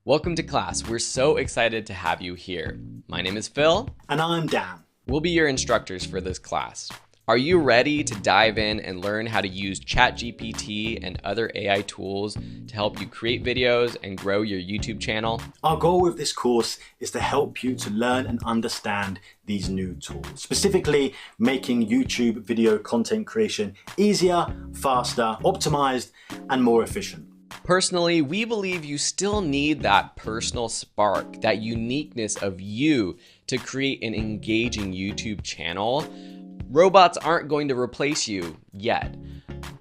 Welcome to class. We're so excited to have you here. My name is Phil. And I'm Dan. We'll be your instructors for this class. Are you ready to dive in and learn how to use ChatGPT and other AI tools to help you create videos and grow your YouTube channel? Our goal with this course is to help you to learn and understand these new tools, specifically making YouTube video content creation easier, faster, optimized, and more efficient. Personally, we believe you still need that personal spark, that uniqueness of you to create an engaging YouTube channel. Robots aren't going to replace you yet,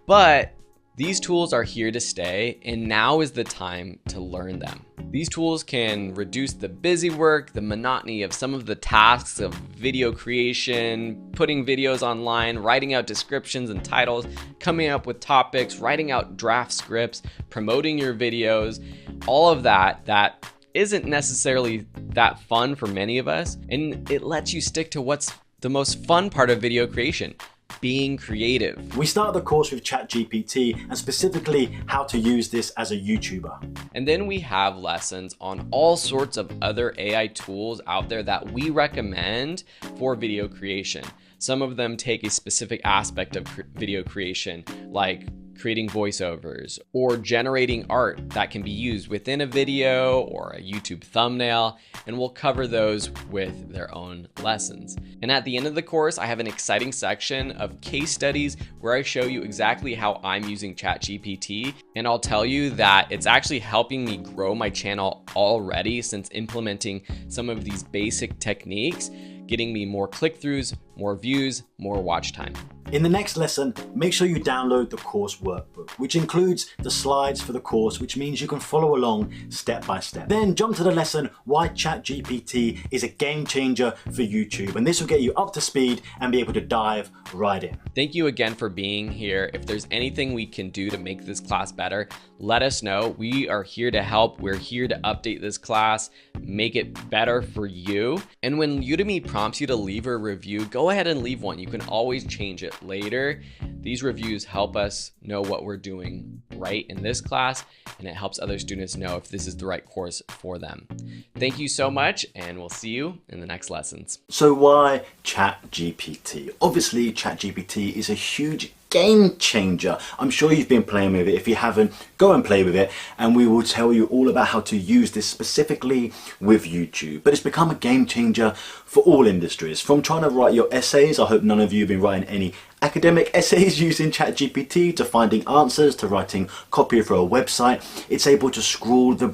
but these tools are here to stay, and now is the time to learn them. These tools can reduce the busy work, the monotony of some of the tasks of video creation, putting videos online, writing out descriptions and titles, coming up with topics, writing out draft scripts, promoting your videos, all of that isn't necessarily that fun for many of us, and it lets you stick to what's the most fun part of video creation: being creative. We start the course with ChatGPT and specifically how to use this as a YouTuber. And then we have lessons on all sorts of other AI tools out there that we recommend for video creation. Some of them take a specific aspect of video creation, like creating voiceovers or generating art that can be used within a video or a YouTube thumbnail, and we'll cover those with their own lessons. And at the end of the course, I have an exciting section of case studies where I show you exactly how I'm using ChatGPT, and I'll tell you that it's actually helping me grow my channel already since implementing some of these basic techniques, getting me more click-throughs, more views, more watch time. In the next lesson, make sure you download the course workbook, which includes the slides for the course, which means you can follow along step by step. Then jump to the lesson, why ChatGPT is a game changer for YouTube. And this will get you up to speed and be able to dive right in. Thank you again for being here. If there's anything we can do to make this class better, let us know. We are here to help. We're here to update this class, make it better for you. And when Udemy prompts you to leave a review, go ahead and leave one. You can always change it later. These reviews help us know what we're doing right in this class, and it helps other students know if this is the right course for them. Thank you so much, and we'll see you in the next lessons. So why ChatGPT? Obviously, ChatGPT is a huge game changer. I'm sure you've been playing with it. If you haven't, go and play with it, and we will tell you all about how to use this specifically with YouTube. But it's become a game changer for all industries. From trying to write your essays, I hope none of you have been writing any academic essays using ChatGPT, to finding answers, to writing copy for a website. It's able to scroll the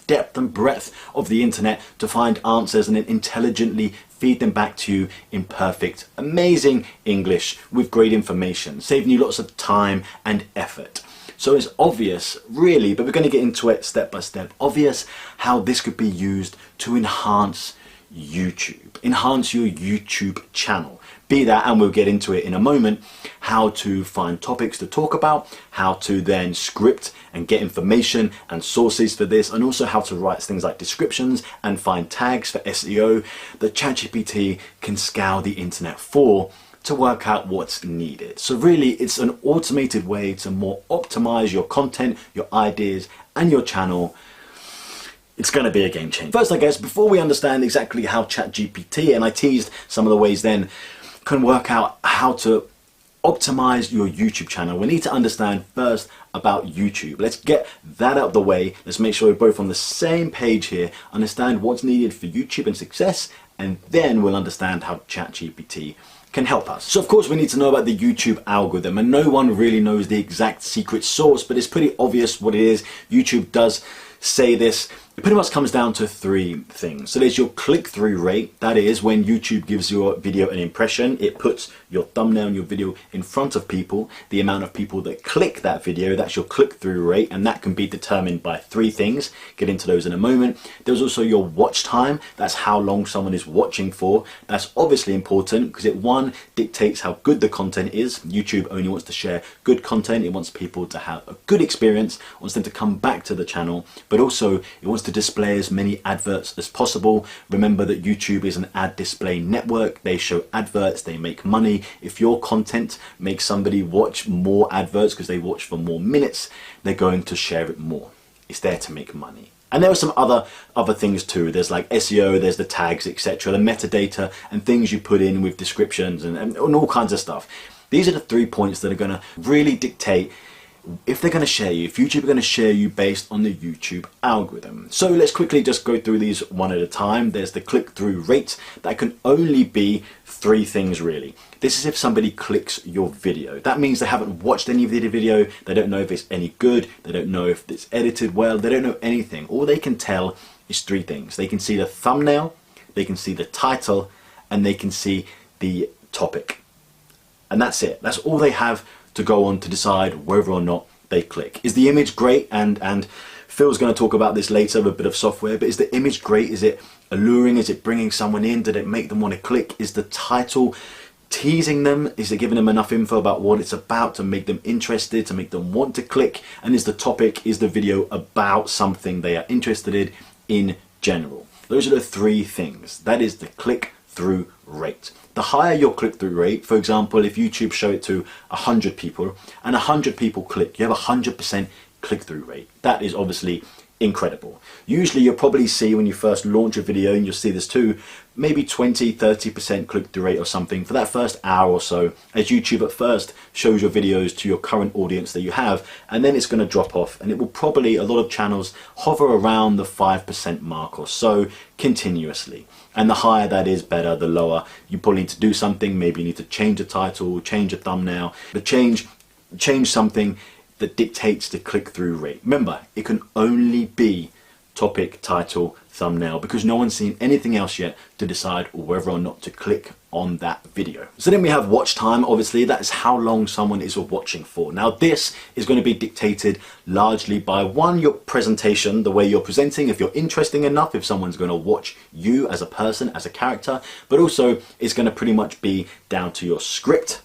depth and breadth of the internet to find answers and then intelligently feed them back to you in perfect, amazing English with great information, saving you lots of time and effort. So it's obvious, really, but we're going to get into it step by step, obvious how this could be used to enhance YouTube, enhance your YouTube channel. Be that, and we'll get into it in a moment, how to find topics to talk about, how to then script and get information and sources for this, and also how to write things like descriptions and find tags for SEO that ChatGPT can scour the internet for to work out what's needed. So really, it's an automated way to more optimize your content, your ideas, and your channel. It's going to be a game changer. First, I guess, before we understand exactly how ChatGPT, and I teased some of the ways then, can work out how to optimize your YouTube channel, we need to understand first about YouTube. Let's get that out of the way. Let's make sure we're both on the same page here, understand what's needed for YouTube and success, and then we'll understand how ChatGPT can help us. So of course we need to know about the YouTube algorithm, and no one really knows the exact secret source, but it's pretty obvious what it is. YouTube does say this. It pretty much comes down to three things. So there's your click-through rate. That is when YouTube gives your video an impression, it puts your thumbnail and your video in front of people. The amount of people that click that video, that's your click-through rate, and that can be determined by three things. Get into those in a moment. There's also your watch time. That's how long someone is watching for. That's obviously important because it, one, dictates how good the content is. YouTube only wants to share good content. It wants people to have a good experience, wants them to come back to the channel, but also it wants to display as many adverts as possible. Remember that YouTube is an ad display network. They show adverts, they make money. If your content makes somebody watch more adverts because they watch for more minutes, they're going to share it more. It's there to make money. And there are some other things too. There's like SEO, there's the tags, etc., the metadata and things you put in with descriptions and all kinds of stuff. These are the 3 points that are going to really dictate if they're going to share you, if YouTube are going to share you based on the YouTube algorithm. So let's quickly just go through these one at a time. There's the click-through rate. That can only be 3 things really. This is if somebody clicks your video. That means they haven't watched any of the video, they don't know if it's any good, they don't know if it's edited well, they don't know anything. All they can tell is 3 things. They can see the thumbnail, they can see the title, and they can see the topic. And that's it. That's all they have to go on to decide whether or not they click. Is the image great? And Phil's going to talk about this later with a bit of software, but is the image great? Is it alluring? Is it bringing someone in? Did it make them want to click? Is the title teasing them? Is it giving them enough info about what it's about to make them interested, to make them want to click? And is the topic, is the video about something they are interested in general? Those are the 3 things. That is the click-through rate. The higher your click-through rate, for example, if YouTube show it to 100 people and 100 people click, you have 100% click-through rate. That is obviously incredible. Usually you'll probably see when you first launch a video, and you'll see this too, maybe 20-30% click-through rate or something for that first hour or so, as YouTube at first shows your videos to your current audience that you have, and then it's going to drop off, and it will probably, a lot of channels hover around the 5% mark or so continuously. And the higher that is, better. The lower, you probably need to do something. Maybe you need to change a title, change a thumbnail, but change something that dictates the click-through rate. Remember, it can only be topic, title, thumbnail, because no one's seen anything else yet to decide whether or not to click on that video. So then we have watch time. Obviously, that is how long someone is watching for. Now, this is going to be dictated largely by your presentation, the way you're presenting, if you're interesting enough, if someone's going to watch you as a person, as a character, but also it's going to pretty much be down to your script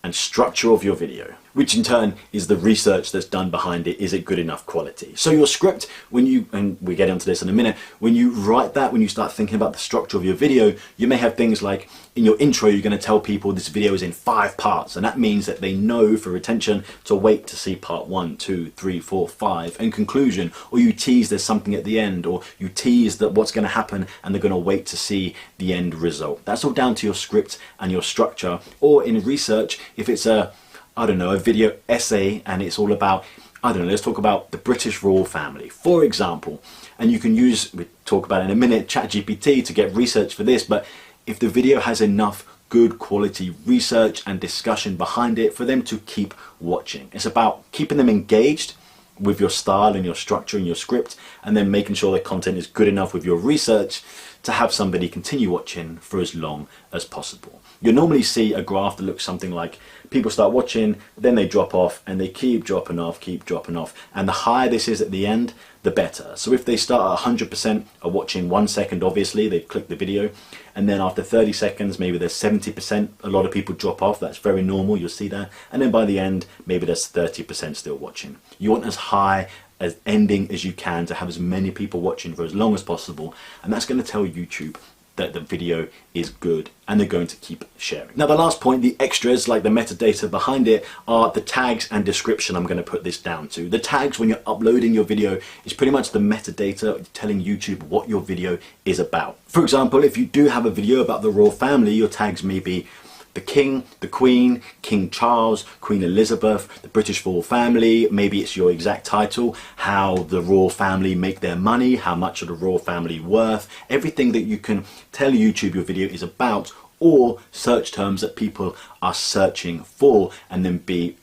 and structure of your video, which in turn is the research that's done behind it. Is it good enough quality? So your script, and we get into this in a minute, when you write that, when you start thinking about the structure of your video, you may have things like in your intro, you're going to tell people this video is in 5 parts, and that means that they know for retention to wait to see part 1, 2, 3, 4, 5, and conclusion, or you tease there's something at the end, or you tease that what's going to happen and they're going to wait to see the end result. That's all down to your script and your structure. Or in research, if it's a video essay and it's all about, let's talk about the British royal family, for example. And you can use, we'll talk about in a minute, ChatGPT to get research for this, but if the video has enough good quality research and discussion behind it for them to keep watching. It's about keeping them engaged with your style and your structure and your script, and then making sure the content is good enough with your research to have somebody continue watching for as long as possible. You'll normally see a graph that looks something like people start watching, then they drop off, and they keep dropping off, and the higher this is at the end, the better. So if they start at 100% of watching 1 second, obviously they've clicked the video, and then after 30 seconds maybe there's 70%, a lot of people drop off, that's very normal, you'll see that, and then by the end maybe there's 30% still watching. You want as high as ending as you can to have as many people watching for as long as possible, and that's going to tell YouTube that the video is good, and they're going to keep sharing. Now the last point, the extras, like the metadata behind it, are the tags and description. I'm going to put this down to. The tags when you're uploading your video is pretty much the metadata telling YouTube what your video is about. For example, if you do have a video about the royal family, your tags may be the King, the Queen, King Charles, Queen Elizabeth, the British royal family. Maybe it's your exact title, how the royal family make their money, how much are the royal family worth, everything that you can tell YouTube your video is about, or search terms that people are searching for, and then be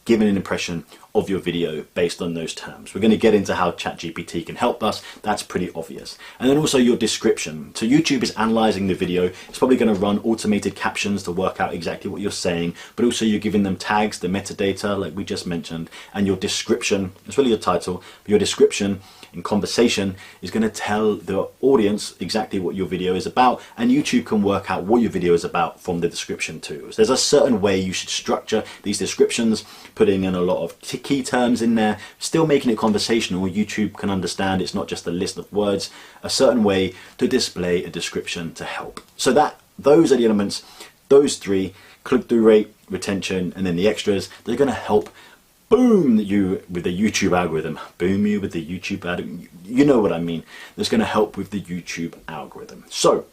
given an impression of your video based on those terms. We're going to get into how ChatGPT can help us. That's pretty obvious. And then also your description. So YouTube is analyzing the video. It's probably going to run automated captions to work out exactly what you're saying, but also you're giving them tags, the metadata, like we just mentioned, and your description, it's really your title, but your description in conversation is going to tell the audience exactly what your video is about, and YouTube can work out what your video is about from the description too. So there's a certain way you should structure these descriptions, putting in a lot of key terms in there, still making it conversational. YouTube can understand it's not just a list of words, a certain way to display a description to help. So those are the elements, those 3, click-through rate, retention, and then the extras, they're going to help boom you with the YouTube algorithm. Boom you with the YouTube algorithm. You know what I mean. That's going to help with the YouTube algorithm. So,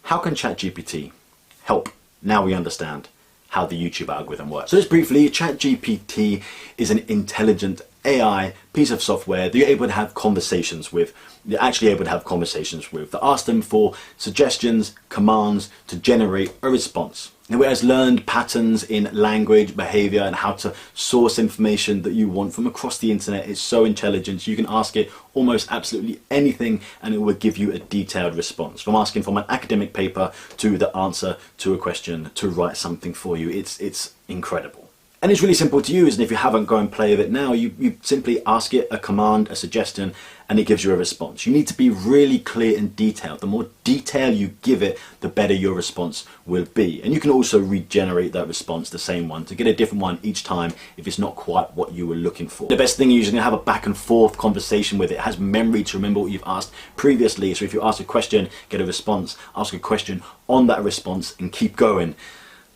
how can ChatGPT help? Now we understand how the YouTube algorithm works. So just briefly, ChatGPT is an intelligent AI piece of software that you're able to have conversations with. You're actually able to have conversations with that ask them for suggestions, commands to generate a response. Now it has learned patterns in language, behavior, and how to source information that you want from across the internet. It's so intelligent. You can ask it almost absolutely anything and it will give you a detailed response. From asking from an academic paper to the answer to a question to write something for you. It's incredible. And it's really simple to use, and if you haven't, go and play with it now. You simply ask it a command, a suggestion, and it gives you a response. You need to be really clear and detailed. The more detail you give it, the better your response will be. And you can also regenerate that response, the same one, to get a different one each time if it's not quite what you were looking for. The best thing is you're going to have a back and forth conversation with it. It has memory to remember what you've asked previously. So if you ask a question, get a response, ask a question on that response, and keep going.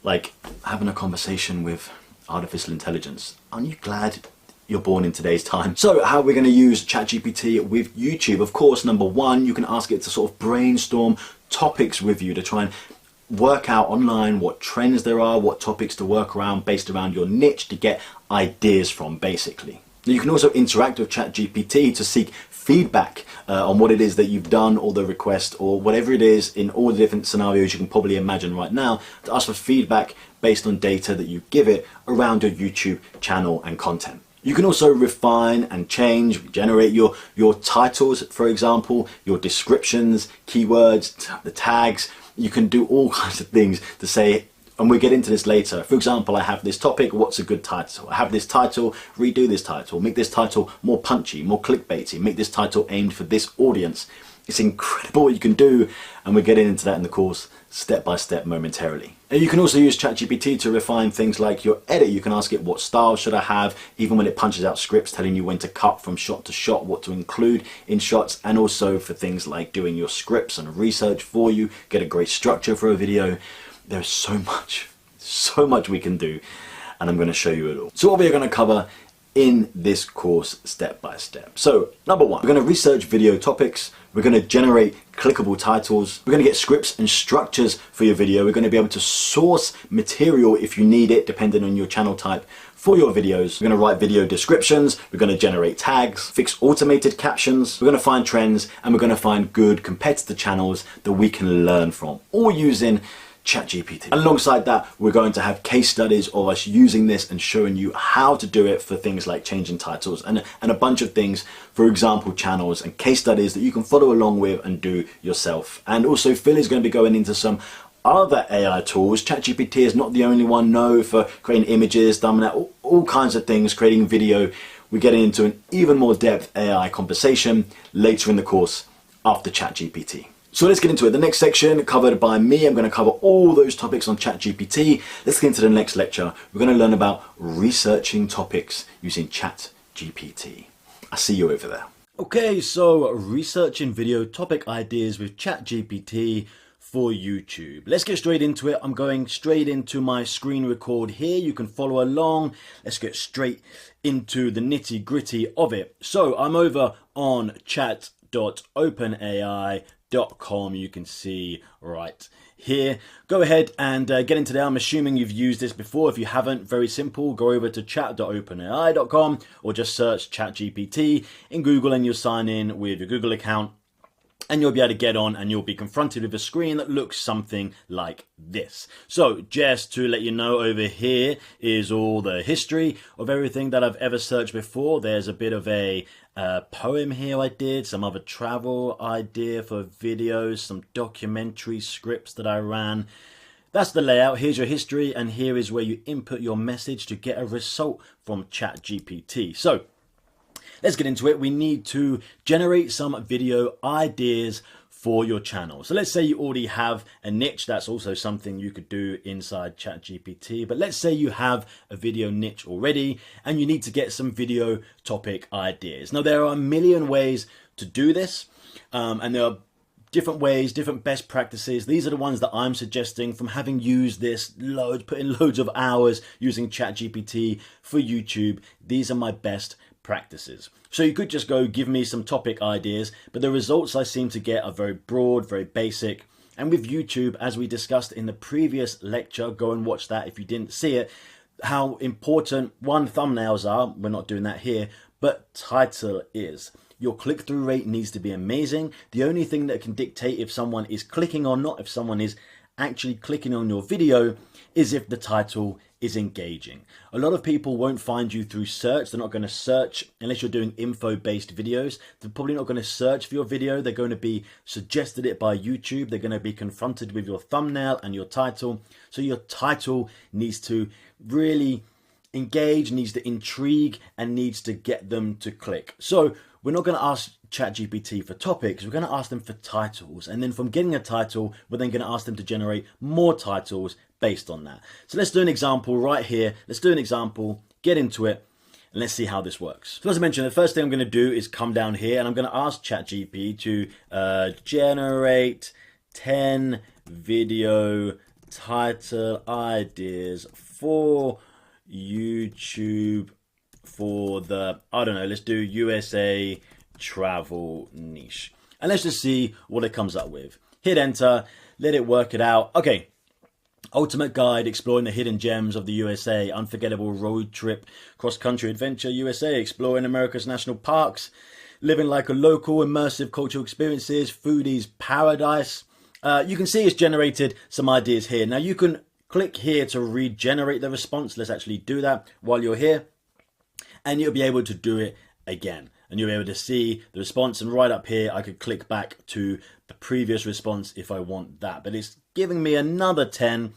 Like having a conversation with artificial intelligence. Aren't you glad you're born in today's time? So how are we going to use ChatGPT with YouTube? Of course, number one, you can ask it to sort of brainstorm topics with you to try and work out online what trends there are, what topics to work around based around your niche to get ideas from, basically. You can also interact with ChatGPT to seek feedback on what it is that you've done or the request or whatever it is in all the different scenarios you can probably imagine right now, to ask for feedback based on data that you give it around your YouTube channel and content. You can also refine and change, generate your titles, for example, your descriptions, keywords, the tags. You can do all kinds of things to say, and we'll get into this later. For example, I have this topic, what's a good title? I have this title, redo this title, make this title more punchy, more clickbaity, make this title aimed for this audience. It's incredible what you can do, and we're getting into that in the course step by step momentarily. And you can also use ChatGPT to refine things like your edit. You can ask it what style should I have, even when it punches out scripts telling you when to cut from shot to shot, what to include in shots, and also for things like doing your scripts and research for you, get a great structure for a video. There's so much we can do, and I'm going to show you it all. So what we're going to cover in this course step by step. So number one, we're going to research video topics. We're going to generate clickable titles. We're going to get scripts and structures for your video. We're going to be able to source material if you need it, depending on your channel type, for your videos. We're going to write video descriptions. We're going to generate tags, fix automated captions. We're going to find trends, and we're going to find good competitor channels that we can learn from, all using ChatGPT. And alongside that, we're going to have case studies of us using this and showing you how to do it for things like changing titles and a bunch of things, for example, channels and case studies that you can follow along with and do yourself. And also Phil is going to be going into some other AI tools. ChatGPT is not the only one, no, for creating images, thumbnail, all kinds of things, creating video. We're getting into an even more depth AI conversation later in the course after ChatGPT. So let's get into it. The next section covered by me, I'm going to cover all those topics on ChatGPT. Let's get into the next lecture. We're going to learn about researching topics using ChatGPT. I'll see you over there. Okay, so researching video topic ideas with ChatGPT for YouTube. Let's get straight into it. I'm going straight into my screen record here. You can follow along. Let's get straight into the nitty gritty of it. So I'm over on chat.openai.com. You can see right here. Go ahead and get into there. I'm assuming you've used this before. If you haven't, very simple. Go over to chat.openai.com or just search ChatGPT in Google and you'll sign in with your Google account. And you'll be able to get on and you'll be confronted with a screen that looks something like this. So just to let you know, over here is all the history of everything that I've ever searched before. There's a bit of a poem here I did, some other travel idea for videos, some documentary scripts that I ran. That's the layout. Here's your history, and here is where you input your message to get a result from ChatGPT. So let's get into it. We need to generate some video ideas for your channel. So let's say you already have a niche. That's also something you could do inside ChatGPT. But let's say you have a video niche already and you need to get some video topic ideas. Now, there are a million ways to do this, and there are different ways, different best practices. These are the ones that I'm suggesting from having used this put in loads of hours using ChatGPT for YouTube. These are my best practices. So you could just go give me some topic ideas, but the results I seem to get are very broad, very basic. And with YouTube, as we discussed in the previous lecture, go and watch that if you didn't see it, how important one, thumbnails are, we're not doing that here, but title is. Your click-through rate needs to be amazing. The only thing that can dictate if someone is clicking or not, if someone is actually clicking on your video, is if the title is engaging. A lot of people won't find you through search. They're not going to search unless you're doing info-based videos. They're probably not going to search for your video. They're going to be suggested it by YouTube. They're going to be confronted with your thumbnail and your title. So your title needs to really engage, needs to intrigue, and needs to get them to click. So we're not going to ask ChatGPT for topics, we're going to ask them for titles. And then from getting a title, we're then going to ask them to generate more titles based on that. So let's do an example right here. Let's do an example, get into it, and let's see how this works. So as I mentioned, the first thing I'm going to do is come down here and I'm going to ask ChatGPT to generate 10 video title ideas for YouTube for the, I don't know, let's do USA travel niche. And let's just see what it comes up with. Hit enter, let it work it out. Okay, ultimate guide exploring the hidden gems of the USA, unforgettable road trip, cross-country adventure USA, exploring America's national parks, living like a local, immersive cultural experiences, foodies paradise. You can see it's generated some ideas here. Now you can click here to regenerate the response. Let's actually do that while you're here. And you'll be able to do it again. And you'll be able to see the response. And right up here, I could click back to the previous response if I want that. But it's giving me another 10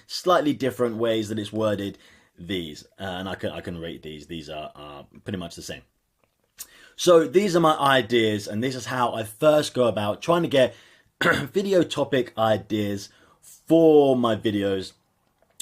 slightly different ways that it's worded these. And I can rate these. These are pretty much the same. So these are my ideas. And this is how I first go about trying to get video topic ideas for my videos,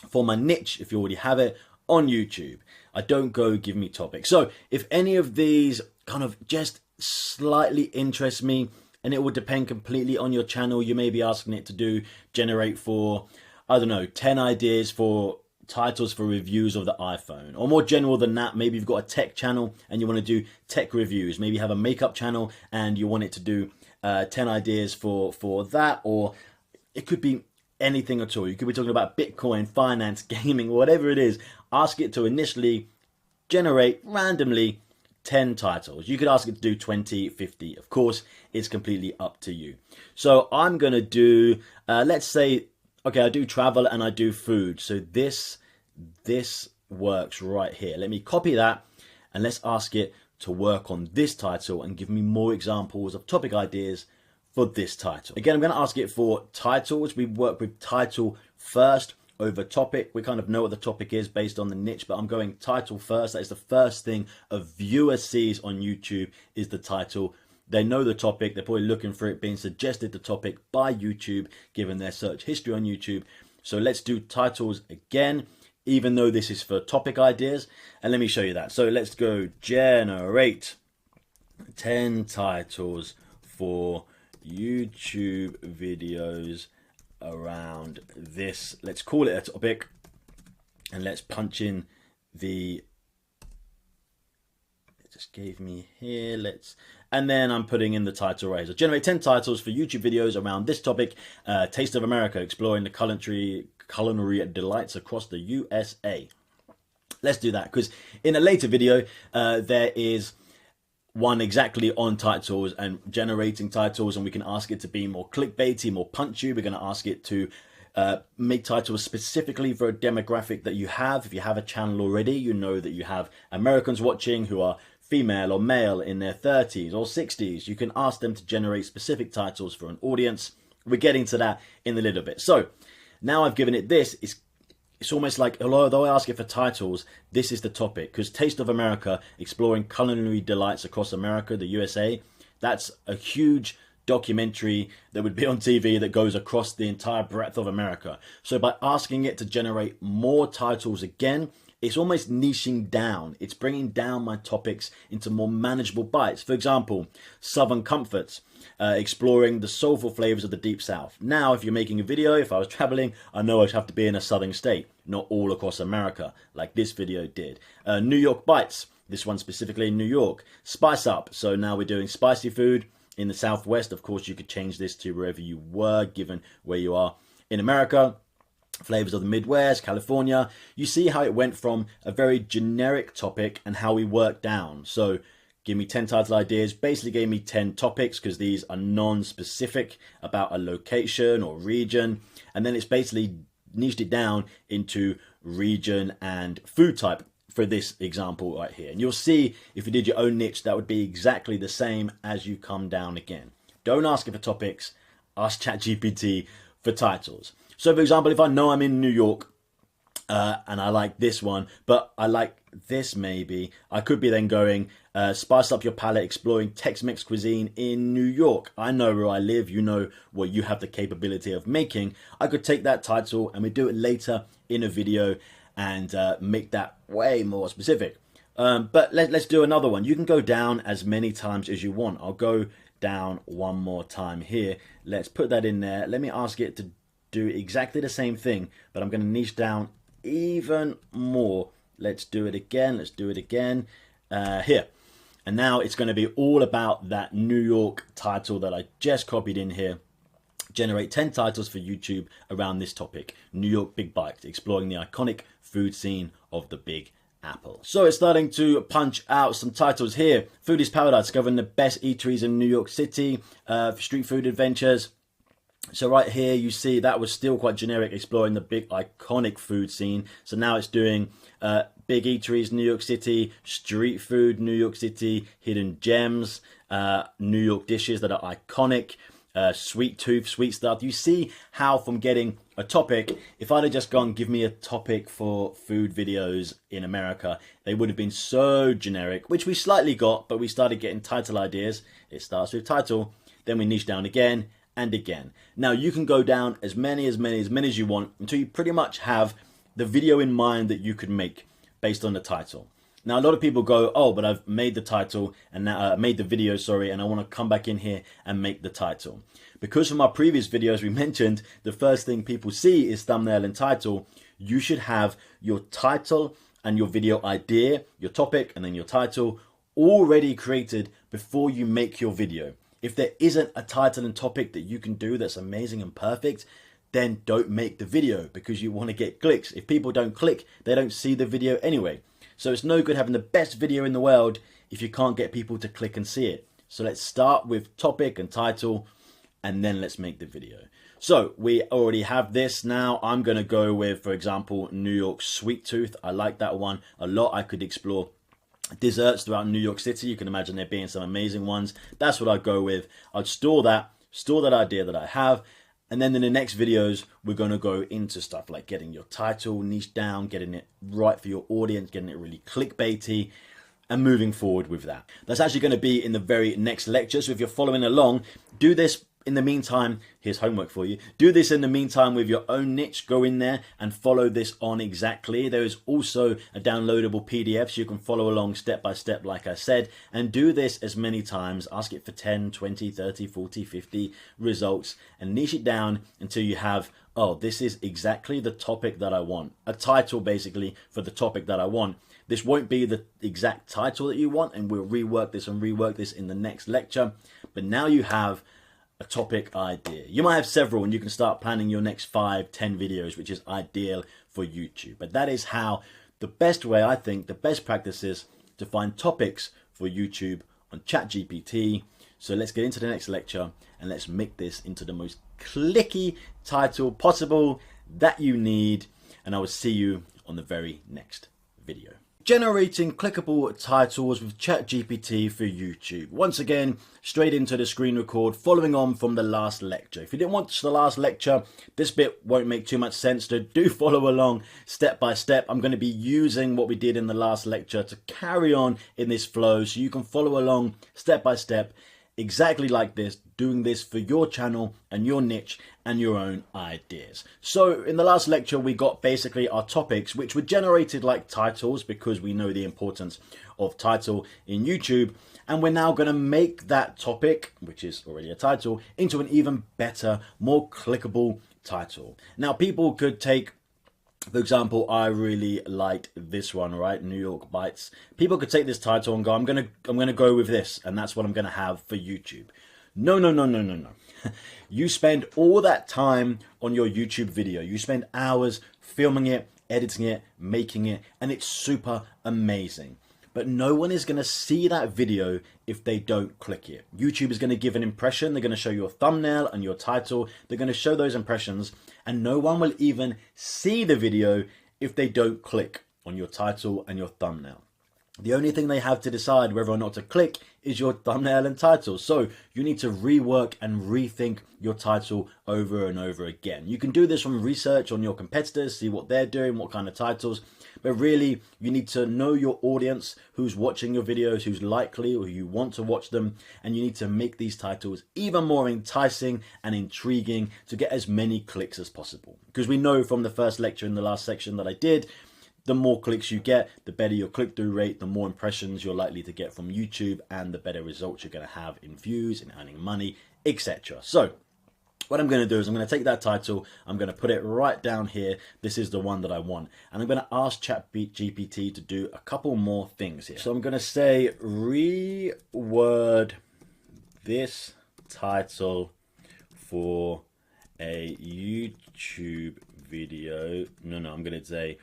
for my niche, if you already have it, on YouTube. I don't go give me topics. So if any of these kind of just slightly interest me, and it will depend completely on your channel, you may be asking it to generate for, I don't know, 10 ideas for titles for reviews of the iPhone, or more general than that, maybe you've got a tech channel and you want to do tech reviews. Maybe you have a makeup channel and you want it to do 10 ideas for that, or it could be anything at all. You could be talking about Bitcoin, finance, gaming, whatever it is. Ask it to initially generate randomly 10 titles. You could ask it to do 20, 50. Of course, it's completely up to you. So I'm going to do, let's say, okay, I do travel and I do food. So this works right here. Let me copy that and let's ask it to work on this title and give me more examples of topic ideas for this title. Again, I'm going to ask it for titles. We work with title first over topic. We kind of know what the topic is based on the niche, but I'm going title first. That is the first thing a viewer sees on YouTube is the title. They know the topic. They're probably looking for it being suggested the topic by YouTube, given their search history on YouTube. So let's do titles again, even though this is for topic ideas. And let me show you that. So let's go generate 10 titles for YouTube videos around this. Let's call it a topic and let's punch in the, it just gave me here, and then I'm putting in the title right here. So generate 10 titles for YouTube videos around this topic, Taste of America, exploring the culinary delights across the USA. Let's do that, because in a later video there is one exactly on titles and generating titles, and we can ask it to be more clickbaity, more punchy. We're going to ask it to make titles specifically for a demographic that you have. If you have a channel already, you know that you have Americans watching who are female or male in their 30s or 60s. You can ask them to generate specific titles for an audience. We're getting to that in a little bit. So now I've given it this. It's almost like, although I ask it for titles, this is the topic, because Taste of America, exploring culinary delights across America, the USA, that's a huge documentary that would be on TV that goes across the entire breadth of America. So by asking it to generate more titles again, it's almost niching down. It's bringing down my topics into more manageable bites. For example, Southern Comforts, exploring the soulful flavors of the Deep South. Now, if you're making a video, if I was traveling, I know I'd have to be in a southern state, not all across America, like this video did. New York Bites, this one specifically in New York. Spice Up, so now we're doing spicy food in the Southwest. Of course, you could change this to wherever you were, given where you are in America. Flavors of the Midwest, California. You see how it went from a very generic topic and how we worked down. So give me 10 title ideas, basically gave me 10 topics because these are non-specific about a location or region. And then it's basically niched it down into region and food type for this example right here. And you'll see if you did your own niche, that would be exactly the same as you come down again. Don't ask it for topics, ask ChatGPT for titles. So for example, if I know I'm in New York and I like this one, but I like this maybe, I could be then going, spice up your palate, exploring Tex-Mex cuisine in New York. I know where I live, you know what you have the capability of making. I could take that title and we do it later in a video and make that way more specific. But let's do another one. You can go down as many times as you want. I'll go down one more time here. Let's put that in there. Let me ask it to do exactly the same thing, but I'm going to niche down even more. Let's do it again. Let's do it again here. And now it's going to be all about that New York title that I just copied in here. Generate 10 titles for YouTube around this topic. New York Big Bites, exploring the iconic food scene of the Big Apple. So it's starting to punch out some titles here. Food is Paradise, discovering the best eateries in New York City, street food adventures. So right here you see that was still quite generic, exploring the big iconic food scene. So now it's doing big eateries, New York City, street food, New York City, hidden gems, New York dishes that are iconic, sweet tooth, sweet stuff. You see how from getting a topic, if I'd have just gone, give me a topic for food videos in America, they would have been so generic, which we slightly got, but we started getting title ideas. It starts with title, then we niche down again and again. Now you can go down as many as you want until you pretty much have the video in mind that you could make based on the title. Now a lot of people go, oh, but I've made the title and now made the video, sorry, and I want to come back in here and make the title. Because from our previous videos we mentioned the first thing people see is thumbnail and title. You should have your title and your video idea, your topic, and then your title already created before you make your video. If there isn't a title and topic that you can do that's amazing and perfect, then don't make the video because you want to get clicks. If people don't click, they don't see the video anyway. So it's no good having the best video in the world if you can't get people to click and see it. So let's start with topic and title and then let's make the video. So we already have this. Now I'm going to go with, for example, New York Sweet Tooth. I like that one a lot. I could explore desserts throughout New York City. You can imagine there being some amazing ones. That's what I'd go with. I'd store that idea that I have. And then in the next videos, we're going to go into stuff like getting your title niche down, getting it right for your audience, getting it really clickbaity, and moving forward with that. That's actually going to be in the very next lecture. So if you're following along, do this in the meantime. Here's homework for you. Do this in the meantime with your own niche. Go in there and follow this on exactly. There is also a downloadable PDF so you can follow along step by step, like I said, and do this as many times. Ask it for 10, 20, 30, 40, 50 results and niche it down until you have, oh, this is exactly the topic that I want. A title basically for the topic that I want. This won't be the exact title that you want, and we'll rework this in the next lecture. But now you have a topic idea. You might have several and you can start planning your next 5, 10 videos, which is ideal for YouTube. But that is how the best way, I think, the best practice is to find topics for YouTube on ChatGPT. So let's get into the next lecture and let's make this into the most clicky title possible that you need. And I will see you on the very next video. Generating clickable titles with ChatGPT for YouTube. Once again, straight into the screen record, following on from the last lecture. If you didn't watch the last lecture, this bit won't make too much sense, so do follow along step by step. I'm going to be using what we did in the last lecture to carry on in this flow so you can follow along step by step exactly like this, doing this for your channel and your niche and your own ideas. So in the last lecture, we got basically our topics, which were generated like titles because we know the importance of title in YouTube. And we're now going to make that topic, which is already a title, into an even better, more clickable title. Now, people could take, for example, I really liked this one, right? New York Bites. People could take this title and go, I'm gonna go with this, and that's what I'm gonna have for YouTube. No, no, no, no, no, no. You spend all that time on your YouTube video. You spend hours filming it, editing it, making it, and it's super amazing. But no one is going to see that video if they don't click it. YouTube is going to give an impression. They're going to show your thumbnail and your title. They're going to show those impressions, and no one will even see the video if they don't click on your title and your thumbnail. The only thing they have to decide whether or not to click is your thumbnail and title. So you need to rework and rethink your title over and over again. You can do this from research on your competitors, see what they're doing, what kind of titles. But really, you need to know your audience, who's watching your videos, who's likely or you want to watch them. And you need to make these titles even more enticing and intriguing to get as many clicks as possible. Because we know from the first lecture in the last section that I did, the more clicks you get, the better your click-through rate, the more impressions you're likely to get from YouTube, and the better results you're going to have in views, in earning money, etc. So what I'm going to do is I'm going to take that title, I'm going to put it right down here. This is the one that I want. And I'm going to ask ChatGPT to do a couple more things here. So I'm going to say, reword this title for a YouTube video. No, I'm going to say,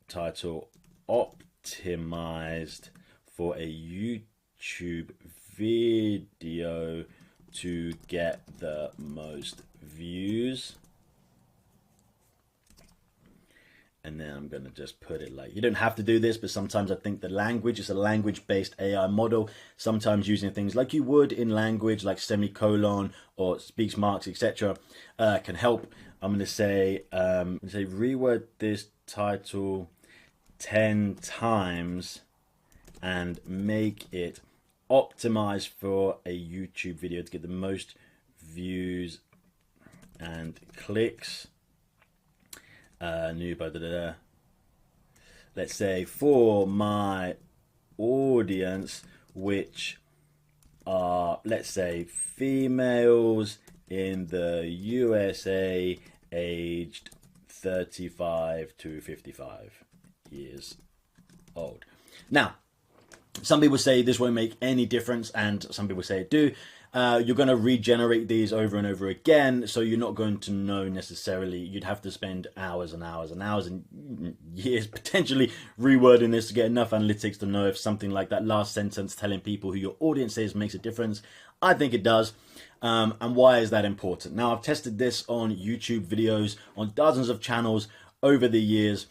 title optimized for a YouTube video to get the most views. And then I'm going to just put it like, you don't have to do this, but sometimes I think the language is a language-based AI model. Sometimes using things like you would in language, like semicolon or speech marks, etc., can help. I'm going to say reword this title 10 times and make it optimized for a YouTube video to get the most views and clicks. Let's say for my audience, which are, let's say, females in the USA aged 35 to 55 years old. Now, some people say this won't make any difference, and some people say it do. You're going to regenerate these over and over again, so you're not going to know necessarily. You'd have to spend hours and hours and hours and years potentially rewording this to get enough analytics to know if something like that last sentence telling people who your audience is makes a difference. I think it does. And why is that important? Now, I've tested this on YouTube videos, on dozens of channels over the years.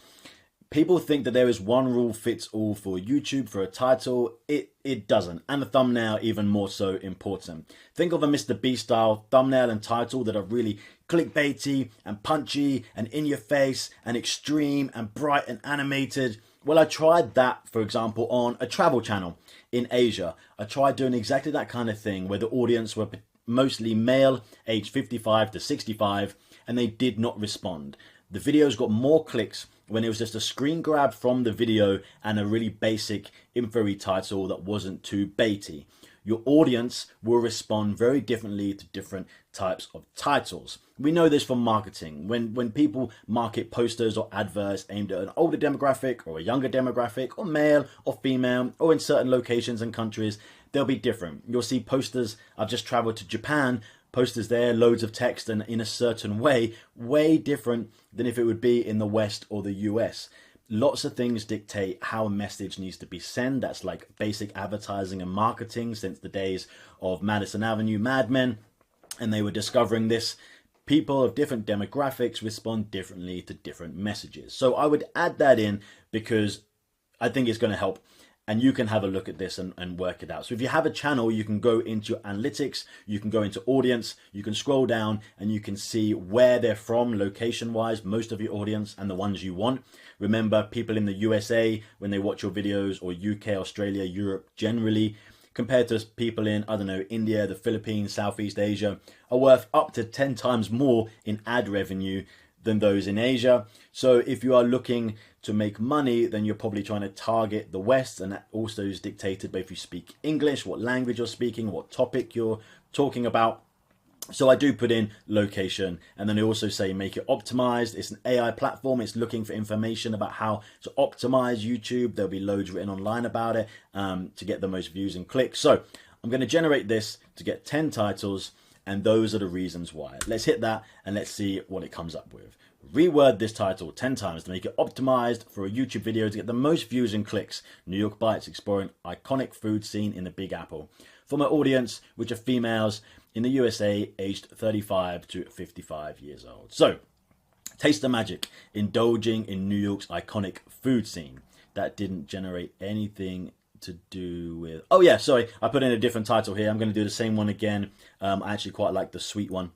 People think that there is one rule fits all for YouTube for a title. It doesn't. And the thumbnail even more so important. Think of a Mr. Beast style thumbnail and title that are really clickbaity and punchy and in your face and extreme and bright and animated. Well, I tried that, for example, on a travel channel in Asia. I tried doing exactly that kind of thing where the audience were mostly male, aged 55 to 65, and they did not respond. The videos got more clicks when it was just a screen grab from the video and a really basic info title that wasn't too baity. Your audience will respond very differently to different types of titles. We know this from marketing. When people market posters or adverts aimed at an older demographic or a younger demographic or male or female or in certain locations and countries, they'll be different. You'll see posters. I've just traveled to Japan. Posters there, loads of text and in a certain way different than if it would be in the West or the US. Lots of things dictate how a message needs to be sent. That's like basic advertising and marketing since the days of Madison Avenue Mad Men. And they were discovering this. People of different demographics respond differently to different messages. So I would add that in because I think it's going to help. And you can have a look at this and work it out. So if you have a channel, you can go into analytics, you can go into audience, you can scroll down and you can see where they're from location-wise, most of your audience and the ones you want. Remember, people in the USA, when they watch your videos, or UK, Australia, Europe generally, compared to people in, I don't know, India, the Philippines, Southeast Asia, are worth up to 10 times more in ad revenue than those in Asia. So if you are looking to make money, then you're probably trying to target the West, and that also is dictated by if you speak English, what language you're speaking, what topic you're talking about. So I do put in location, and then I also say make it optimized. It's an AI platform. It's looking for information about how to optimize YouTube. There'll be loads written online about it to get the most views and clicks. So I'm going to generate this to get 10 titles, and those are the reasons why. Let's hit that and let's see what it comes up with. Reword this title 10 times to make it optimized for a YouTube video to get the most views and clicks. New York Bites exploring iconic food scene in the Big Apple. For my audience, which are females in the USA aged 35 to 55 years old. So, taste the magic, indulging in New York's iconic food scene. That didn't generate anything to do with... Oh yeah, sorry, I put in a different title here. I'm going to do the same one again. I actually quite like the sweet one.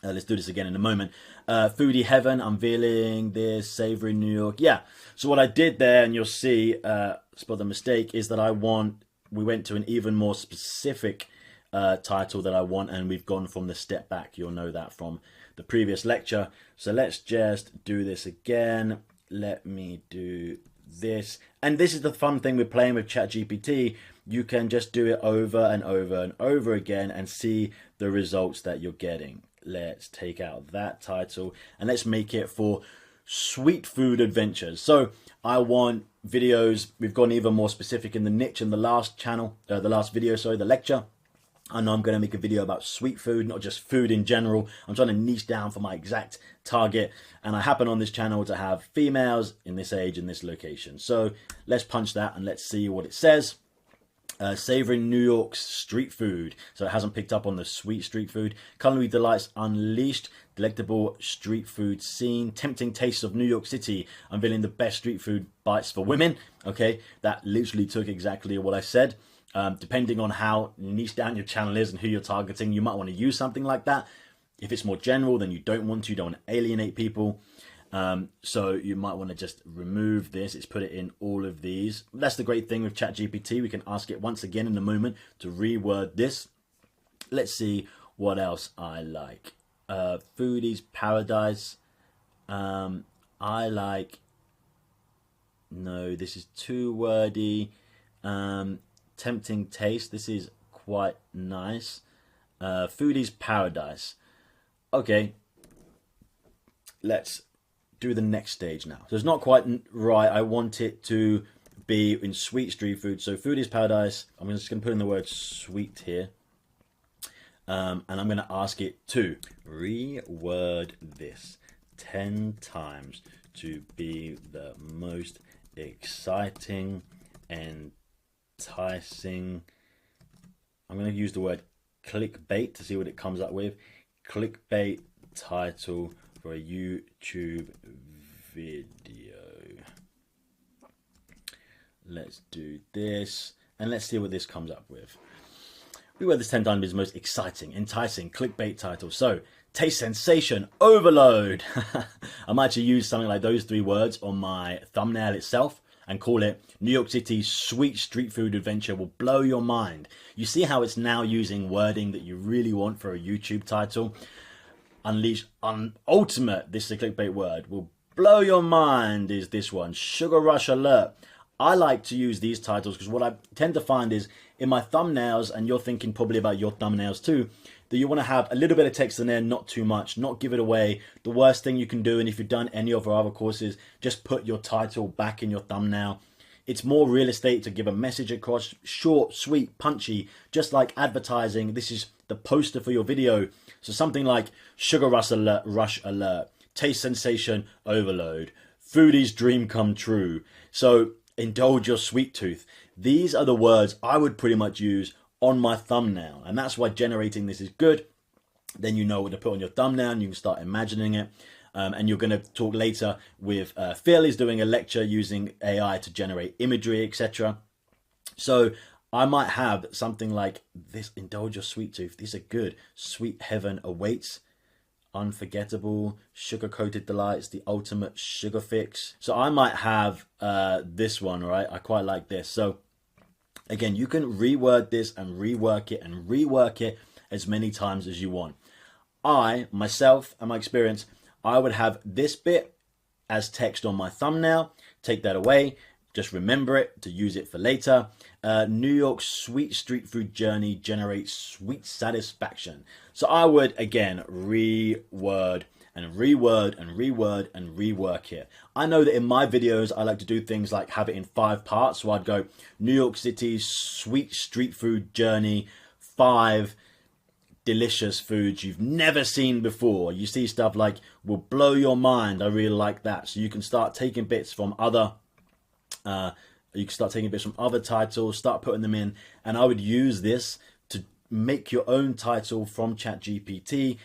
Let's do this again in a moment. Foodie Heaven, unveiling this, savory New York. Yeah, so what I did there, and you'll see, spot the mistake, is that we went to an even more specific title that I want, and we've gone from the step back. You'll know that from the previous lecture. So let's just do this again. Let me do this. And this is the fun thing with playing with ChatGPT. You can just do it over and over and over again and see the results that you're getting. Let's take out that title and let's make it for sweet food adventures. So I want videos. We've gone even more specific in the niche in the last channel, the lecture. I know I'm going to make a video about sweet food, not just food in general. I'm trying to niche down for my exact target. And I happen on this channel to have females in this age, in this location. So let's punch that and let's see what it says. Savoring New York's street food. So it hasn't picked up on the sweet street food. Culinary delights unleashed. Delectable street food scene. Tempting tastes of New York City. Unveiling the best street food bites for women. Okay, that literally took exactly what I said. Depending on how niche down your channel is and who you're targeting, you might want to use something like that. If it's more general, then you don't want to alienate people. So you might want to just remove this. It's put it in all of these. That's the great thing with ChatGPT. We can ask it once again in a moment to reword this. Let's see what else I like. Foodie's Paradise. I like... No, this is too wordy. Tempting taste. This is quite nice. Foodie's Paradise. Okay. Let's do the next stage now. So it's not quite right. I want it to be in sweet street food. So Foodie's Paradise. I'm just going to put in the word sweet here. And I'm going to ask it to reword this 10 times to be the most exciting and enticing. I'm going to use the word clickbait to see what it comes up with. Clickbait title for a YouTube video. Let's do this and let's see what this comes up with. We were this 10 times is the most exciting, enticing clickbait title. So taste sensation overload. I might actually use something like those 3 words on my thumbnail itself and call it New York City's sweet street food adventure will blow your mind. You see how it's now using wording that you really want for a YouTube title. Unleash ultimate, this is a clickbait word, will blow your mind is this one. Sugar rush alert. I like to use these titles because what I tend to find is in my thumbnails, and you're thinking probably about your thumbnails too, that you want to have a little bit of text in there, not too much, not give it away. The worst thing you can do, and if you've done any of our other courses, just put your title back in your thumbnail. It's more real estate to give a message across, short, sweet, punchy, just like advertising. This is the poster for your video. So something like sugar rush alert, taste sensation overload, foodie's dream come true. So indulge your sweet tooth. These are the words I would pretty much use on my thumbnail, and that's why generating this is good. Then you know what to put on your thumbnail and you can start imagining it. And you're going to talk later with Phil is doing a lecture using AI to generate imagery, etc. So I might have something like this: indulge your sweet tooth. These are good. Sweet heaven awaits. Unforgettable, sugar-coated delights, the ultimate sugar fix. So I might have this one, right? I quite like this. So Again, you can reword this and rework it as many times as you want. Myself and my experience, I would have this bit as text on my thumbnail, take that away, just remember it to use it for later. New York's sweet street food journey generates sweet satisfaction. So I would, again, reword and reword and reword and rework it. I know that in my videos, I like to do things like have it in 5 parts. So I'd go New York City's sweet street food journey, 5 delicious foods you've never seen before. You see stuff like will blow your mind. I really like that. So you can start taking bits from other titles, start putting them in, and I would use this to make your own title from ChatGPT.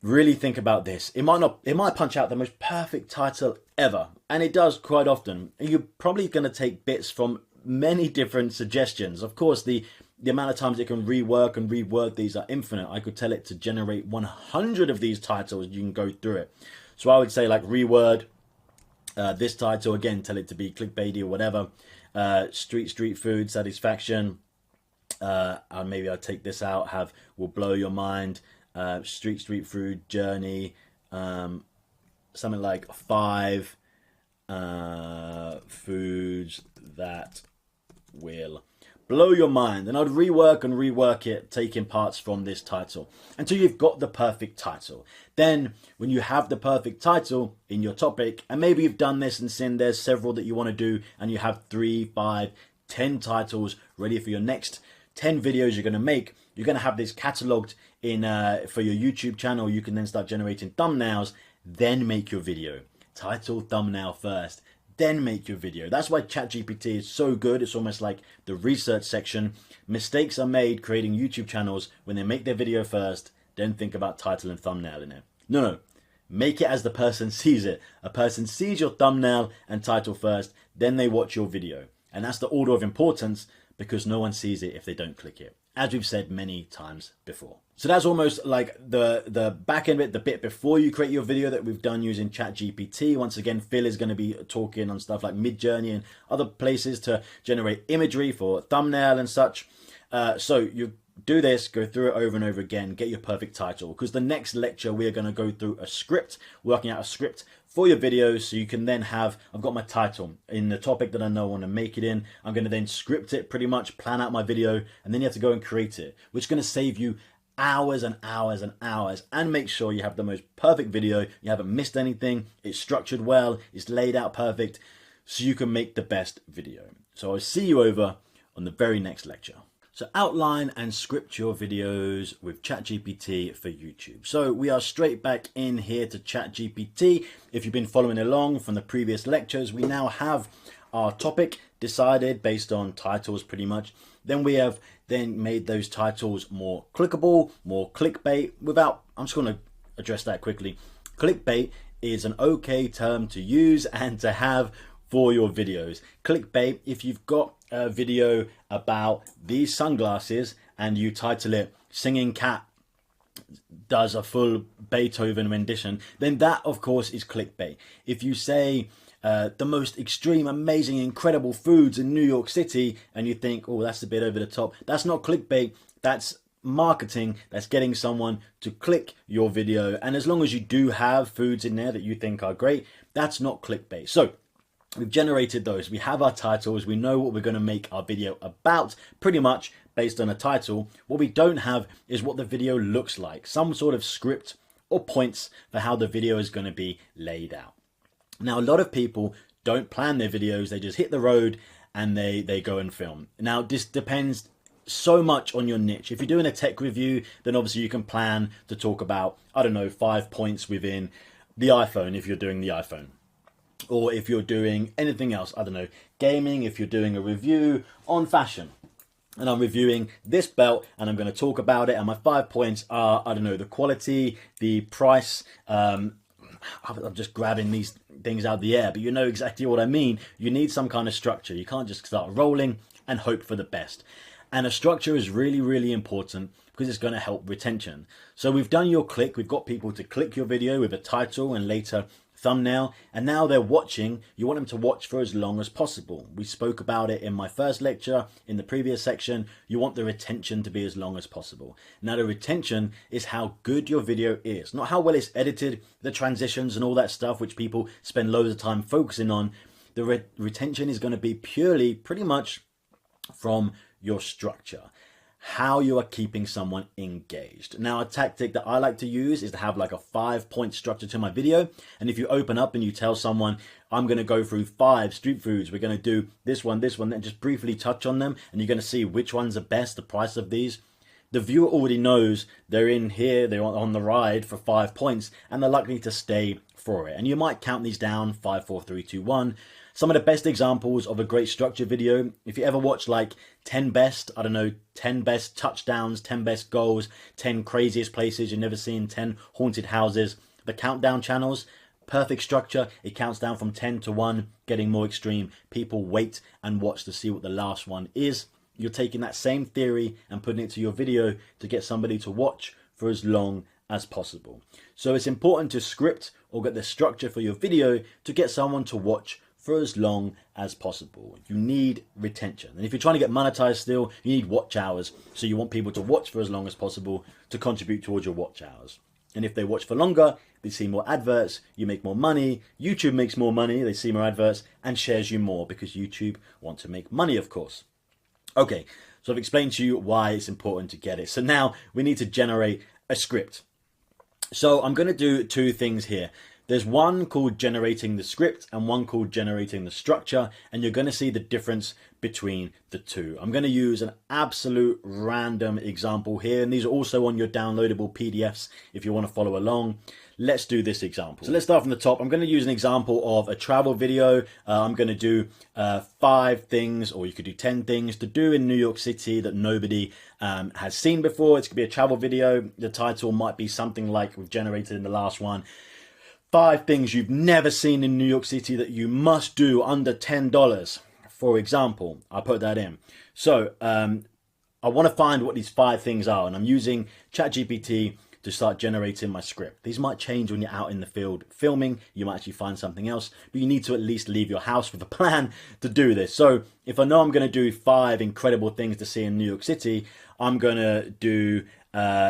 Really think about this. It might punch out the most perfect title ever, and it does quite often. You're probably going to take bits from many different suggestions. Of course, the amount of times it can rework and reword these are infinite. I could tell it to generate 100 of these titles. You can go through it. So I would say like reword this title, again, tell it to be clickbaity or whatever. Street food satisfaction. Maybe I'll take this out, have will blow your mind. Street food journey, something like 5 foods that will blow your mind. And I'd rework it, taking parts from this title until you've got the perfect title. Then when you have the perfect title in your topic, and maybe you've done this and seen there's several that you want to do, and you have 3, 5, 10 titles ready for your next 10 videos you're going to make, you're going to have this cataloged in for your YouTube channel. You can then start generating thumbnails, then make your video. Title, thumbnail first, then make your video. That's why ChatGPT is so good. It's almost like the research section. Mistakes are made creating YouTube channels when they make their video first, then think about title and thumbnail in it. No. Make it as the person sees it. A person sees your thumbnail and title first, then they watch your video. And that's the order of importance, because no one sees it if they don't click it, as we've said many times before. So that's almost like the back end bit, the bit before you create your video that we've done using ChatGPT. Once again, Phil is going to be talking on stuff like MidJourney and other places to generate imagery for thumbnail and such. So you do this, go through it over and over again, get your perfect title, because the next lecture we are going to go through a script, working out a script for your videos, so you can then have, I've got my title in the topic that I know I want to make it in. I'm going to then script it, pretty much plan out my video, and then you have to go and create it, which is going to save you hours and hours and hours, and make sure you have the most perfect video, you haven't missed anything, it's structured well, it's laid out perfect, so you can make the best video. So I'll see you over on the very next lecture. So outline and script your videos with ChatGPT for YouTube. So we are straight back in here to ChatGPT. If you've been following along from the previous lectures, we now have our topic decided based on titles pretty much. Then we have made those titles more clickable, more clickbait without, I'm just going to address that quickly. Clickbait is an okay term to use and to have for your videos. Clickbait, if you've got a video about these sunglasses and you title it Singing Cat Does a Full Beethoven Rendition, then that of course is clickbait. If you say the most extreme, amazing, incredible foods in New York City and you think, oh, that's a bit over the top, that's not clickbait, that's marketing, that's getting someone to click your video. And as long as you do have foods in there that you think are great, that's not clickbait. So we've generated those, we have our titles, we know what we're going to make our video about pretty much based on a title. What we don't have is what the video looks like, some sort of script or points for how the video is going to be laid out. Now, a lot of people don't plan their videos, they just hit the road and they go and film. Now, this depends so much on your niche. If you're doing a tech review, then obviously you can plan to talk about, I don't know, 5 points within the iPhone if you're doing the iPhone. Or if you're doing anything else, I don't know, gaming, if you're doing a review on fashion. And I'm reviewing this belt and I'm going to talk about it. And my 5 points are, I don't know, the quality, the price. I'm just grabbing these things out of the air, but you know exactly what I mean. You need some kind of structure. You can't just start rolling and hope for the best. And a structure is really, really important because it's going to help retention. So we've done your click. We've got people to click your video with a title and later thumbnail, and now they're watching. You want them to watch for as long as possible. We spoke about it in my first lecture, in the previous section. You want the retention to be as long as possible. Now the retention is how good your video is, not how well it's edited, the transitions and all that stuff which people spend loads of time focusing on. The retention is going to be purely pretty much from your structure, how you are keeping someone engaged. Now, a tactic that I like to use is to have like a 5-point structure to my video. And if you open up and you tell someone, I'm going to go through 5 street foods, we're going to do this one, then just briefly touch on them, and you're going to see which one's the best, the price of these. The viewer already knows they're in here, they're on the ride for 5 points, and they're likely to stay for it. And you might count these down, 5, 4, 3, 2, 1. Some of the best examples of a great structured video, if you ever watch like 10 best, I don't know, 10 best touchdowns, 10 best goals, 10 craziest places you've never seen, 10 haunted houses, the countdown channels, perfect structure. It counts down from 10 to 1, getting more extreme. People wait and watch to see what the last one is. You're taking that same theory and putting it to your video to get somebody to watch for as long as possible. So it's important to script or get the structure for your video to get someone to watch for as long as possible. You need retention. And if you're trying to get monetized still, you need watch hours. So you want people to watch for as long as possible to contribute towards your watch hours. And if they watch for longer, they see more adverts, you make more money, YouTube makes more money, they see more adverts, and shares you more because YouTube want to make money, of course. Okay, so I've explained to you why it's important to get it. So now we need to generate a script. So I'm going to do 2 things here. There's one called generating the script and one called generating the structure, and you're going to see the difference between the two. I'm going to use an absolute random example here, and these are also on your downloadable PDFs if you want to follow along. Let's do this example. So let's start from the top. I'm going to use an example of a travel video. I'm going to do 5 things, or you could do 10 things to do in New York City that nobody has seen before. It's going to be a travel video. The title might be something like we've generated in the last one. 5 things you've never seen in New York City that you must do under $10. For example, I put that in. So I want to find what these 5 things are, and I'm using ChatGPT to start generating my script. These might change when you're out in the field filming. You might actually find something else, but you need to at least leave your house with a plan to do this. So if I know I'm going to do 5 incredible things to see in New York City, I'm going to do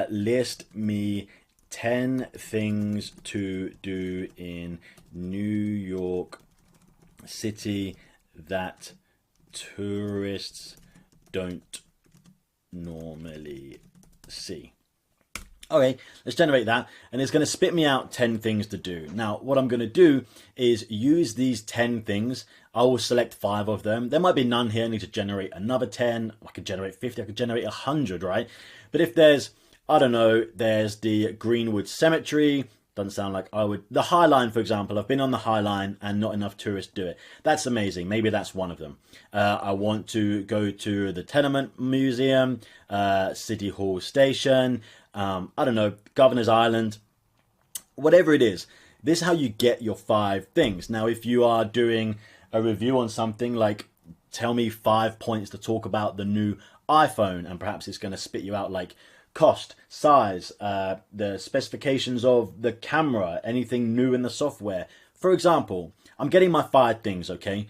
list me 10 things to do in New York City that tourists don't normally see. Okay, let's generate that, and it's going to spit me out 10 things to do. Now, what I'm going to do is use these 10 things. I will select 5 of them. There might be none here. I need to generate another 10. I could generate 50. I could generate 100, right? But if there's, I don't know, there's the Greenwood Cemetery. Doesn't sound like I would. The High Line, for example. I've been on the High Line and not enough tourists do it. That's amazing. Maybe that's one of them. I want to go to the Tenement Museum, City Hall Station, I don't know, Governor's Island, whatever it is. This is how you get your 5 things. Now, if you are doing a review on something like, tell me 5 points to talk about the new iPhone, and perhaps it's going to spit you out like cost, size, the specifications of the camera, anything new in the software. For example, I'm getting my 5 things, okay?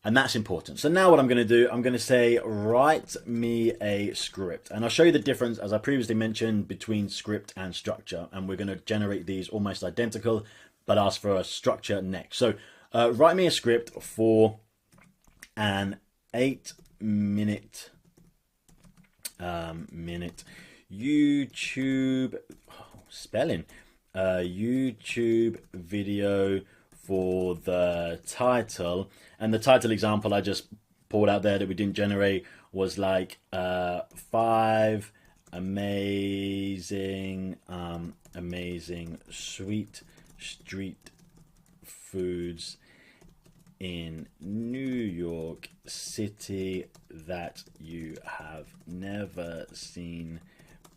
And that's important. So now what I'm going to do, I'm going to say, write me a script. And I'll show you the difference, as I previously mentioned, between script and structure. And we're going to generate these almost identical, but ask for a structure next. So write me a script for an 8-minute YouTube, YouTube video for the title. And the title example I just pulled out there that we didn't generate was like 5 amazing sweet street foods in New York City that you have never seen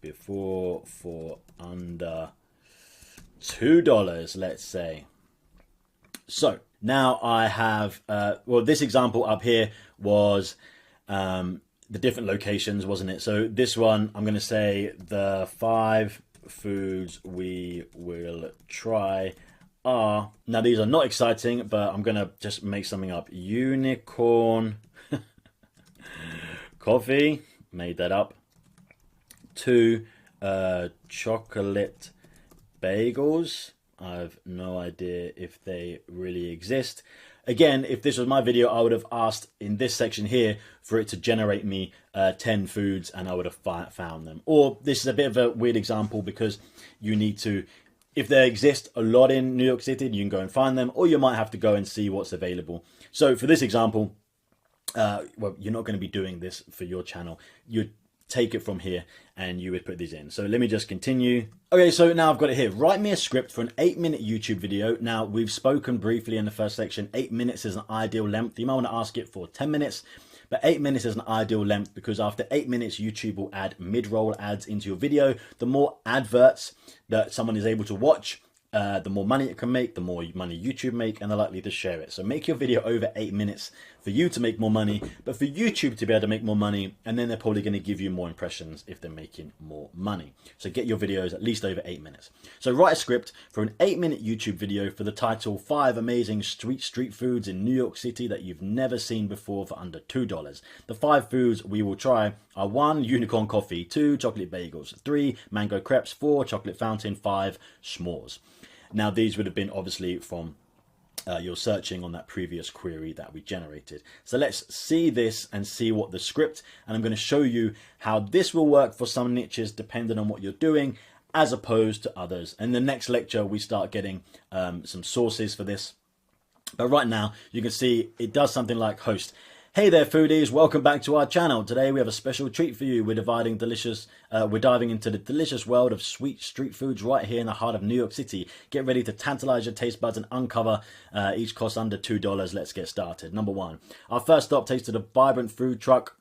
before for under $2, let's say. So now I have, well, this example up here was the different locations, wasn't it? So this one, I'm going to say the 5 foods we will try are, now these are not exciting, but I'm going to just make something up. Unicorn coffee, made that up. 2 chocolate bagels. I have no idea if they really exist. Again, if this was my video, I would have asked in this section here for it to generate me 10 foods, and I would have found them. Or this is a bit of a weird example because you need to, if they exist a lot in New York City, you can go and find them, or you might have to go and see what's available. So for this example, well, you're not going to be doing this for your channel. You take it from here and you would put these in. So let me just continue. Okay, so now I've got it here. Write me a script for an 8-minute YouTube video. Now, we've spoken briefly in the first section. 8 minutes is an ideal length. You might want to ask it for 10 minutes, but 8 minutes is an ideal length because after 8 minutes, YouTube will add mid-roll ads into your video. The more adverts that someone is able to watch, the more money it can make, the more money YouTube make, and they're likely to share it. So make your video over 8 minutes for you to make more money, but for YouTube to be able to make more money, and then they're probably going to give you more impressions if they're making more money. So get your videos at least over 8 minutes. So write a script for an 8-minute YouTube video for the title 5 amazing street foods in New York City that you've never seen before for under $2. The 5 foods we will try are 1, unicorn coffee, 2, chocolate bagels, 3, mango crepes, 4, chocolate fountain, 5, s'mores. Now, these would have been obviously from your searching on that previous query that we generated. So let's see this and see what the script, and I'm going to show you how this will work for some niches depending on what you're doing as opposed to others. In the next lecture, we start getting some sources for this. But right now, you can see it does something like host. Hey there, foodies! Welcome back to our channel. Today we have a special treat for you. We're diving into the delicious world of sweet street foods right here in the heart of New York City. Get ready to tantalize your taste buds and uncover. Each costs under $2. Let's get started. Number 1, our first stop takes to the vibrant food truck.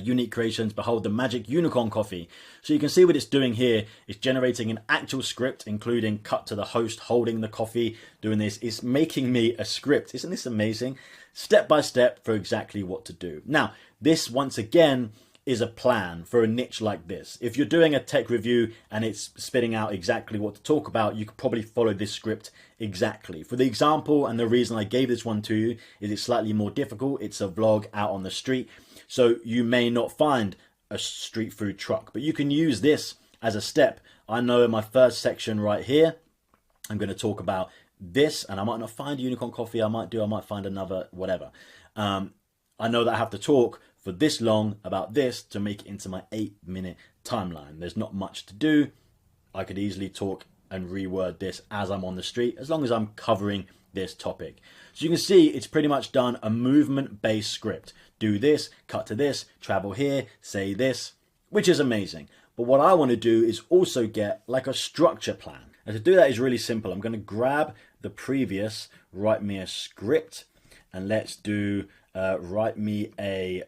Unique creations. Behold the magic unicorn coffee. So you can see what it's doing here. It's generating an actual script, including cut to the host holding the coffee, doing this. It's making me a script. Isn't this amazing? Step by step for exactly what to do. Now, this once again is a plan for a niche like this. If you're doing a tech review and it's spitting out exactly what to talk about, you could probably follow this script exactly. For the example, and the reason I gave this one to you is it's slightly more difficult. It's a vlog out on the street. So you may not find a street food truck, but you can use this as a step. I know in my first section right here, I'm going to talk about this, and I might not find unicorn coffee. I might find another, whatever. I know that I have to talk for this long about this to make it into my 8-minute timeline. There's not much to do. I could easily talk and reword this as I'm on the street, as long as I'm covering this topic. So you can see it's pretty much done a movement-based script. Do this, cut to this, travel here, say this, which is amazing. But what I want to do is also get like a structure plan. And to do that is really simple. I'm going to grab the previous, write me a script, and let's do write me a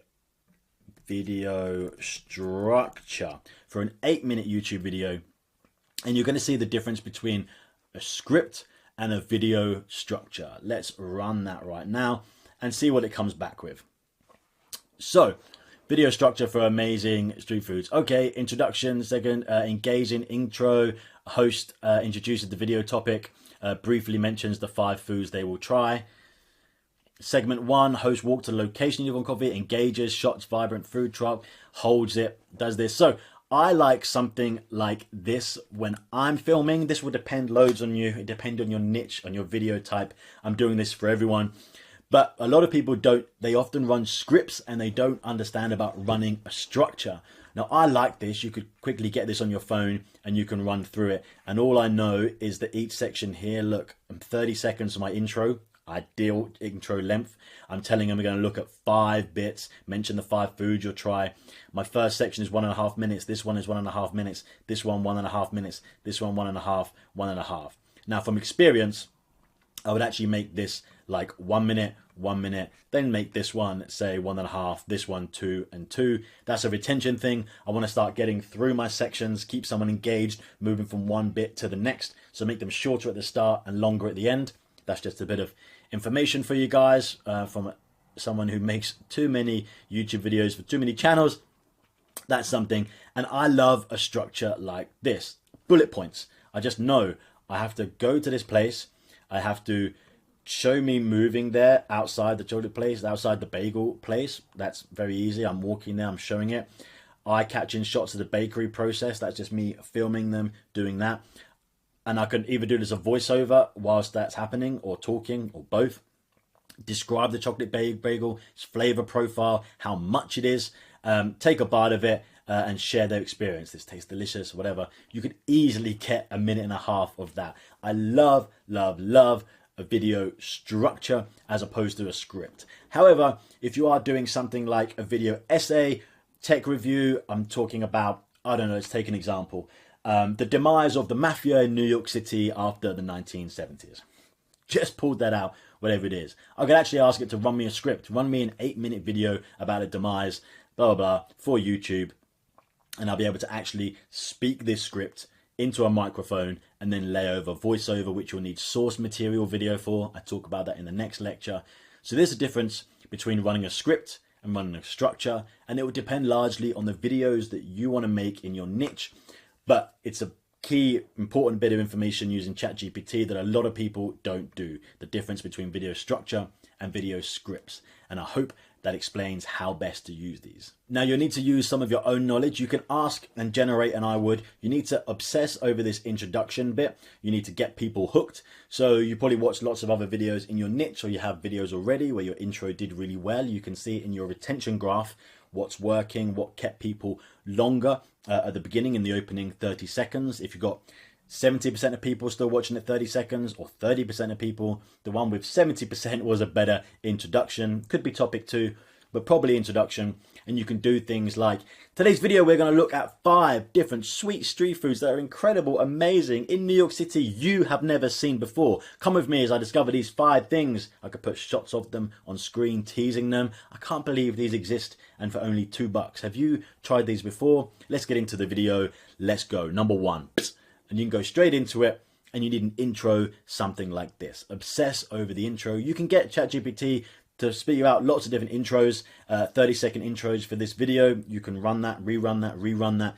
video structure for an 8-minute YouTube video. And you're going to see the difference between a script and a video structure. Let's run that right now and see what it comes back with. So, video structure for amazing street foods. Okay, introduction, second, engaging intro, host introduces the video topic, briefly mentions the 5 foods they will try. Segment 1, host walk to the location of unicorn coffee, engages, shots vibrant food truck, holds it, does this. So I like something like this when I'm filming. This will depend loads on you. It depends on your niche, on your video type. I'm doing this for everyone. But a lot of people don't. They often run scripts and they don't understand about running a structure. Now, I like this. You could quickly get this on your phone and you can run through it. And all I know is that each section here, look, I'm 30 seconds for my intro. Ideal intro length. I'm telling them we're going to look at 5 bits, mention the 5 foods you'll try. My first section is 1.5 minutes. This one is 1.5 minutes. This one, 1.5 minutes. This one, 1.5, 1.5. Now, from experience, I would actually make this like 1 minute, 1 minute, then make this one, say 1.5, this one 2 and 2. That's a retention thing. I want to start getting through my sections, keep someone engaged, moving from one bit to the next. So make them shorter at the start and longer at the end. That's just a bit of information for you guys from someone who makes too many YouTube videos for too many channels. That's something. And I love a structure like this. Bullet points. I just know I have to go to this place. I have to show me moving there outside the chocolate place, outside the bagel place. That's very easy. I'm walking there, I'm showing it. I catch in shots of the bakery process. That's just me filming them, doing that. And I can either do this as a voiceover whilst that's happening, or talking, or both. Describe the chocolate bagel, its flavor profile, how much it is, take a bite of it, and share their experience. This tastes delicious, whatever. You could easily get a minute and a half of that. I love, love, love a video structure as opposed to a script. However, if you are doing something like a video essay, tech review, I'm talking about, I don't know, let's take an example. The demise of the mafia in New York City after the 1970s. Just pulled that out, whatever it is. I could actually ask it to run me a script, run me an 8-minute video about a demise, blah, blah, blah, for YouTube. And I'll be able to actually speak this script into a microphone and then lay over voiceover, which you'll need source material video for. I talk about that in the next lecture. So there's a difference between running a script and running a structure, and it will depend largely on the videos that you want to make in your niche. But it's a key important bit of information using ChatGPT that a lot of people don't do, the difference between video structure and video scripts. And I hope that explains how best to use these. Now you'll need to use some of your own knowledge. You can ask and generate, and I would. You need to obsess over this introduction bit. You need to get people hooked. So you probably watch lots of other videos in your niche, or you have videos already where your intro did really well. You can see in your retention graph what's working, what kept people longer at the beginning in the opening 30 seconds. If you've got 70% of people still watching at 30 seconds, or 30% of people, the one with 70% was a better introduction. Could be topic 2, but probably introduction. And you can do things like, today's video we're going to look at 5 different sweet street foods that are incredible, amazing, in New York City you have never seen before. Come with me as I discover these 5 things. I could put shots of them on screen, teasing them. I can't believe these exist, and for only $2. Have you tried these before? Let's get into the video. Let's go. Number 1. And you can go straight into it, and you need an intro, something like this. Obsess over the intro. You can get ChatGPT to spit you out lots of different intros, 30-second intros for this video. You can run that, rerun that,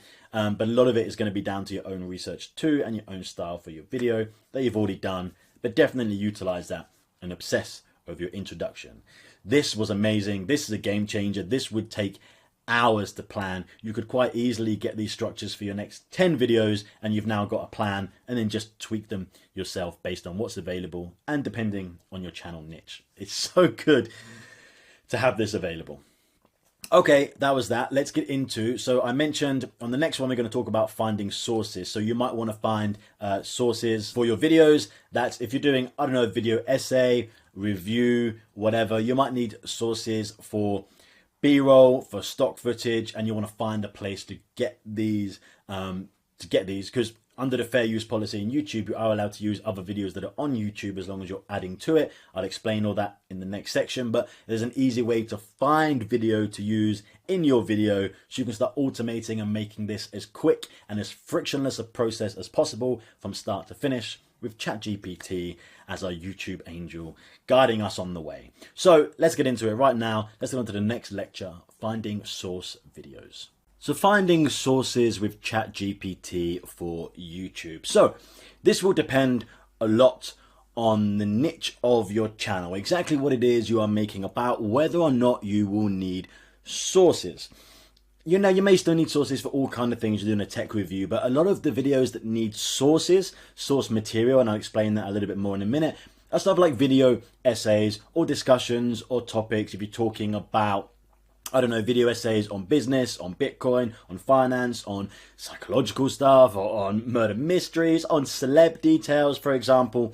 but a lot of it is going to be down to your own research too, and your own style for your video that you've already done. But definitely utilize that and obsess over your introduction. This was amazing. This is a game changer. This would take hours to plan. You could quite easily get these structures for your next 10 videos, and you've now got a plan, and then just tweak them yourself based on what's available and depending on your channel niche. It's so good to have this available. Okay, that was that. Let's get into, so I mentioned on the next one, we're going to talk about finding sources. So you might want to find sources for your videos. That's if you're doing, I don't know, video essay, review, whatever, you might need sources for B-roll, for stock footage, and you want to find a place to get these, because under the fair use policy in YouTube, you are allowed to use other videos that are on YouTube as long as you're adding to it. I'll explain all that in the next section, but there's an easy way to find video to use in your video, so you can start automating and making this as quick and as frictionless a process as possible from start to finish, with ChatGPT as our YouTube angel guiding us on the way. So let's get into it right now. Let's get on to the next lecture, finding source videos. So finding sources with ChatGPT for YouTube. So this will depend a lot on the niche of your channel, exactly what it is you are making about, whether or not you will need sources. You know, you may still need sources for all kind of things. You're doing a tech review, but a lot of the videos that need sources, source material, and I'll explain that a little bit more in a minute, are stuff like video essays or discussions or topics. If you're talking about, I don't know, video essays on business, on Bitcoin, on finance, on psychological stuff, or on murder mysteries, on celeb details, for example,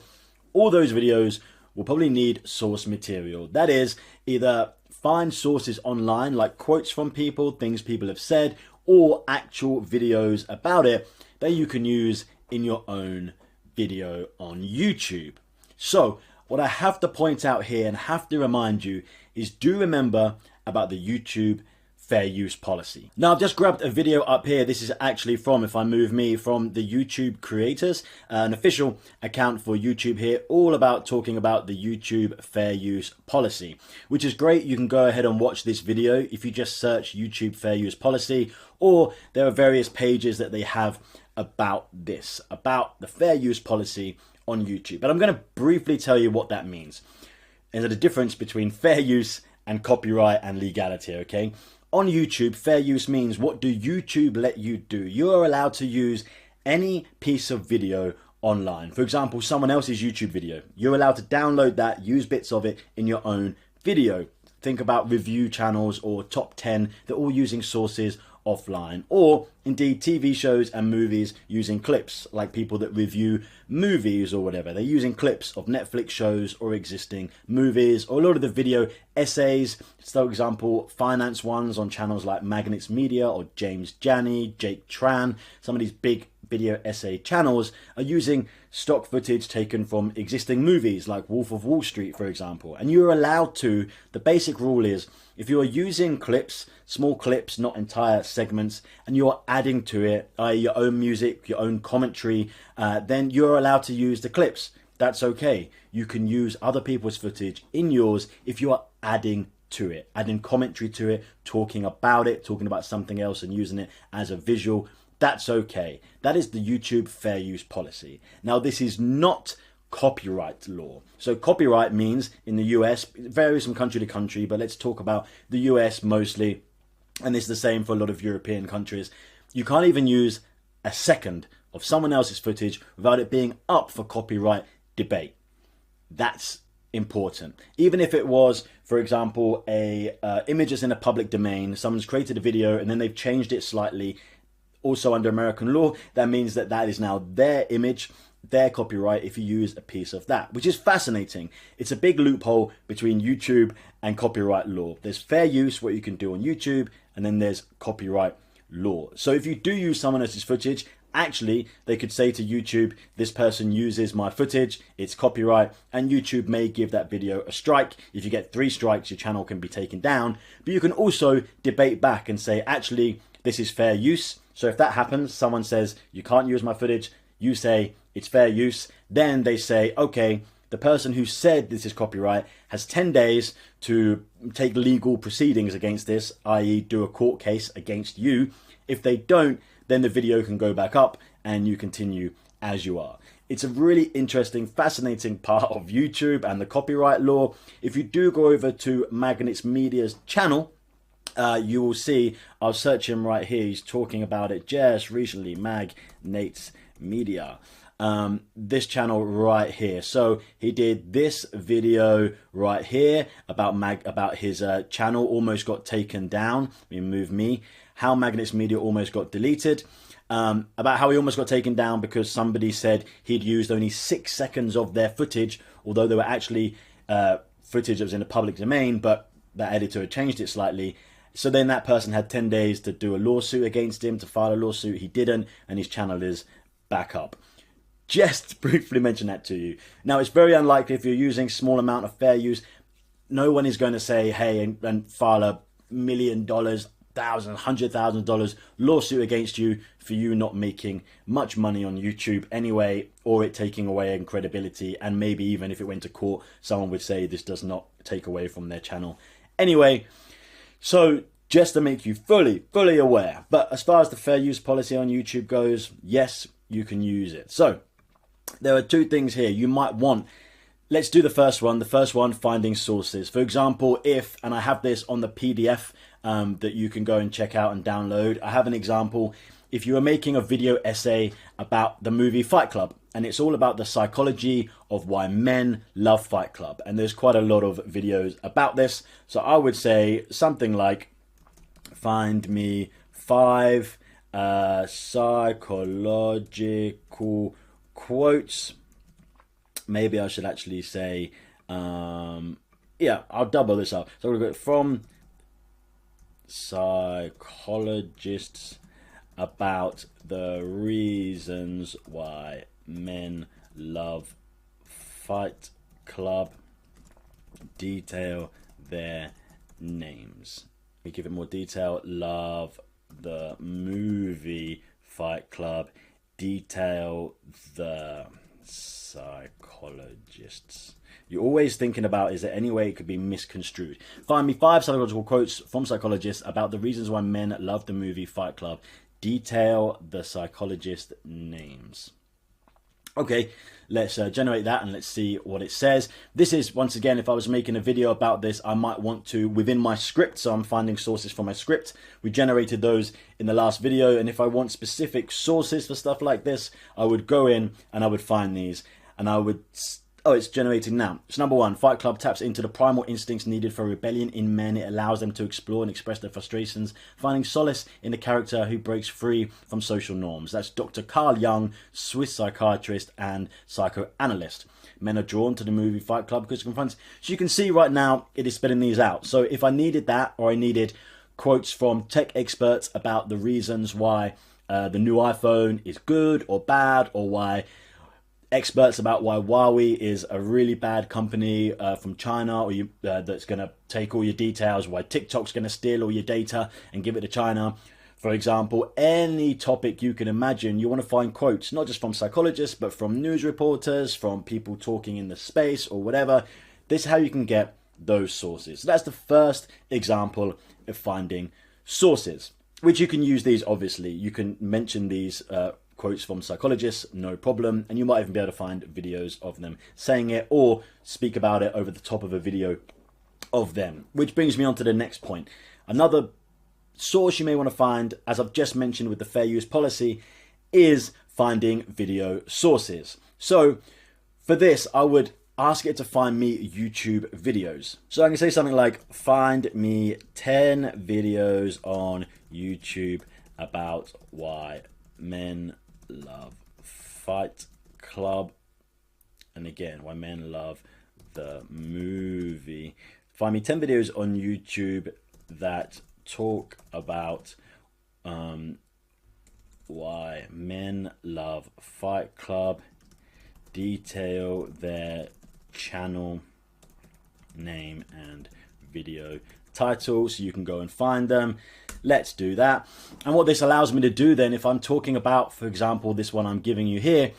all those videos will probably need source material. That is, either find sources online, like quotes from people, things people have said, or actual videos about it that you can use in your own video on YouTube. So what I have to point out here and have to remind you is, do remember about the YouTube fair use policy. Now I've just grabbed a video up here. This is actually from, if I move me, from the YouTube creators, an official account for YouTube here, all about talking about the YouTube fair use policy, which is great. You can go ahead and watch this video if you just search YouTube fair use policy, or there are various pages that they have about this, about the fair use policy on YouTube. But I'm going to briefly tell you what that means. And the difference between fair use and copyright and legality, okay? On YouTube, fair use means, what do YouTube let you do? You are allowed to use any piece of video online. For example, someone else's YouTube video. You're allowed to download that, use bits of it in your own video. Think about review channels or top 10. They're all using sources offline, or indeed TV shows and movies using clips, like people that review movies or whatever. They're using clips of Netflix shows or existing movies, or a lot of the video essays, for example, finance ones on channels like Magnets Media or James Janney, Jake Tran. Some of these big video essay channels are using stock footage taken from existing movies like Wolf of Wall Street, for example. And you're allowed to, the basic rule is, if you're using clips, small clips, not entire segments, and you're adding to it, i.e. your own music, your own commentary, then you're allowed to use the clips. That's okay. You can use other people's footage in yours if you are adding to it, adding commentary to it, talking about something else and using it as a visual. That's okay. That is the YouTube fair use policy. Now, this is not copyright law. So copyright means in the US, it varies from country to country, but let's talk about the US mostly, and it's the same for a lot of European countries. You can't even use a second of someone else's footage without it being up for copyright debate. That's important. Even if it was, for example, a image that's in a public domain, someone's created a video and then they've changed it slightly, also under American law, that means that that is now their image, their copyright if you use a piece of that, which is fascinating. It's a big loophole between YouTube and copyright law. There's fair use, what you can do on YouTube, and then there's copyright law. So if you do use someone else's footage, actually they could say to YouTube, this person uses my footage, it's copyright, and YouTube may give that video a strike. If you get 3 strikes, your channel can be taken down. But you can also debate back and say, actually, this is fair use. So if that happens, someone says, you can't use my footage, you say it's fair use, then they say, okay, the person who said this is copyright has 10 days to take legal proceedings against this, i.e. do a court case against you. If they don't, then the video can go back up and you continue as you are. It's a really interesting, fascinating part of YouTube and the copyright law. If you do go over to Magnets Media's channel, you will see, I'll search him right here, he's talking about it just recently, Magnets Media, this channel right here. So he did this video right here about his channel almost got taken down. How Magnets Media almost got deleted, about how he almost got taken down because somebody said he'd used only 6 seconds of their footage, although they were actually footage that was in the public domain, but that editor had changed it slightly. So then that person had 10 days to do a lawsuit against him, to file a lawsuit. He didn't, and his channel is back up. Just briefly mention that to you. Now, it's very unlikely if you're using small amount of fair use, no one is going to say, hey, and file $1 million, $100,000 lawsuit against you for you not making much money on YouTube anyway, or it taking away in credibility. And maybe even if it went to court, someone would say this does not take away from their channel. Anyway, so just to make you fully aware. But as far as the fair use policy on YouTube goes, yes, you can use it. So there are 2 things here you might want. Let's do the first one. The first one, finding sources. For example, if, and I have this on the PDF that you can go and check out and download. I have an example. If you are making a video essay about the movie Fight Club, and it's all about the psychology of why men love Fight Club, and there's quite a lot of videos about this. So I would say something like, find me 5 psychological quotes. Maybe I should actually say, yeah, I'll double this up. So we're going to go from psychologists about the reasons why men love Fight Club. Detail their names. We give it more detail. Love the movie Fight Club. Detail the psychologists. You're always thinking about, is there any way it could be misconstrued? Find me 5 psychological quotes from psychologists about the reasons why men love the movie Fight Club. Detail the psychologist names. Okay, let's generate that and let's see what it says. This is, once again, if I was making a video about this, I might want to, within my script, so I'm finding sources from my script. We generated those in the last video, and if I want specific sources for stuff like this, I would go in and I would find these, and I would... Oh, it's generating now. So number 1, Fight Club taps into the primal instincts needed for rebellion in men. It allows them to explore and express their frustrations, finding solace in the character who breaks free from social norms. That's Dr. Carl Jung, Swiss psychiatrist and psychoanalyst. Men are drawn to the movie Fight Club because it confronts... So you can see right now it is spelling these out. So if I needed that, or I needed quotes from tech experts about the reasons why the new iPhone is good or bad, or why... experts about why Huawei is a really bad company from China, or that's going to take all your details, why TikTok's going to steal all your data and give it to China, for example. Any topic you can imagine, you want to find quotes, not just from psychologists, but from news reporters, from people talking in the space or whatever. This is how you can get those sources. So that's the first example of finding sources, which you can use these, obviously. You can mention these quotes from psychologists, no problem, and you might even be able to find videos of them saying it or speak about it over the top of a video of them. Which brings me on to the next point. Another source you may want to find, as I've just mentioned with the fair use policy, is finding video sources. So for this, I would ask it to find me YouTube videos. So I can say something like, find me 10 videos on YouTube about why men love Fight Club, and again, why men love the movie. Find me 10 videos on YouTube that talk about why men love Fight Club. Detail their channel name and video title so you can go and find them. Let's do that. And what this allows me to do then, if I'm talking about, for example, this one I'm giving you here,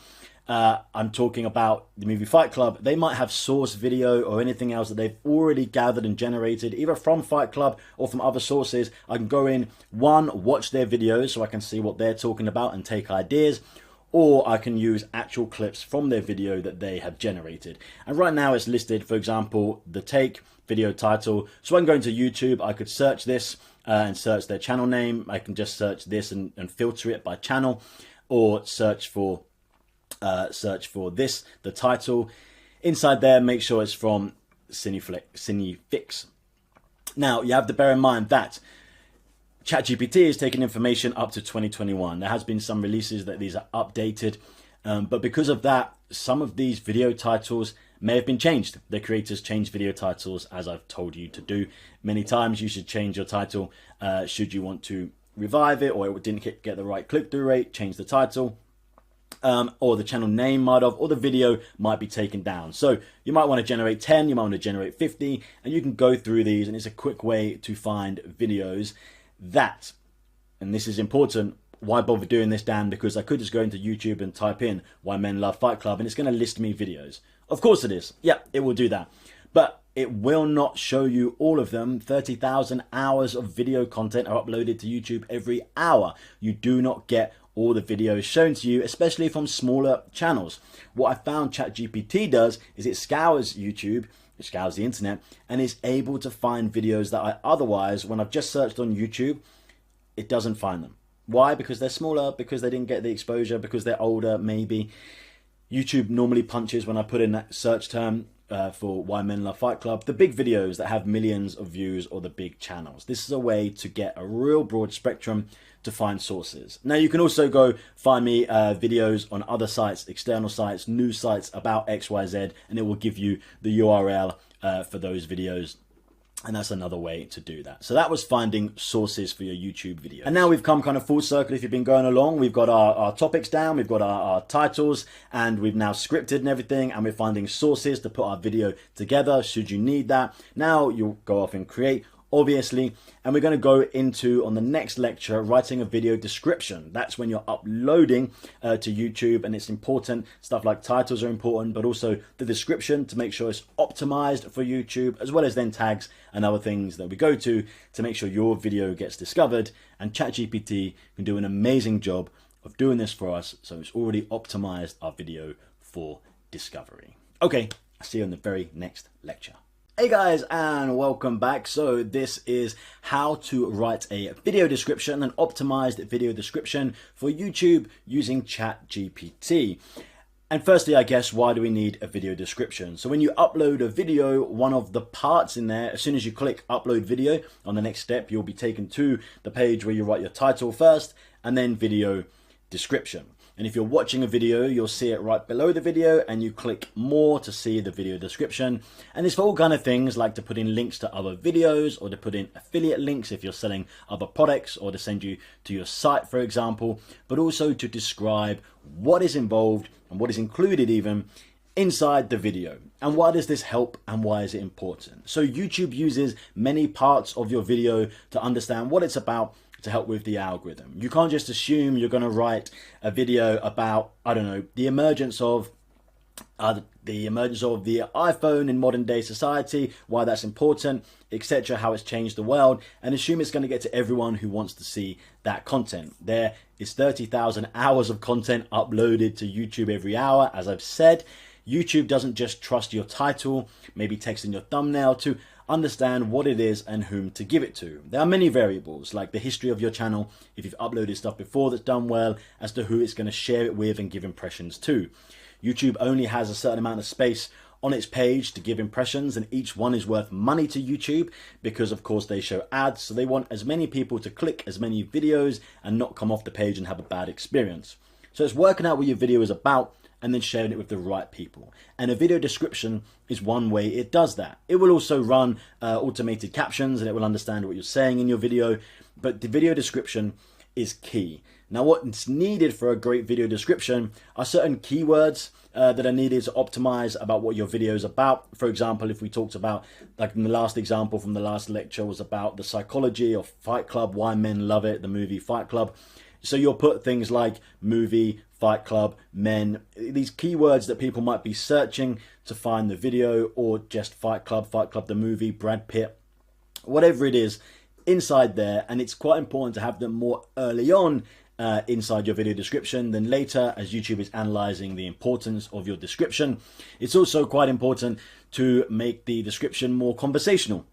I'm talking about the movie Fight Club, they might have source video or anything else that they've already gathered and generated, either from Fight Club or from other sources. I can go in, one, watch their videos so I can see what they're talking about and take ideas, or I can use actual clips from their video that they have generated. And right now it's listed, for example, the take video title. So I can go into YouTube, I could search this and search their channel name. I can just search this and filter it by channel, or search for this, the title. Inside there, make sure it's from Cinefix. Now, you have to bear in mind that ChatGPT is taking information up to 2021. There has been some releases that these are updated, but because of that, some of these video titles may have been changed. The creators change video titles, as I've told you to do many times. You should change your title should you want to revive it, or it didn't get the right click-through rate, change the title. Or the channel name might have, or the video might be taken down. So you might want to generate 10, you might want to generate 50, and you can go through these, and it's a quick way to find videos that, and this is important, why bother doing this, Dan? Because I could just go into YouTube and type in why men love Fight Club, and it's going to list me videos. Of course it is. Yeah, it will do that. But it will not show you all of them. 30,000 hours of video content are uploaded to YouTube every hour. You do not get all the videos shown to you, especially from smaller channels. What I found ChatGPT does is it scours YouTube, it scours the internet, and is able to find videos that I otherwise, when I've just searched on YouTube, it doesn't find them. Why? Because they're smaller, because they didn't get the exposure, because they're older, maybe. YouTube normally punches when I put in that search term for why men love Fight Club, the big videos that have millions of views, or the big channels. This is a way to get a real broad spectrum to find sources. Now you can also go find me videos on other sites, external sites, news sites about XYZ, and it will give you the URL for those videos. And that's another way to do that. So that was finding sources for your YouTube video. And now we've come kind of full circle. If you've been going along, we've got our topics down, we've got our titles, and we've now scripted and everything, and we're finding sources to put our video together should you need that. Now you'll go off and create, obviously, and we're going to go into, on the next lecture, writing a video description. That's when you're uploading to YouTube, and it's important. Stuff like titles are important, but also the description to make sure it's optimized for YouTube, as well as then tags and other things that we go to make sure your video gets discovered. And ChatGPT can do an amazing job of doing this for us. So it's already optimized our video for discovery. Okay, I'll see you in the very next lecture. Hey guys, and welcome back. So this is how to write a video description, an optimized video description for YouTube using ChatGPT. And firstly, I guess, why do we need a video description? So when you upload a video, one of the parts in there, as soon as you click upload video, on the next step, you'll be taken to the page where you write your title first and then video description. And if you're watching a video, you'll see it right below the video and you click more to see the video description. And it's for all kind of things like to put in links to other videos or to put in affiliate links if you're selling other products or to send you to your site, for example, but also to describe what is involved and what is included even inside the video. And why does this help and why is it important? So YouTube uses many parts of your video to understand what it's about, to help with the algorithm. You can't just assume you're going to write a video about, I don't know, the emergence of the iPhone in modern day society, why that's important, etc., how it's changed the world, and assume it's going to get to everyone who wants to see that content. There is 30,000 hours of content uploaded to YouTube every hour. As I've said, YouTube doesn't just trust your title, maybe text in your thumbnail, to understand what it is and whom to give it to. There are many variables like the history of your channel, if you've uploaded stuff before that's done well, as to who it's going to share it with and give impressions to. YouTube only has a certain amount of space on its page to give impressions, and each one is worth money to YouTube because of course they show ads, so they want as many people to click as many videos and not come off the page and have a bad experience. So it's working out what your video is about and then sharing it with the right people. And a video description is one way it does that. It will also run automated captions and it will understand what you're saying in your video, but the video description is key. Now what's needed for a great video description are certain keywords that are needed to optimize about what your video is about. For example, if we talked about, like in the last example from the last lecture was about the psychology of Fight Club, why men love it, the movie Fight Club. So you'll put things like movie, Fight Club, men, these keywords that people might be searching to find the video, or just Fight Club the movie, Brad Pitt, whatever it is inside there. And it's quite important to have them more early on inside your video description than later, as YouTube is analyzing the importance of your description. It's also quite important to make the description more conversational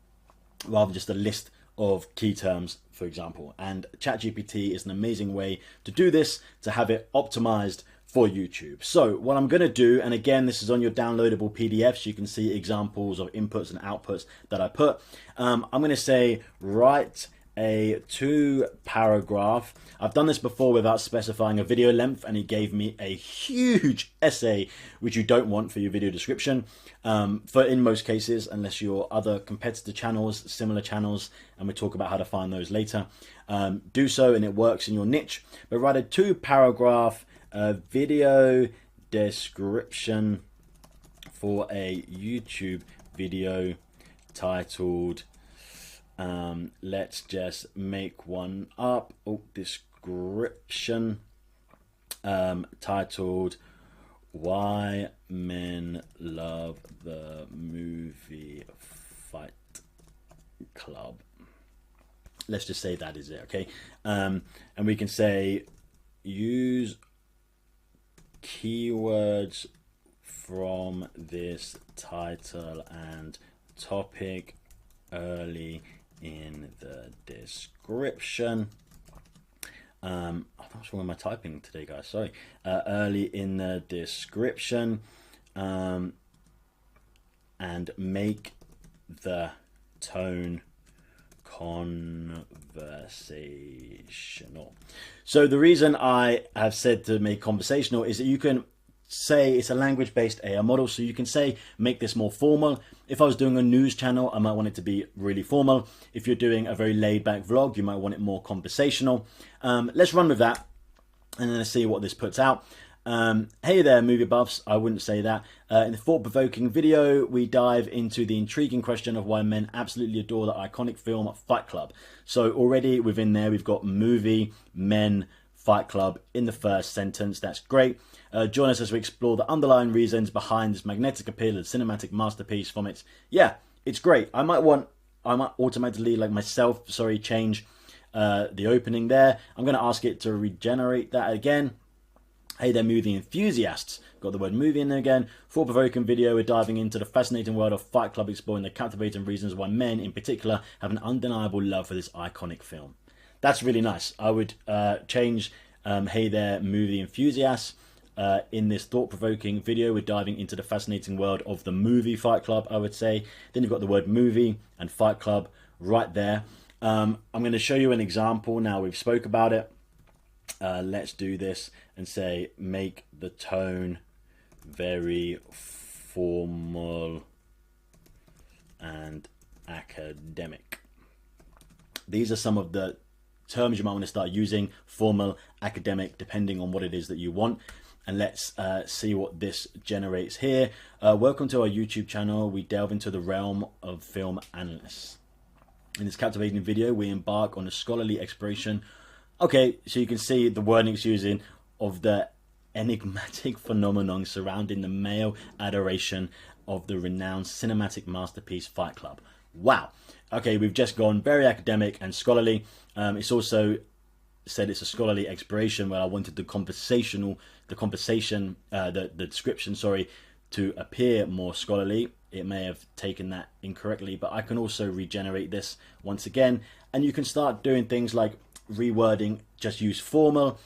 rather than just a list of key terms, for example. And ChatGPT is an amazing way to do this, to have it optimized for YouTube. So what I'm going to do, and again, this is on your downloadable PDFs, you can see examples of inputs and outputs that I put. I'm going to say write a 2-paragraph. I've done this before without specifying a video length, and it gave me a huge essay, which you don't want for your video description. For in most cases, unless you're other competitor channels, similar channels, and we talk about how to find those later, do so and it works in your niche. But write a 2-paragraph video description for a YouTube video titled, let's just make one up. Description titled Why Men Love the Movie Fight Club. Let's just say that is it, okay? And we can say use keywords from this title and topic early in the description. What's wrong with my typing today, guys? Sorry. Early in the description, and make the tone conversational. So the reason I have said to make conversational is that you can say it's a language-based AI model, so you can say make this more formal. If I was doing a news channel, I might want it to be really formal. If you're doing a very laid-back vlog, you might want it more conversational. Let's run with that and then let's see what this puts out. Hey there, movie buffs. I wouldn't say that. In the thought-provoking video, we dive into the intriguing question of why men absolutely adore the iconic film Fight Club. So already within there, we've got movie, men, Fight Club in the first sentence. That's great. Join us as we explore the underlying reasons behind this magnetic appeal of cinematic masterpiece from its... Yeah, it's great. I might automatically, like myself, change the opening there. I'm going to ask it to regenerate that again. Hey there, movie enthusiasts. Got the word movie in there again. Thought-provoking video. We're diving into the fascinating world of Fight Club, exploring the captivating reasons why men in particular have an undeniable love for this iconic film. That's really nice. I would change hey there, movie enthusiasts. In this thought-provoking video, we're diving into the fascinating world of the movie Fight Club, I would say. Then you've got the word movie and Fight Club right there. I'm going to show you an example now. We've spoke about it. Let's do this and say, make the tone very formal and academic. These are some of the terms you might want to start using: formal, academic, depending on what it is that you want. And let's see what this generates here. Welcome to our YouTube channel. We delve into the realm of film analysts. In this captivating video, we embark on a scholarly exploration. Okay, so you can see the wording it's using of the enigmatic phenomenon surrounding the male adoration of the renowned cinematic masterpiece Fight Club. Wow. Okay, we've just gone very academic and scholarly. It's also said it's a scholarly exploration where I wanted the description, sorry, to appear more scholarly. It may have taken that incorrectly, but I can also regenerate this once again, and you can start doing things like rewording, just use formal,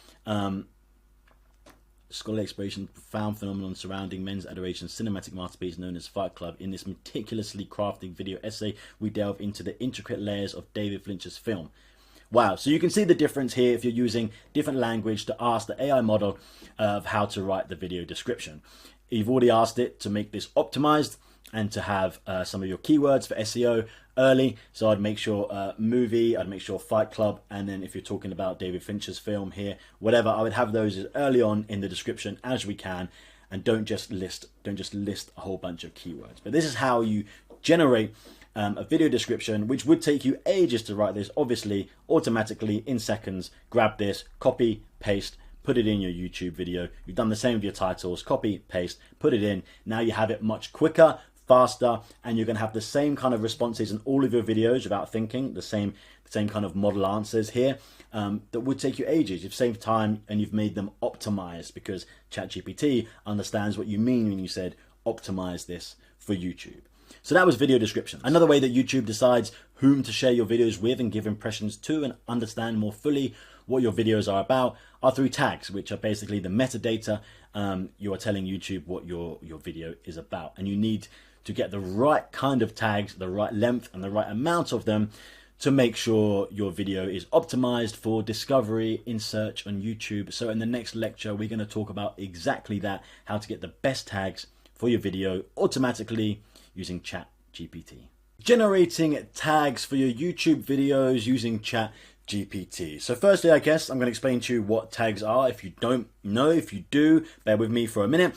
scholarly exploration, profound phenomenon surrounding men's adoration, cinematic masterpiece known as Fight Club. In this meticulously crafted video essay, we delve into the intricate layers of David Fincher's film. Wow, so you can see the difference here if you're using different language to ask the AI model of how to write the video description. You've already asked it to make this optimized and to have some of your keywords for SEO early. So I'd make sure movie, I'd make sure Fight Club, and then if you're talking about David Fincher's film here, whatever, I would have those as early on in the description as we can, and don't just list a whole bunch of keywords. But this is how you generate a video description, which would take you ages to write this, obviously automatically in seconds. Grab this, copy, paste, put it in your YouTube video. You've done the same with your titles, copy, paste, put it in. Now you have it much quicker, faster, and you're going to have the same kind of responses in all of your videos without thinking, the same kind of model answers here that would take you ages. You've saved time and you've made them optimized, because ChatGPT understands what you mean when you said optimize this for YouTube. So that was video description. Another way that YouTube decides whom to share your videos with and give impressions to and understand more fully what your videos are about are through tags, which are basically the metadata. You are telling YouTube what your video is about, and you need to get the right kind of tags, the right length and the right amount of them to make sure your video is optimized for discovery in search on YouTube. So in the next lecture, we're going to talk about exactly that, how to get the best tags for your video automatically using ChatGPT. Generating tags for your YouTube videos using ChatGPT. So firstly, I guess I'm going to explain to you what tags are. If you don't know, if you do, bear with me for a minute.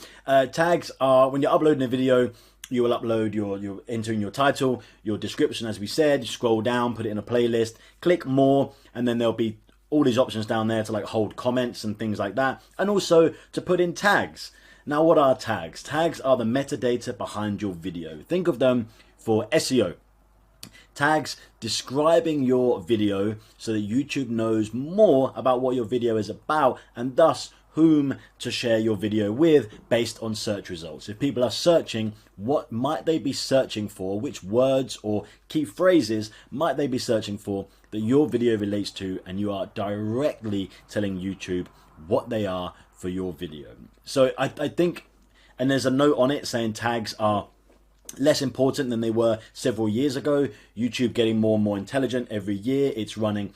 Tags are when you're uploading a video, you will upload you're entering your title, your description, as we said, you scroll down, put it in a playlist, click more, and then there'll be all these options down there to like hold comments and things like that, and also to put in tags. Now, what are tags? Tags are the metadata behind your video. Think of them for SEO. Tags describing your video so that YouTube knows more about what your video is about, and thus whom to share your video with based on search results. If people are searching, what might they be searching for? Which words or key phrases might they be searching for that your video relates to, and you are directly telling YouTube what they are for your video. So I think, and there's a note on it saying tags are less important than they were several years ago. YouTube getting more and more intelligent every year. It's running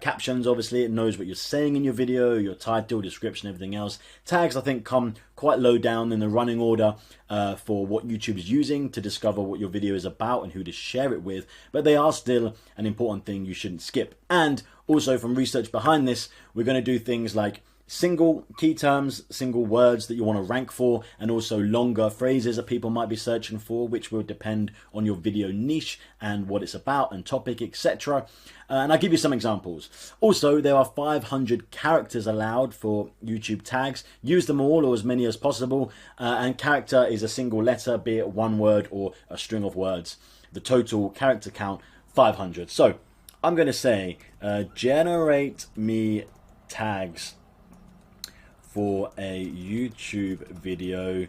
captions, obviously. It knows what you're saying in your video, your title, description, everything else. Tags, I think, come quite low down in the running order for what YouTube is using to discover what your video is about and who to share it with, but they are still an important thing you shouldn't skip. And also, from research behind this, we're going to do things like single key terms, single words that you want to rank for, and also longer phrases that people might be searching for, which will depend on your video niche and what it's about and topic, etc. And I'll give you some examples. Also, there are 500 characters allowed for YouTube tags. Use them all, or as many as possible. And character is a single letter, be it one word or a string of words. The total character count, 500. So I'm going to say generate me tags for a YouTube video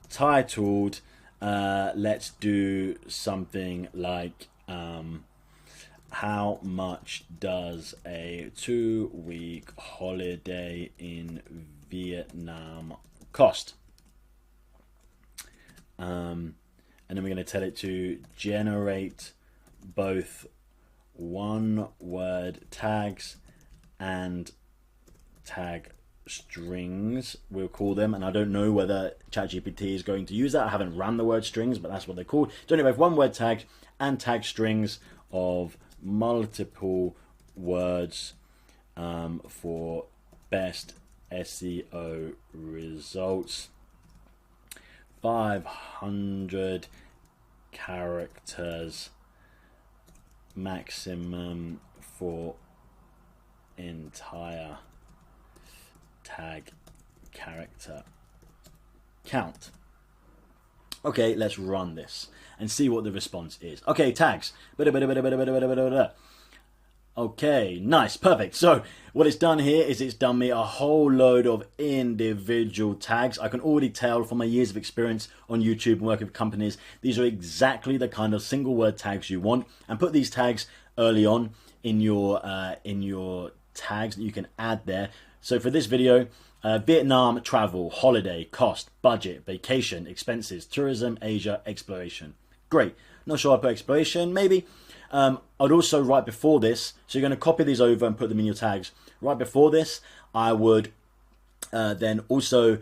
titled let's do something like how much does a 2-week holiday in Vietnam cost? And then we're going to tell it to generate both one-word tags and tag strings, we'll call them. And I don't know whether ChatGPT is going to use that. I haven't run the word strings, but that's what they're called. Generate both one-word tags and tag strings of multiple words for best SEO results. 500 characters maximum for entire tag character count. Okay, let's run this and see what the response is. Okay, tags. Okay, nice, perfect. So what it's done here is it's done me a whole load of individual tags. I can already tell from my years of experience on YouTube and working with companies, these are exactly the kind of single word tags you want. And put these tags early on in your tags that you can add there. So for this video, Vietnam, travel, holiday, cost, budget, vacation, expenses, tourism, Asia, exploration. Great. Not sure I put exploration, maybe. I'd also, right before this, so you're going to copy these over and put them in your tags. Right before this, I would then also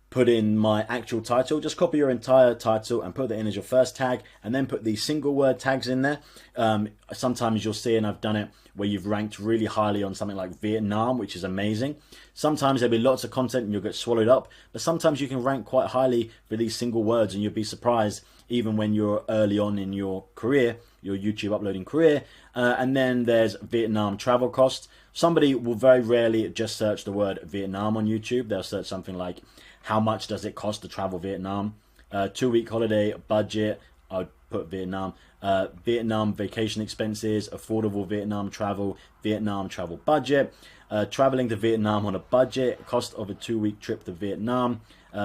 put in my actual title. Just copy your entire title and put that in as your first tag, and then put these single word tags in there. Sometimes you'll see, and I've done it, where you've ranked really highly on something like Vietnam, which is amazing. Sometimes there'll be lots of content and you'll get swallowed up, but sometimes you can rank quite highly for these single words, and you'll be surprised even when you're early on in your career, your YouTube uploading career. And then there's Vietnam travel costs. Somebody will very rarely just search the word Vietnam on YouTube. They'll search something like, how much does it cost to travel Vietnam? 2-week holiday budget, I would put Vietnam. Vietnam vacation expenses, affordable Vietnam travel budget. Traveling to Vietnam on a budget, cost of a 2-week trip to Vietnam.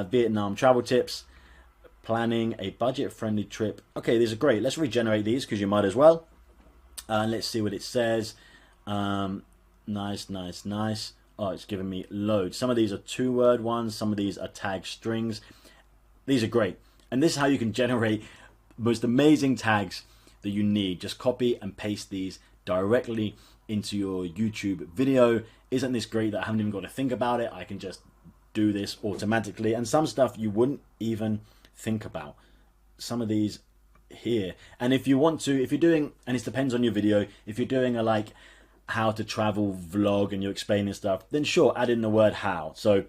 Vietnam travel tips. Planning a budget-friendly trip. Okay, these are great. Let's regenerate these because you might as well. Let's see what it says. Nice. Oh, it's giving me loads. Some of these are 2-word ones. Some of these are tag strings. These are great. And this is how you can generate the most amazing tags that you need. Just copy and paste these directly into your YouTube video. Isn't this great that I haven't even got to think about it? I can just do this automatically. And some stuff you wouldn't even think about. Some of these here. And if you want to, if you're doing, and it depends on your video, if you're doing a like how to travel vlog and you're explaining stuff, then sure, add in the word how. So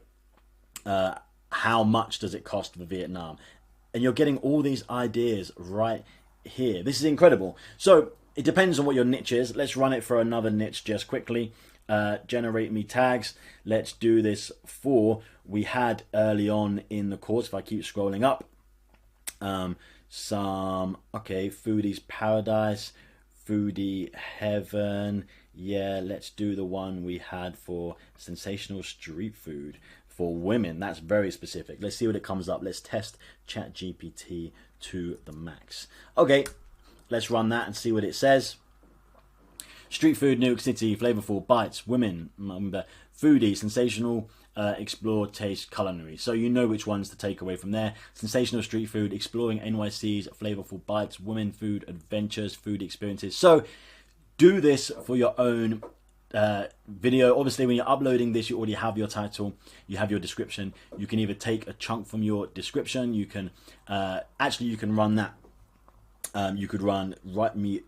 how much does it cost for Vietnam? And you're getting all these ideas right here. This is incredible. So it depends on what your niche is. Let's run it for another niche just quickly. Generate me tags. Let's do this for, we had early on in the course, if I keep scrolling up, okay, foodie's paradise, foodie heaven. Yeah, let's do the one we had for sensational street food for women. That's very specific. Let's see what it comes up. Let's test ChatGPT to the max. Okay, let's run that and see what it says. Street food, New York City, flavorful bites, women, foodie, sensational, explore, taste, culinary. So you know which ones to take away from there. Sensational street food, exploring NYC's flavorful bites, women, food, adventures, food experiences. So do this for your own video. Obviously, when you're uploading this, you already have your title, you have your description. You can either take a chunk from your description. You can actually you can run that. You could run write me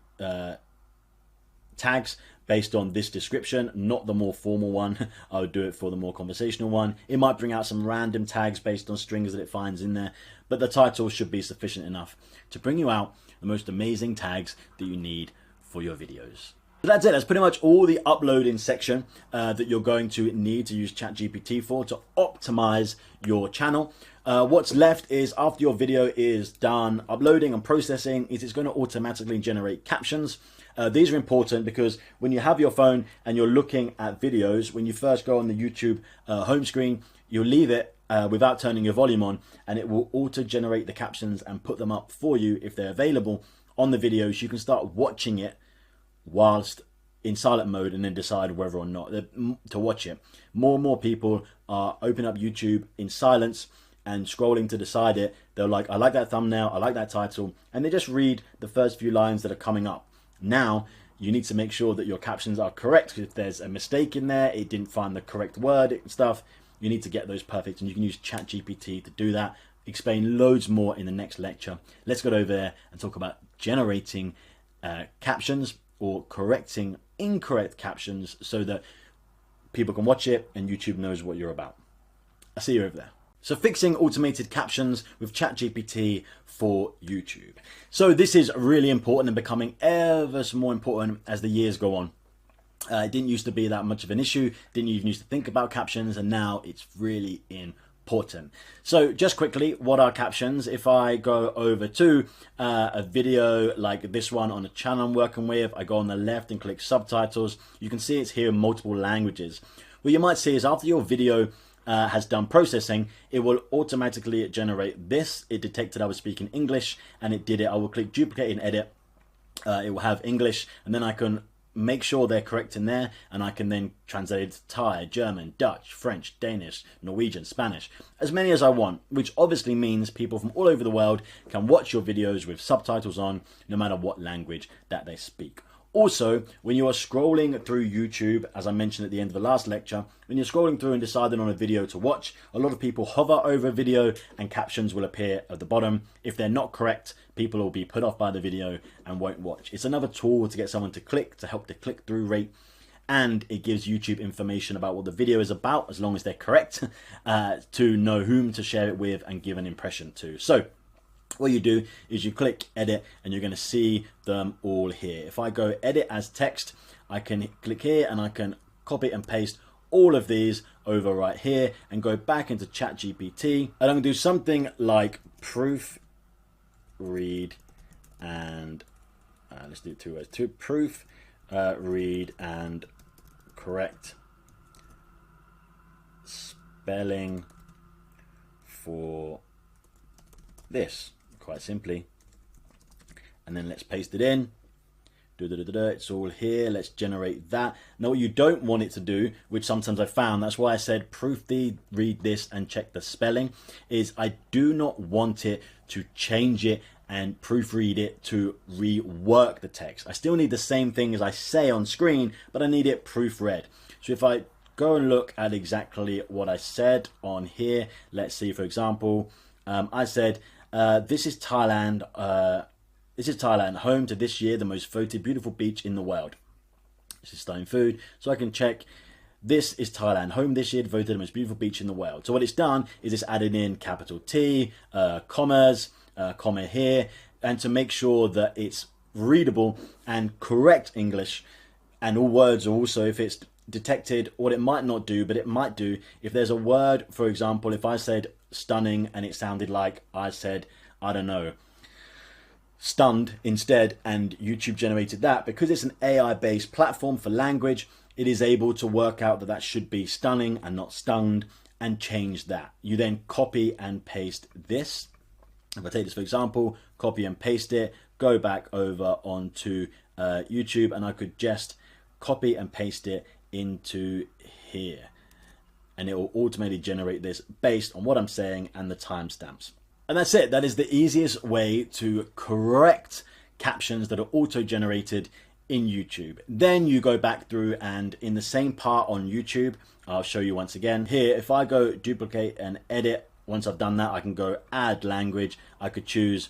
tags based on this description, not the more formal one. I would do it for the more conversational one. It might bring out some random tags based on strings that it finds in there, but the title should be sufficient enough to bring you out the most amazing tags that you need for your videos. So that's it. That's pretty much all the uploading section that you're going to need to use ChatGPT for to optimize your channel. What's left is after your video is done uploading and processing, it's going to automatically generate captions. These are important because when you have your phone and you're looking at videos, when you first go on the YouTube home screen, you'll leave it without turning your volume on, and it will auto-generate the captions and put them up for you if they're available on the videos. You can start watching it whilst in silent mode and then decide whether or not to watch it. More and more people are opening up YouTube in silence and scrolling to decide it. They're like, I like that thumbnail, I like that title, and they just read the first few lines that are coming up. Now, you need to make sure that your captions are correct, because if there's a mistake in there, it didn't find the correct word and stuff, you need to get those perfect, and you can use ChatGPT to do that. Explain loads more in the next lecture. Let's go over there and talk about generating captions or correcting incorrect captions so that people can watch it and YouTube knows what you're about. I'll see you over there. So fixing automated captions with ChatGPT for YouTube. So this is really important and becoming ever so more important as the years go on. It didn't used to be that much of an issue, didn't even used to think about captions, and now it's really important. So just quickly, what are captions? If I go over to a video like this one on a channel I'm working with, I go on the left and click subtitles, you can see it's here in multiple languages. What you might see is after your video has done processing, it will automatically generate this. It detected I was speaking English and it did it. I will click duplicate and edit. It will have English, and then I can make sure they're correct in there, and I can then translate it to Thai, German, Dutch, French, Danish, Norwegian, Spanish, as many as I want, which obviously means people from all over the world can watch your videos with subtitles on, no matter what language that they speak. Also, when you are scrolling through YouTube, as I mentioned at the end of the last lecture, when you're scrolling through and deciding on a video to watch, a lot of people hover over a video and captions will appear at the bottom. If they're not correct, people will be put off by the video and won't watch. It's another tool to get someone to click, to help the click-through rate, and it gives YouTube information about what the video is about, as long as they're correct, to know whom to share it with and give an impression to. So what you do is you click edit and you're going to see them all here. If I go edit as text, I can click here and I can copy and paste all of these over right here and go back into ChatGPT, and I'm going to do something like proof read and let's do it 2 ways. Proof read and correct spelling for this, quite simply, and then let's paste it in. It's all here. Let's generate that. Now what you don't want it to do, which sometimes I found, that's why I said read this and check the spelling, is I do not want it to change it and proofread it to rework the text. I still need the same thing as I say on screen, but I need it proofread. So if I go and look at exactly what I said on here, let's see, for example, I said, this is Thailand, home to this year the most voted beautiful beach in the world. This is stunning food, so I can check. This is Thailand, home this year voted the most beautiful beach in the world. So what it's done is it's added in capital T, commas, comma here, and to make sure that it's readable and correct English, and all words are also, if it's detected, what it might not do, but it might do, if there's a word, for example, if I said stunning and it sounded like I said, I don't know, stunned instead, and YouTube generated that, because it's an AI-based platform for language, it is able to work out that that should be stunning and not stunned, and change that. You then copy and paste this. If I take this for example, copy and paste it, go back over onto YouTube, and I could just copy and paste it into here, and it will automatically generate this based on what I'm saying and the timestamps. And that's it. That is the easiest way to correct captions that are auto-generated in YouTube. Then you go back through, and in the same part on YouTube, I'll show you once again. Here, if I go duplicate and edit, once I've done that, I can go add language. I could choose,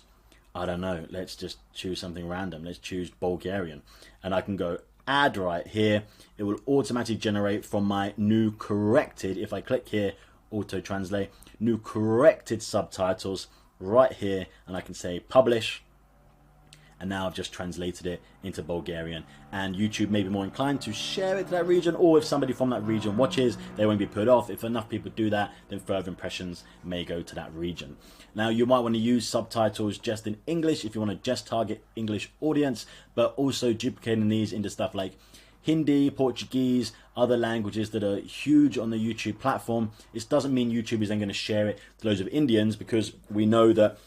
I don't know, let's just choose something random. Let's choose Bulgarian. And I can go add right here. It will automatically generate from my new corrected, if I click here, auto translate, new corrected subtitles right here, and I can say publish, and now I've just translated it into Bulgarian, and YouTube may be more inclined to share it to that region, or if somebody from that region watches, they won't be put off. If enough people do that, then further impressions may go to that region. Now you might want to use subtitles just in English if you want to just target English audience, but also duplicating these into stuff like Hindi, Portuguese, other languages that are huge on the YouTube platform. This doesn't mean YouTube is then going to share it to loads of Indians, because we know that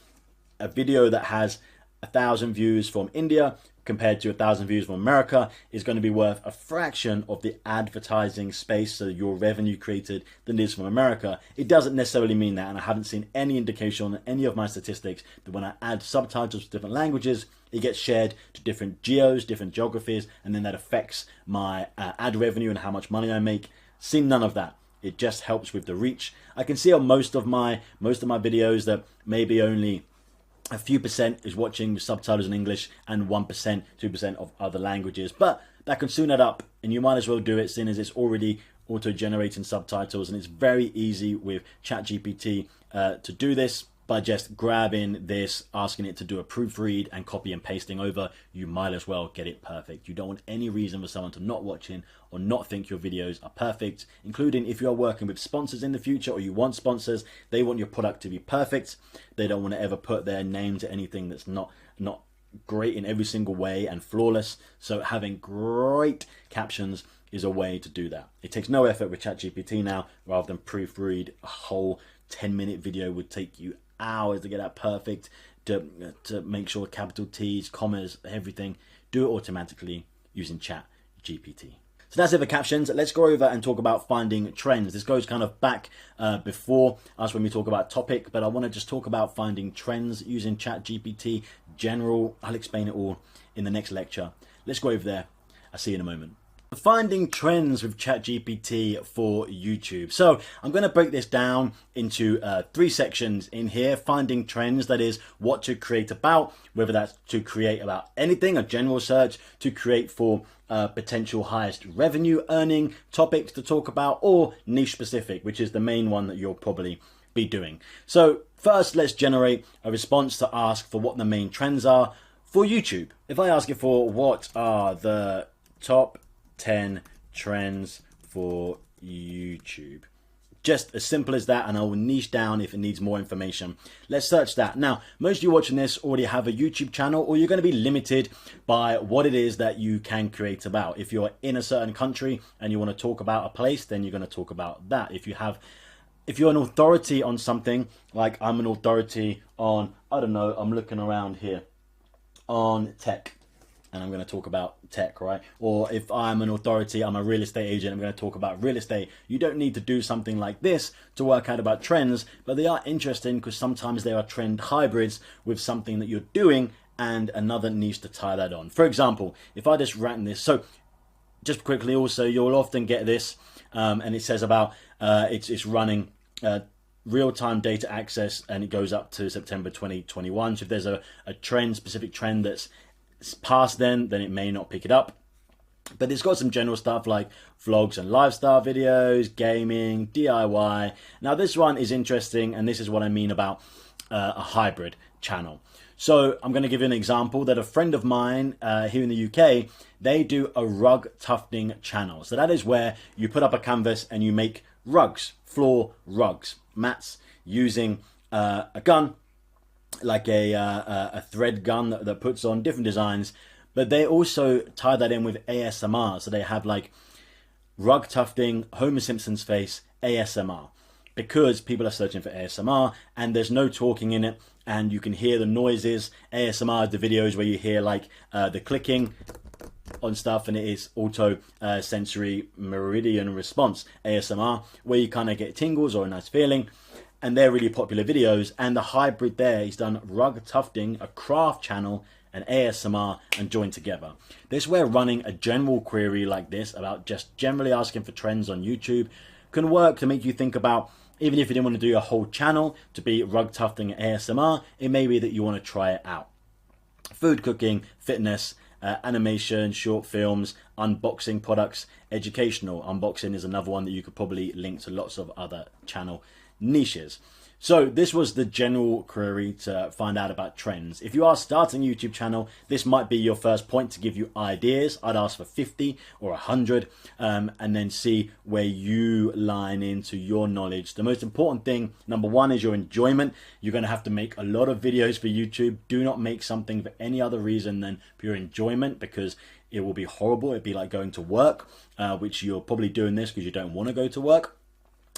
a video that has 1,000 views from India compared to 1,000 views from America is going to be worth a fraction of the advertising space, so your revenue created, than it is from America. It doesn't necessarily mean that, and I haven't seen any indication on any of my statistics that when I add subtitles to different languages, it gets shared to different geos, different geographies, and then that affects my ad revenue and how much money I make. Seen none of that. It just helps with the reach. I can see on most of my videos that maybe only a few percent is watching with subtitles in English and 1%, 2% of other languages. But that can soon add up, and you might as well do it, seeing as it's already auto-generating subtitles, and it's very easy with ChatGPT to do this. By just grabbing this, asking it to do a proofread and copy and pasting over, you might as well get it perfect. You don't want any reason for someone to not watch in or not think your videos are perfect, including if you're working with sponsors in the future, or you want sponsors, they want your product to be perfect. They don't want to ever put their name to anything that's not great in every single way and flawless. So having great captions is a way to do that. It takes no effort with ChatGPT now. Rather than proofread a whole 10-minute video would take you hours to get that perfect, to make sure capital T's, commas, everything. Do it automatically using ChatGPT. So that's it for captions. Let's go over and talk about finding trends. This goes kind of back before us when we talk about topic, but I want to just talk about finding trends using ChatGPT general. I'll explain it all in the next lecture. Let's go over there. I'll see you in a moment. Finding trends with ChatGPT for YouTube. So I'm going to break this down into 3 sections in here. Finding trends, that is what to create about, whether that's to create about anything, a general search, to create for potential highest revenue earning topics to talk about, or niche specific, which is the main one that you'll probably be doing. So first, let's generate a response to ask for what the main trends are for YouTube. If I ask it for what are the top 10 trends for YouTube, just as simple as that, and I will niche down if it needs more information. Let's search that. Now, most of you watching this already have a YouTube channel, or you're going to be limited by what it is that you can create about. If you're in a certain country and you want to talk about a place, then you're going to talk about that. If you're an authority on something, like I'm an authority on, I don't know, I'm looking around here on tech, and I'm going to talk about tech, right? Or if I'm an authority, I'm a real estate agent, I'm going to talk about real estate. You don't need to do something like this to work out about trends, but they are interesting because sometimes there are trend hybrids with something that you're doing and another needs to tie that on. For example, if I just ran this, so just quickly also, you'll often get this, and it says about, it's running real-time data access, and it goes up to September 2021. So if there's a trend, specific trend that's past then it may not pick it up. But it's got some general stuff like vlogs and lifestyle videos, gaming, DIY. Now this one is interesting, and this is what I mean about a hybrid channel. So I'm going to give you an example that a friend of mine here in the UK, they do a rug tufting channel. So that is where you put up a canvas and you make rugs, floor rugs, mats, using a gun, like a thread gun that puts on different designs. But they also tie that in with ASMR. So they have like rug tufting, Homer Simpson's face, ASMR, because people are searching for ASMR and there's no talking in it, and you can hear the noises. ASMR is the videos where you hear like the clicking on stuff, and it is auto sensory meridian response, ASMR, where you kind of get tingles or a nice feeling. And they're really popular videos, and the hybrid there, he's done rug tufting, a craft channel, and ASMR, and joined together. This is where running a general query like this about just generally asking for trends on YouTube can work to make you think about, even if you didn't want to do a whole channel to be rug tufting and ASMR, it may be that you want to try it out. Food, cooking, fitness, animation, short films, unboxing products, educational. Unboxing is another one that you could probably link to lots of other channel niches. So this was the general query to find out about trends. If you are starting a YouTube channel, this might be your first point to give you ideas. I'd ask for 50 or 100 and then see where you line into your knowledge. The most important thing, number one, is your enjoyment. You're going to have to make a lot of videos for YouTube. Do not make something for any other reason than pure enjoyment, because it will be horrible. It'd be like going to work, which you're probably doing this because you don't want to go to work.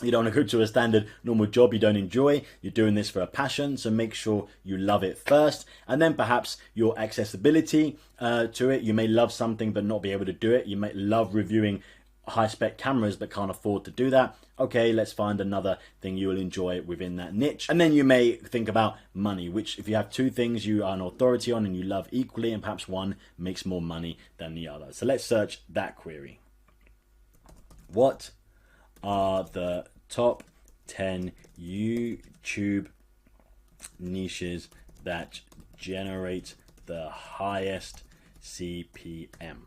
You don't want to go to a standard normal job you don't enjoy. You're doing this for a passion, so make sure you love it first. And then perhaps your accessibility to it. You may love something but not be able to do it. You may love reviewing high-spec cameras but can't afford to do that. Okay, let's find another thing you will enjoy within that niche. And then you may think about money, which if you have two things you are an authority on and you love equally, and perhaps one makes more money than the other. So let's search that query. What are the top 10 YouTube niches that generate the highest CPM?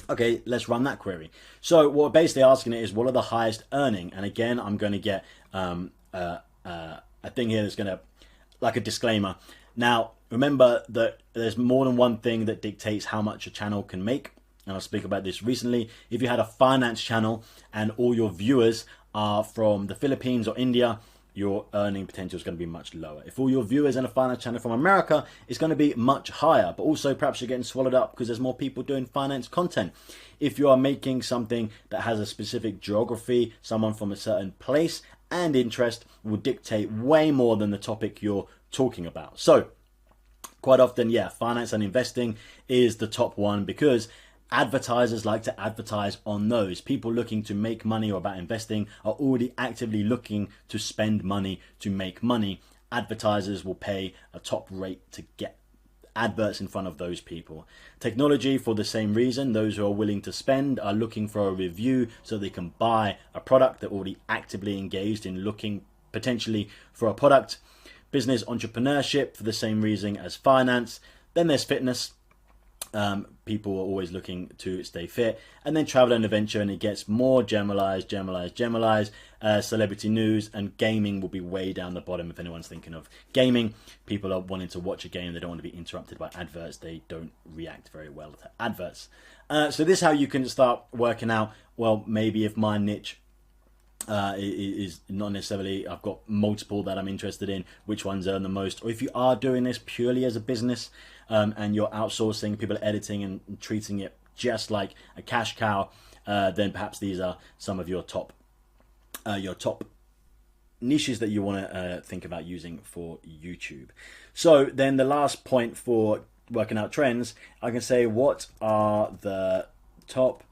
Okay, let's run that query. So what we're basically asking it is, what are the highest earning? And again, I'm going to get a thing here that's going to, like a disclaimer. Now, remember that there's more than one thing that dictates how much a channel can make. And I'll speak about this recently. If you had a finance channel and all your viewers are from the Philippines or India, your earning potential is going to be much lower. If all your viewers in a finance channel from America, it's going to be much higher. But also perhaps you're getting swallowed up because there's more people doing finance content. If you are making something that has a specific geography, someone from a certain place and interest will dictate way more than the topic you're talking about. So quite often, yeah, finance and investing is the top one because advertisers like to advertise on those. People looking to make money or about investing are already actively looking to spend money to make money. Advertisers will pay a top rate to get adverts in front of those people. Technology, for the same reason, those who are willing to spend are looking for a review so they can buy a product. They're already actively engaged in looking potentially for a product. Business entrepreneurship, for the same reason as finance. Then there's fitness. People are always looking to stay fit, and then travel and adventure, and it gets more generalized. Celebrity news and gaming will be way down the bottom if anyone's thinking of gaming. People are wanting to watch a game, they don't want to be interrupted by adverts, they don't react very well to adverts. So this is how you can start working out, well, maybe if my niche is not necessarily, I've got multiple that I'm interested in, which ones earn the most. Or if you are doing this purely as a business and you're outsourcing, people are editing and treating it just like a cash cow, then perhaps these are some of your top niches that you want to think about using for YouTube. So then the last point for working out trends, I can say, what are the top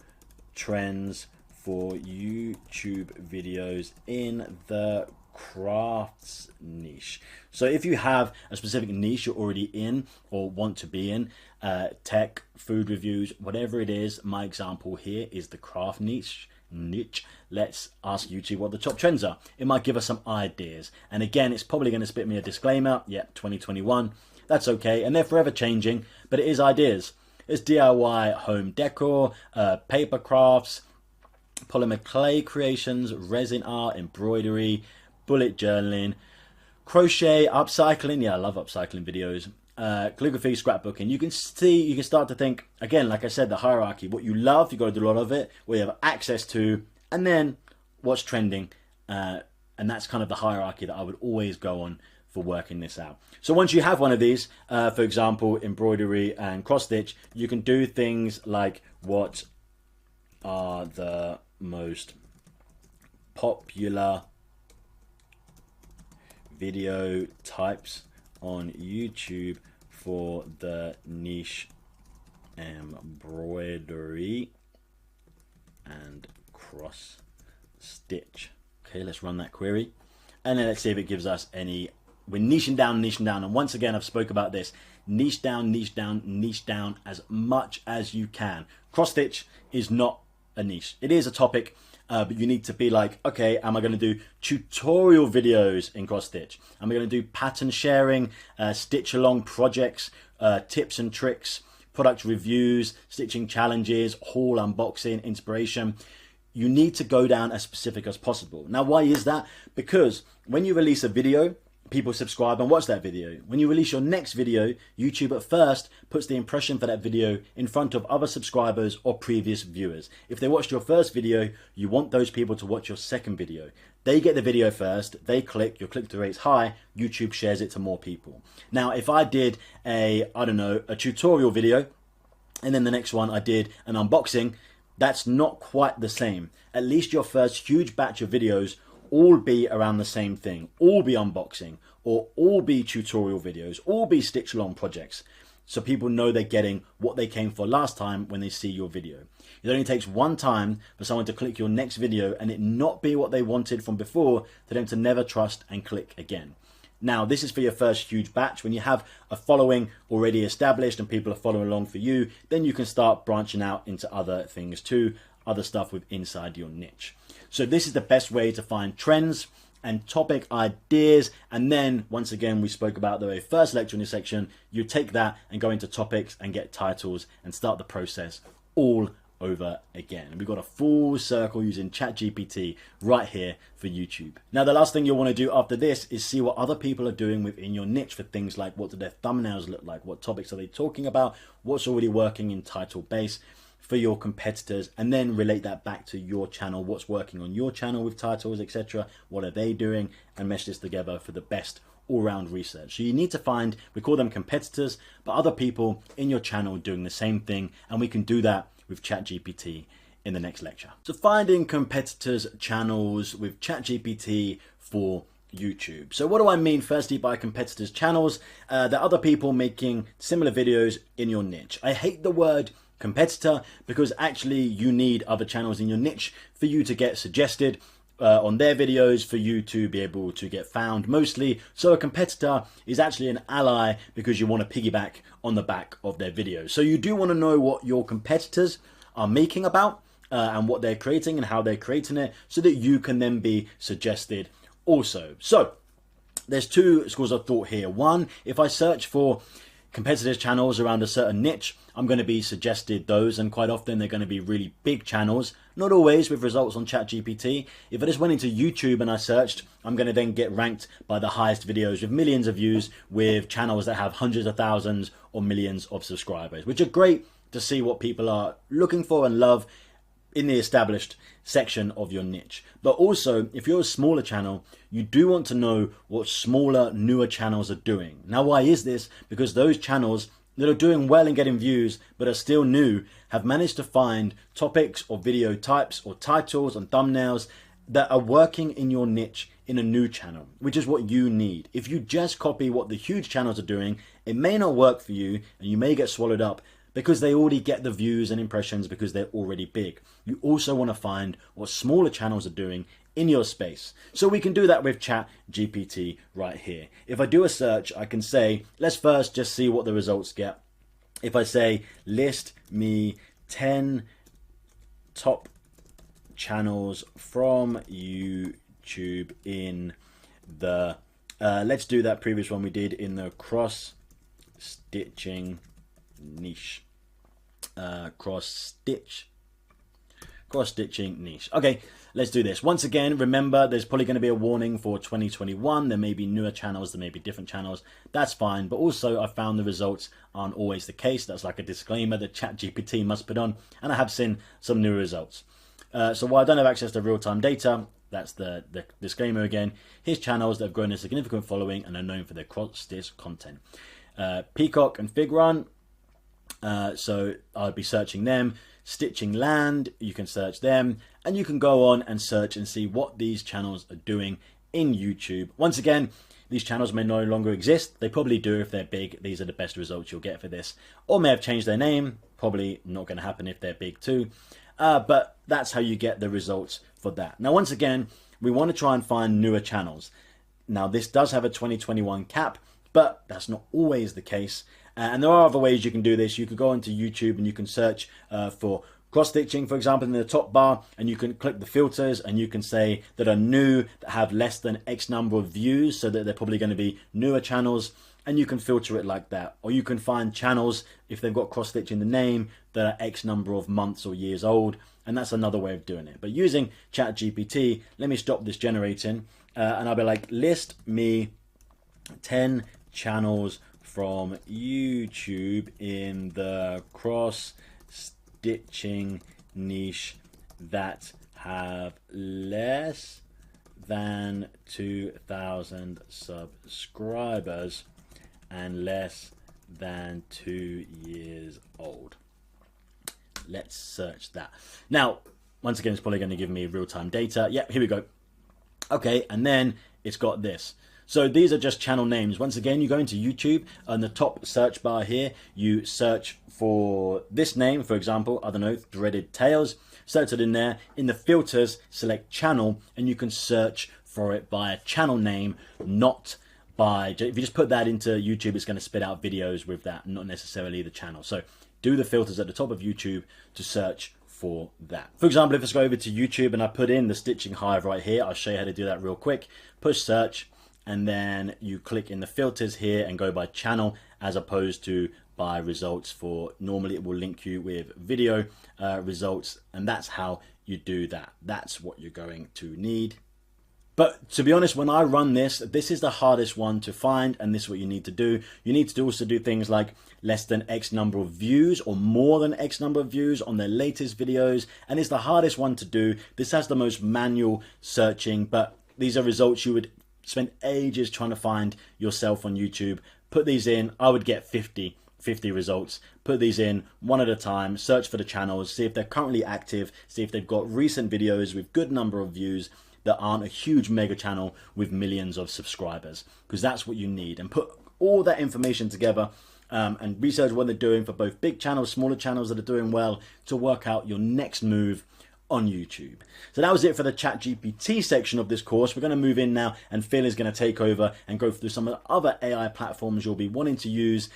trends for YouTube videos in the crafts niche? So if you have a specific niche you're already in or want to be in, tech, food reviews, whatever it is, my example here is the craft niche. Let's ask YouTube what the top trends are. It might give us some ideas. And again, it's probably going to spit me a disclaimer. Yep, 2021. That's okay. And they're forever changing, but it is ideas. It's DIY home decor, paper crafts, polymer clay creations, resin art, embroidery, bullet journaling, crochet, upcycling. Yeah, I love upcycling videos. Calligraphy, scrapbooking. You can start to think, again, like I said, the hierarchy. What you love, you got to do a lot of it, what you have access to, and then what's trending. And that's kind of the hierarchy that I would always go on for working this out. So once you have one of these, for example, embroidery and cross stitch, you can do things like, what are the most popular video types on YouTube for the niche embroidery and cross stitch? Okay, let's run that query, and then let's see if it gives us any. We're niching down, and once again, I've spoke about this. Niche down as much as you can. Cross stitch is not a niche. It is a topic, but you need to be like, okay, am I going to do tutorial videos in cross stitch? Am I going to do pattern sharing, stitch along projects, tips and tricks, product reviews, stitching challenges, haul unboxing, inspiration? you need to go down as specific as possible. Now, why is that? Because when you release a video, people subscribe and watch that video. When you release your next video, YouTube at first puts the impression for that video in front of other subscribers or previous viewers. If they watched your first video, you want those people to watch your second video. They get the video first, they click, your click-through rate's high, YouTube shares it to more people. Now, if I did a tutorial video, and then the next one I did an unboxing, that's not quite the same. At least your first huge batch of videos all be around the same thing, all be unboxing, or all be tutorial videos, all be stitch-along projects. So people know they're getting what they came for last time when they see your video. It only takes one time for someone to click your next video and it not be what they wanted from before, for them to never trust and click again. Now, this is for your first huge batch. When you have a following already established and people are following along for you, then you can start branching out into other things too, other stuff with inside your niche. So this is the best way to find trends and topic ideas. And then once again, we spoke about the very first lecture in this section, you take that and go into topics and get titles and start the process all over again. And we've got a full circle using ChatGPT right here for YouTube. Now, the last thing you'll want to do after this is see what other people are doing within your niche for things like what do their thumbnails look like, what topics are they talking about, what's already working in title base for your competitors, and then relate that back to your channel, what's working on your channel with titles, etc. What are they doing, and mesh this together for the best all-round research. So you need to find, we call them competitors, but other people in your channel doing the same thing, and we can do that with ChatGPT in the next lecture. So finding competitors' channels with ChatGPT for YouTube. So what do I mean firstly by competitors' channels? There are other people making similar videos in your niche. I hate the word competitor because actually you need other channels in your niche for you to get suggested on their videos, for you to be able to get found mostly. So a competitor is actually an ally because you want to piggyback on the back of their videos. So you do want to know what your competitors are making about and what they're creating and how they're creating it, so that you can then be suggested also. So there's two schools of thought here. One, if I search for competitors' channels around a certain niche, I'm going to be suggested those, and quite often they're going to be really big channels, not always with results on ChatGPT. If I just went into YouTube and I searched, I'm going to then get ranked by the highest videos with millions of views, with channels that have hundreds of thousands or millions of subscribers, which are great to see what people are looking for and love in the established section of your niche. But also, if you're a smaller channel, you do want to know what smaller, newer channels are doing. Now, why is this? Because those channels that are doing well and getting views, but are still new, have managed to find topics or video types or titles and thumbnails that are working in your niche in a new channel, which is what you need. If you just copy what the huge channels are doing, it may not work for you and you may get swallowed up because they already get the views and impressions because they're already big. You also want to find what smaller channels are doing in your space. So we can do that with ChatGPT right here. If I do a search, I can say, let's first just see what the results get. If I say, list me 10 top channels from YouTube in the, let's do that previous one we did in the cross-stitching niche. Cross-stitching niche. Okay, let's do this. Once again, remember, there's probably going to be a warning for 2021. There may be newer channels, there may be different channels. That's fine. But also, I found the results aren't always the case. That's like a disclaimer that ChatGPT must put on. And I have seen some new results. So while I don't have access to real-time data, that's the disclaimer again. Here's channels that have grown a significant following and are known for their cross-stitch content. Peacock and Fig Run. So I'll be searching them. Stitching Land, you can search them, and you can go on and search and see what these channels are doing in YouTube. Once again, these channels may no longer exist. They probably do if they're big. These are the best results you'll get for this. Or may have changed their name. Probably not going to happen if they're big too. But that's how you get the results for that. Now, once again, we want to try and find newer channels. Now, this does have a 2021 cap, but that's not always the case. And there are other ways you can do this. You could go onto YouTube and you can search for cross-stitching, for example, in the top bar, and you can click the filters and you can say that are new, that have less than X number of views, so that they're probably going to be newer channels, and you can filter it like that. Or you can find channels, if they've got cross-stitch in the name, that are X number of months or years old, and that's another way of doing it. But using ChatGPT, let me stop this generating, and I'll be like, list me 10 channels from YouTube in the cross-stitching niche that have less than 2,000 subscribers and less than 2 years old. Let's search that. Now, once again, it's probably going to give me real-time data. Yep, here we go. Okay, and then it's got this. So these are just channel names. Once again, you go into YouTube, on the top search bar here, you search for this name, for example, I don't know, Threaded Tales. Search it in there. In the filters, select channel, and you can search for it by a channel name, not by, if you just put that into YouTube, it's going to spit out videos with that, not necessarily the channel. So do the filters at the top of YouTube to search for that. For example, if let's go over to YouTube and I put in the stitching hive right here, I'll show you how to do that real quick. Push search, and then you click in the filters here and go by channel as opposed to by results. For normally it will link you with video results, and that's how you do that. That's what you're going to need. But to be honest, when I run this is the hardest one to find, and this is what you need to do. You need to also do things like less than X number of views or more than X number of views on their latest videos, and it's the hardest one to do. This has the most manual searching, but these are results you would spend ages trying to find yourself on YouTube. Put these in, I would get 50 results. Put these in one at a time, search for the channels, see if they're currently active, see if they've got recent videos with good number of views that aren't a huge mega channel with millions of subscribers, because that's what you need. And put all that information together and research what they're doing for both big channels, smaller channels that are doing well, to work out your next move on YouTube. So that was it for the ChatGPT section of this course. We're going to move in now, and Phil is going to take over and go through some of the other AI platforms you'll be wanting to use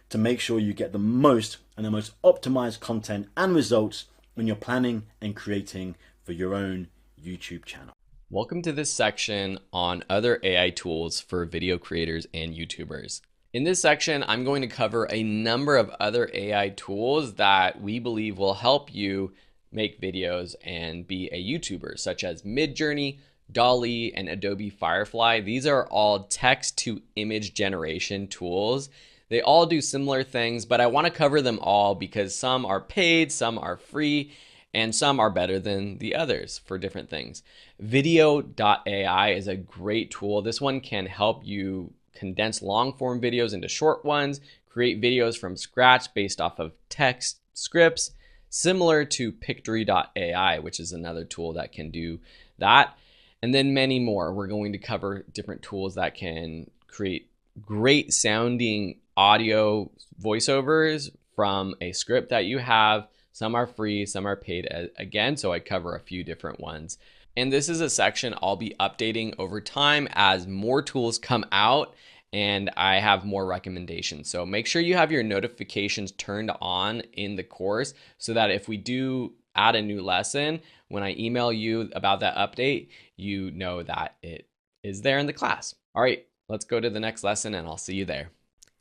to make sure you get the most and the most optimized content and results when you're planning and creating for your own YouTube channel. Welcome to this section on other AI tools for video creators and YouTubers. In this section, I'm going to cover a number of other AI tools that we believe will help you make videos and be a YouTuber, such as MidJourney, DALL-E, and Adobe Firefly. These are all text to image generation tools. They all do similar things, but I want to cover them all because some are paid, some are free, and some are better than the others for different things. Video.ai is a great tool. This one can help you condense long form videos into short ones, create videos from scratch based off of text scripts, similar to Pictory.ai, which is another tool that can do that. And then many more. We're going to cover different tools that can create great sounding audio voiceovers from a script that you have. Some are free, some are paid again, so I cover a few different ones. And this is a section I'll be updating over time as more tools come out and I have more recommendations. So make sure you have your notifications turned on in the course so that if we do add a new lesson, when I email you about that update, you know that it is there in the class. All right, let's go to the next lesson and I'll see you there.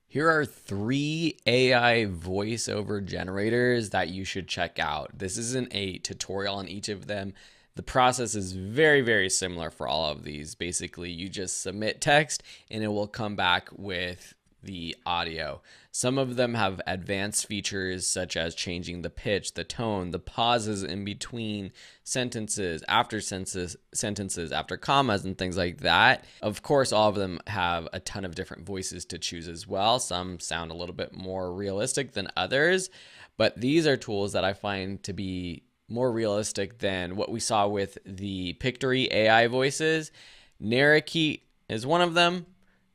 Here are 3 AI voiceover generators that you should check out. This isn't a tutorial on each of them. The process is very, very similar for all of these. Basically, you just submit text and it will come back with the audio. Some of them have advanced features such as changing the pitch, the tone, the pauses in between sentences, after sentences, after commas, and things like that. Of course, all of them have a ton of different voices to choose as well. Some sound a little bit more realistic than others, but these are tools that I find to be more realistic than what we saw with the Pictory AI voices. Narrowkey is one of them,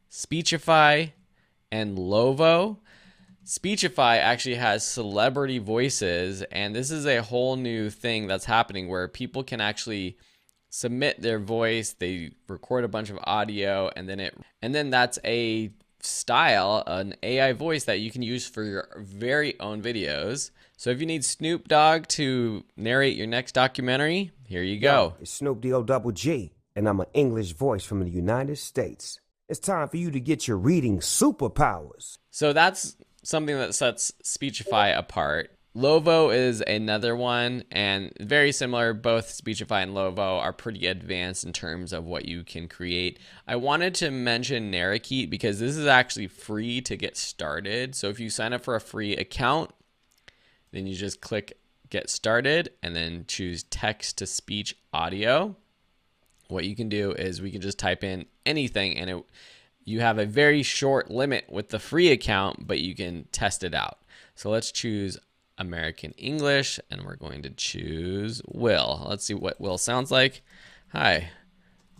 Speechify, and Lovo. Speechify actually has celebrity voices, and this is a whole new thing that's happening where people can actually submit their voice, they record a bunch of audio, and then that's a style, an AI voice that you can use for your very own videos. So if you need Snoop Dogg to narrate your next documentary, here you go. It's Snoop D-O-double-G, and I'm an English voice from the United States. It's time for you to get your reading superpowers. So that's something that sets Speechify apart. Lovo is another one, and very similar. Both Speechify and Lovo are pretty advanced in terms of what you can create. I wanted to mention Narrowkey because this is actually free to get started. So if you sign up for a free account, then you just click Get Started and then choose Text to Speech Audio. What you can do is we can just type in anything, and you have a very short limit with the free account, but you can test it out. So let's choose American English, and we're going to choose Will. Let's see what Will sounds like. Hi,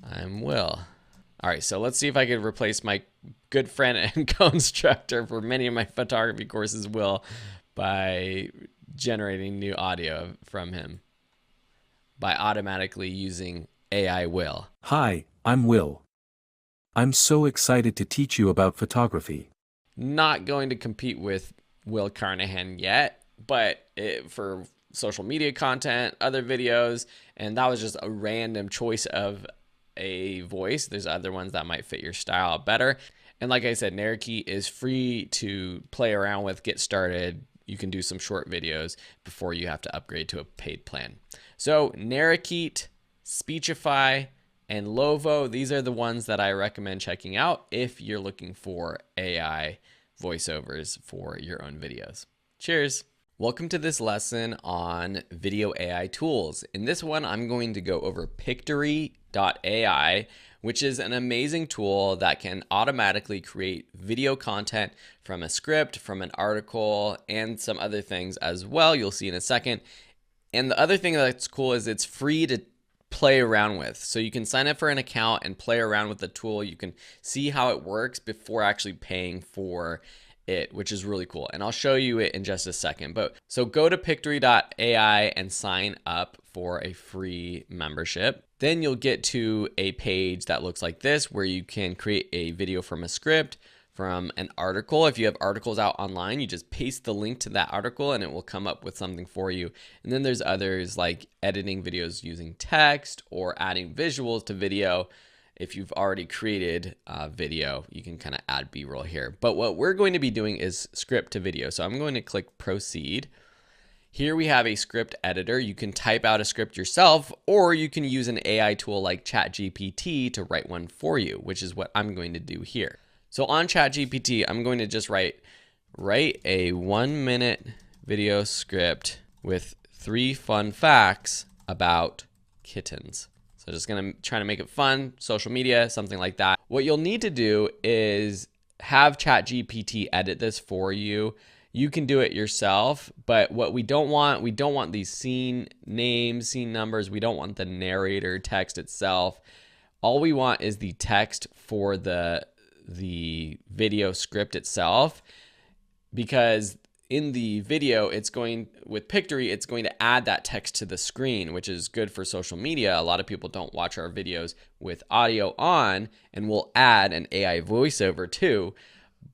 I'm Will. All right, so let's see if I could replace my good friend and co-instructor for many of my photography courses, Will, by generating new audio from him by automatically using AI Will. Hi, I'm Will. I'm so excited to teach you about photography. Not going to compete with Will Carnahan yet, but for social media content, other videos, and that was just a random choice of a voice. There's other ones that might fit your style better. And like I said, Narrowkey is free to play around with, get started. You can do some short videos before you have to upgrade to a paid plan. So Narrowkey, Speechify, and Lovo, these are the ones that I recommend checking out if you're looking for AI voiceovers for your own videos. Cheers. Welcome to this lesson on video AI tools. In this one, I'm going to go over Pictory.ai, which is an amazing tool that can automatically create video content from a script, from an article, and some other things as well. You'll see in a second. And the other thing that's cool is it's free to play around with. So you can sign up for an account and play around with the tool. You can see how it works before actually paying for it, which is really cool. And I'll show you it in just a second. But so go to Pictory.ai and sign up for a free membership. Then you'll get to a page that looks like this, where you can create a video from a script, from an article. If you have articles out online, you just paste the link to that article and it will come up with something for you. And then there's others like editing videos using text or adding visuals to video. If you've already created a video, you can kind of add B-roll here. But what we're going to be doing is script to video. So I'm going to click proceed. Here we have a script editor. You can type out a script yourself, or you can use an AI tool like ChatGPT to write one for you, which is what I'm going to do here. So on ChatGPT, I'm going to just write a 1-minute video script with 3 fun facts about kittens. So just gonna try to make it fun, social media, something like that. What you'll need to do is have ChatGPT edit this for you. You can do it yourself, but what we don't want these scene names, scene numbers. We don't want the narrator text itself. All we want is the text for the video script itself, because in the video, with Pictory, it's going to add that text to the screen, which is good for social media. A lot of people don't watch our videos with audio on, and we'll add an AI voiceover too.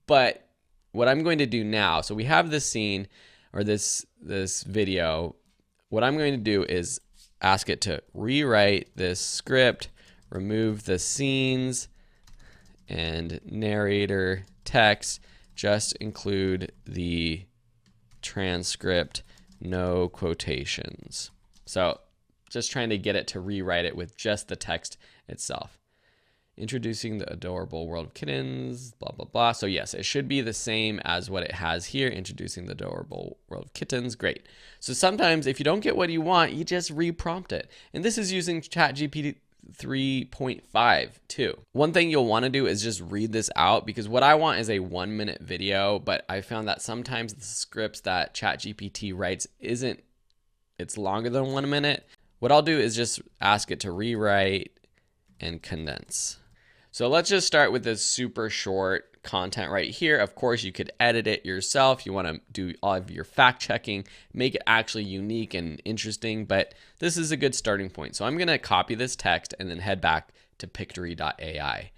But what I'm going to do now, so we have this scene or this video. What I'm going to do is ask it to rewrite this script, remove the scenes and narrator text, just include the transcript, no quotations. So just trying to get it to rewrite it with just the text itself. Introducing the adorable world of kittens, blah, blah, blah. So yes, it should be the same as what it has here, introducing the adorable world of kittens. Great. So sometimes if you don't get what you want, you just reprompt it. And this is using ChatGPT 3.5 too. One thing you'll want to do is just read this out, because what I want is a 1-minute video, but I found that sometimes the scripts that ChatGPT writes it's longer than 1 minute. What I'll do is just ask it to rewrite and condense. So let's just start with this super short content right here. Of course, you could edit it yourself. You want to do all of your fact checking, make it actually unique and interesting, but this is a good starting point. So I'm going to copy this text and then head back to Pictory.ai.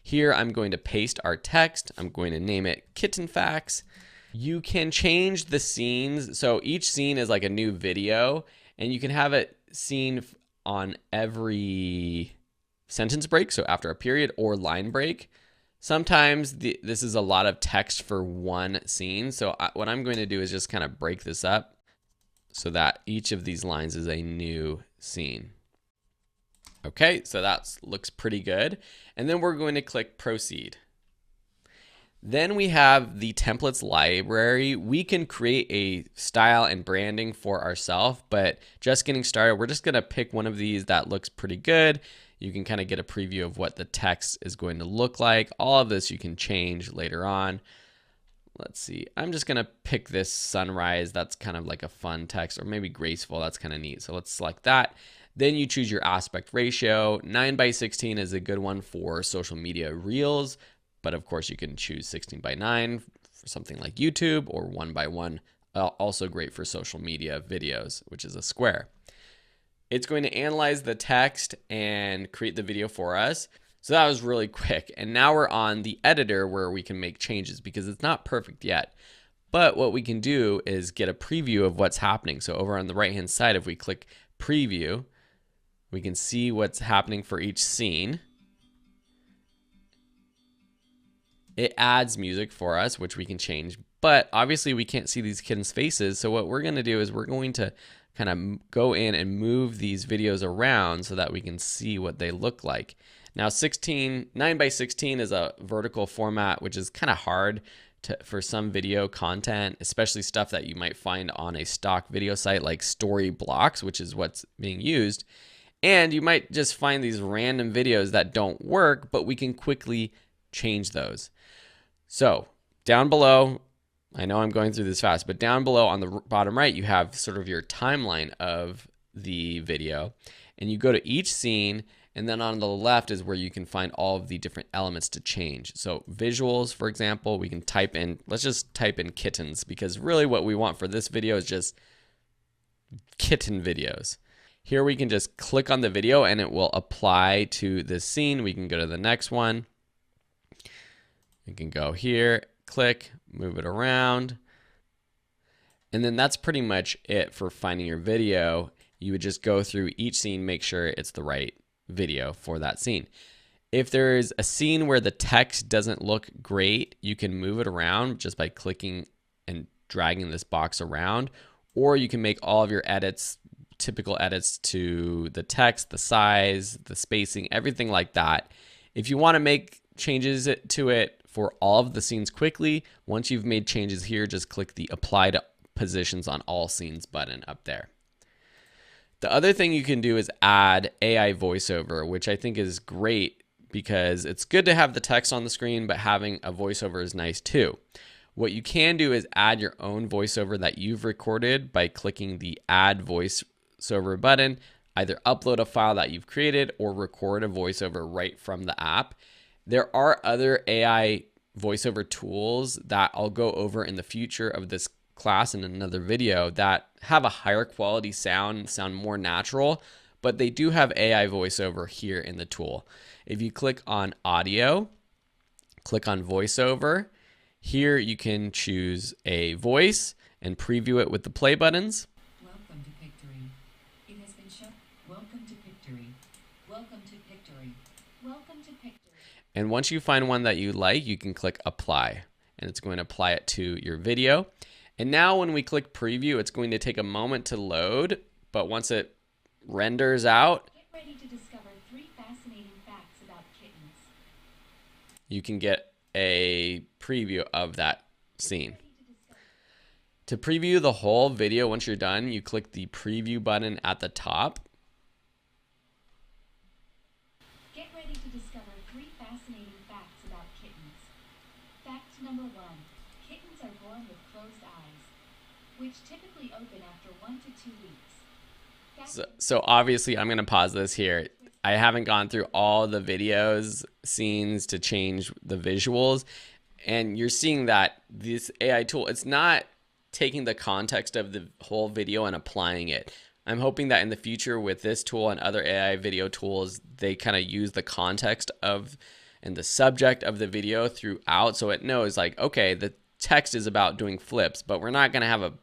Here I'm going to paste our text. I'm going to name it Kitten Facts. You can change the scenes. So each scene is like a new video, and you can have it seen on every sentence break, so after a period or line break. Sometimes this is a lot of text for one scene. So what I'm going to do is just kind of break this up so that each of these lines is a new scene. Okay, so that looks pretty good. And then we're going to click proceed. Then we have the templates library. We can create a style and branding for ourselves, but just getting started, we're just gonna pick one of these that looks pretty good. You can kind of get a preview of what the text is going to look like. All of this you can change later on. Let's see, I'm just gonna pick this sunrise. That's kind of like a fun text, or maybe graceful, that's kind of neat. So let's select that. Then you choose your aspect ratio. 9:16 is a good one for social media reels, but of course you can choose 16:9 for something like YouTube, or 1:1, also great for social media videos, which is a square. It's going to analyze the text and create the video for us. So that was really quick. And now we're on the editor where we can make changes because it's not perfect yet. But what we can do is get a preview of what's happening. So over on the right-hand side, if we click preview, we can see what's happening for each scene. It adds music for us, which we can change, but obviously we can't see these kittens' faces. So what we're gonna do is we're going to kind of go in and move these videos around so that we can see what they look like. Now 9:16 is a vertical format, which is kind of hard for some video content, especially stuff that you might find on a stock video site like Story Blocks, which is what's being used. And you might just find these random videos that don't work, but we can quickly change those. So down below, I know I'm going through this fast, but down below on the bottom right, you have sort of your timeline of the video, and you go to each scene, and then on the left is where you can find all of the different elements to change. So visuals, for example, we can type in, let's just type in kittens, because really what we want for this video is just kitten videos. Here we can just click on the video and it will apply to this scene. We can go to the next one. We can go here, click, move it around. And then that's pretty much it for finding your video. You would just go through each scene, make sure it's the right video for that scene. If there's a scene where the text doesn't look great, you can move it around just by clicking and dragging this box around, or you can make all of your edits, typical edits to the text, the size, the spacing, everything like that. If you want to make changes to it for all of the scenes quickly, once you've made changes here, just click the Apply to Positions on All Scenes button up there. The other thing you can do is add AI voiceover, which I think is great because it's good to have the text on the screen, but having a voiceover is nice too. What you can do is add your own voiceover that you've recorded by clicking the Add Voiceover button. Either upload a file that you've created or record a voiceover right from the app. There are other AI voiceover tools that I'll go over in the future of this class in another video that have a higher quality sound more natural, but they do have AI voiceover here in the tool. If you click on audio, click on voiceover, here you can choose a voice and preview it with the play buttons. Welcome to Pictory. It has been shown. Welcome to Pictory. Welcome to Pictory. Welcome to Pictory. And once you find one that you like, you can click apply, and it's going to apply it to your video. And now when we click preview, it's going to take a moment to load, but once it renders out, Get ready to discover 3 fascinating facts about kittens. you can get a preview of that scene. To preview the whole video, once you're done, you click the preview button at the top. Get ready to discover 3 fascinating facts about kittens. Fact number 1. Kittens are born with closed eyes, which typically open after 1 to 2 weeks. So obviously I'm going to pause this here. I haven't gone through all the videos, scenes to change the visuals. And you're seeing that this AI tool, it's not taking the context of the whole video and applying it. I'm hoping that in the future with this tool and other AI video tools, they kind of use the context of and the subject of the video throughout, so it knows like, okay, the text is about doing flips, but we're not going to have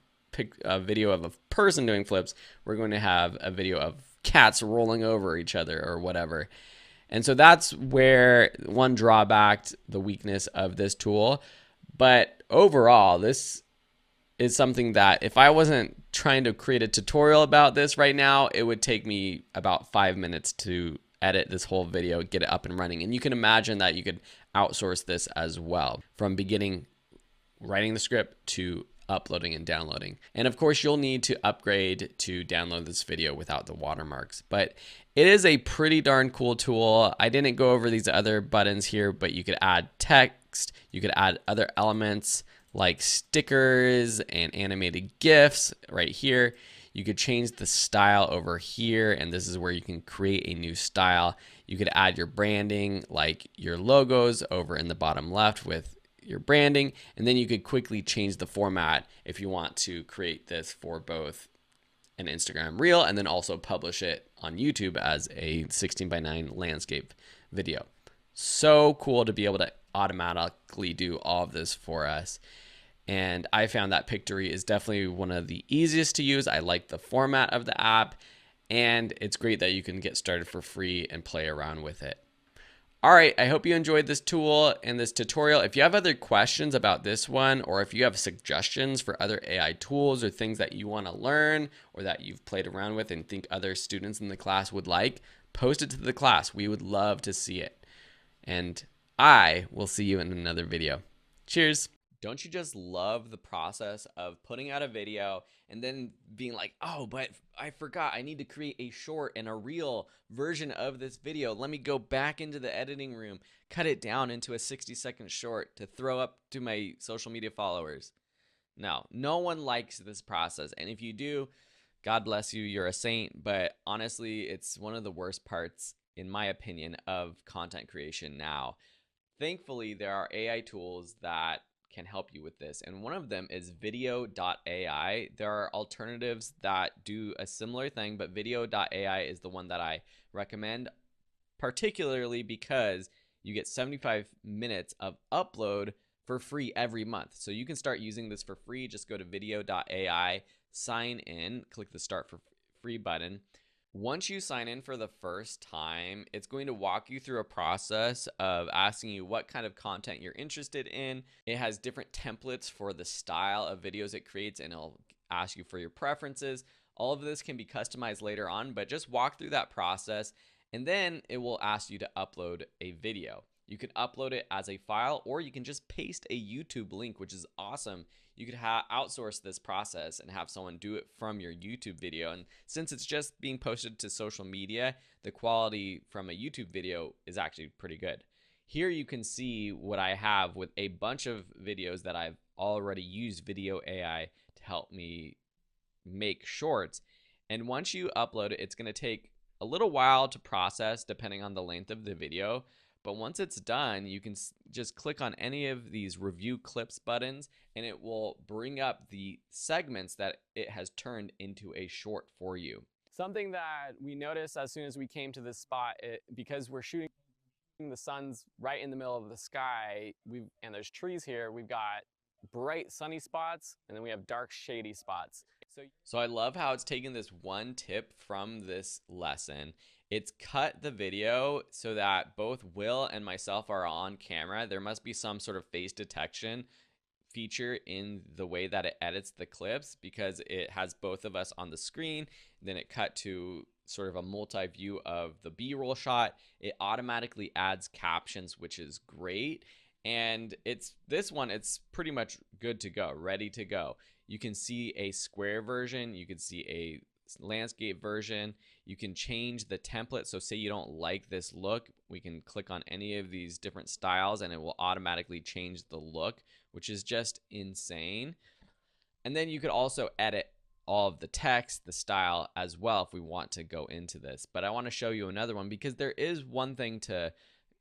a video of a person doing flips. We're going to have a video of cats rolling over each other or whatever. And so that's where one drawback, the weakness of this tool. But overall, this is something that if I wasn't trying to create a tutorial about this right now, it would take me about 5 minutes to edit this whole video, get it up and running. And you can imagine that you could outsource this as well, from beginning writing the script to uploading and downloading. And of course, you'll need to upgrade to download this video without the watermarks. But it is a pretty darn cool tool. I didn't go over these other buttons here, but you could add text, you could add other elements like stickers and animated GIFs right here. You could change the style over here, and this is where you can create a new style. You could add your branding, like your logos over in the bottom left with your branding, and then you could quickly change the format if you want to create this for both an Instagram reel and then also publish it on YouTube as a 16:9 landscape video. So cool to be able to automatically do all of this for us. And I found that Pictory is definitely one of the easiest to use. I like the format of the app, and it's great that you can get started for free and play around with it. All right, I hope you enjoyed this tool and this tutorial. If you have other questions about this one, or if you have suggestions for other AI tools or things that you want to learn or that you've played around with and think other students in the class would like, post it to the class. We would love to see it. And I will see you in another video. Cheers. Don't you just love the process of putting out a video and then being like, oh, but I forgot, I need to create a short and a reel version of this video. Let me go back into the editing room, cut it down into a 60-second short to throw up to my social media followers. No, no one likes this process. And if you do, God bless you, you're a saint. But honestly, it's one of the worst parts, in my opinion, of content creation now. Thankfully, there are AI tools that can help you with this, and one of them is video.ai. There are alternatives that do a similar thing, but video.ai is the one that I recommend, particularly because you get 75 minutes of upload for free every month. So you can start using this for free. Just go to video.ai, sign in, click the start for free button. Once you sign in for the first time, it's going to walk you through a process of asking you what kind of content you're interested in. It has different templates for the style of videos it creates, and it'll ask you for your preferences. All of this can be customized later on, but just walk through that process, and then it will ask you to upload a video. You can upload it as a file, or you can just paste a YouTube link, which is awesome. You could outsource this process and have someone do it from your YouTube video. And since it's just being posted to social media, the quality from a YouTube video is actually pretty good. Here you can see what I have with a bunch of videos that I've already used Video AI to help me make shorts. And once you upload it, it's going to take a little while to process depending on the length of the video. But once it's done, you can just click on any of these review clips buttons, and it will bring up the segments that it has turned into a short for you. Something that we noticed as soon as we came to this spot, because we're shooting the sun's right in the middle of the sky, and there's trees here, we've got bright sunny spots, and then we have dark shady spots. So I love how it's taken this one tip from this lesson. It's cut the video so that both Will and myself are on camera. There must be some sort of face detection feature in the way that it edits the clips, because it has both of us on the screen. Then it cut to sort of a multi-view of the B-roll shot. It automatically adds captions, which is great. And it's pretty much good to go, ready to go. You can see a square version, you can see a landscape version. You can change the template. So say you don't like this look, we can click on any of these different styles and it will automatically change the look, which is just insane. And then you could also edit all of the text, the style as well if we want to go into this. But I want to show you another one because there is one thing to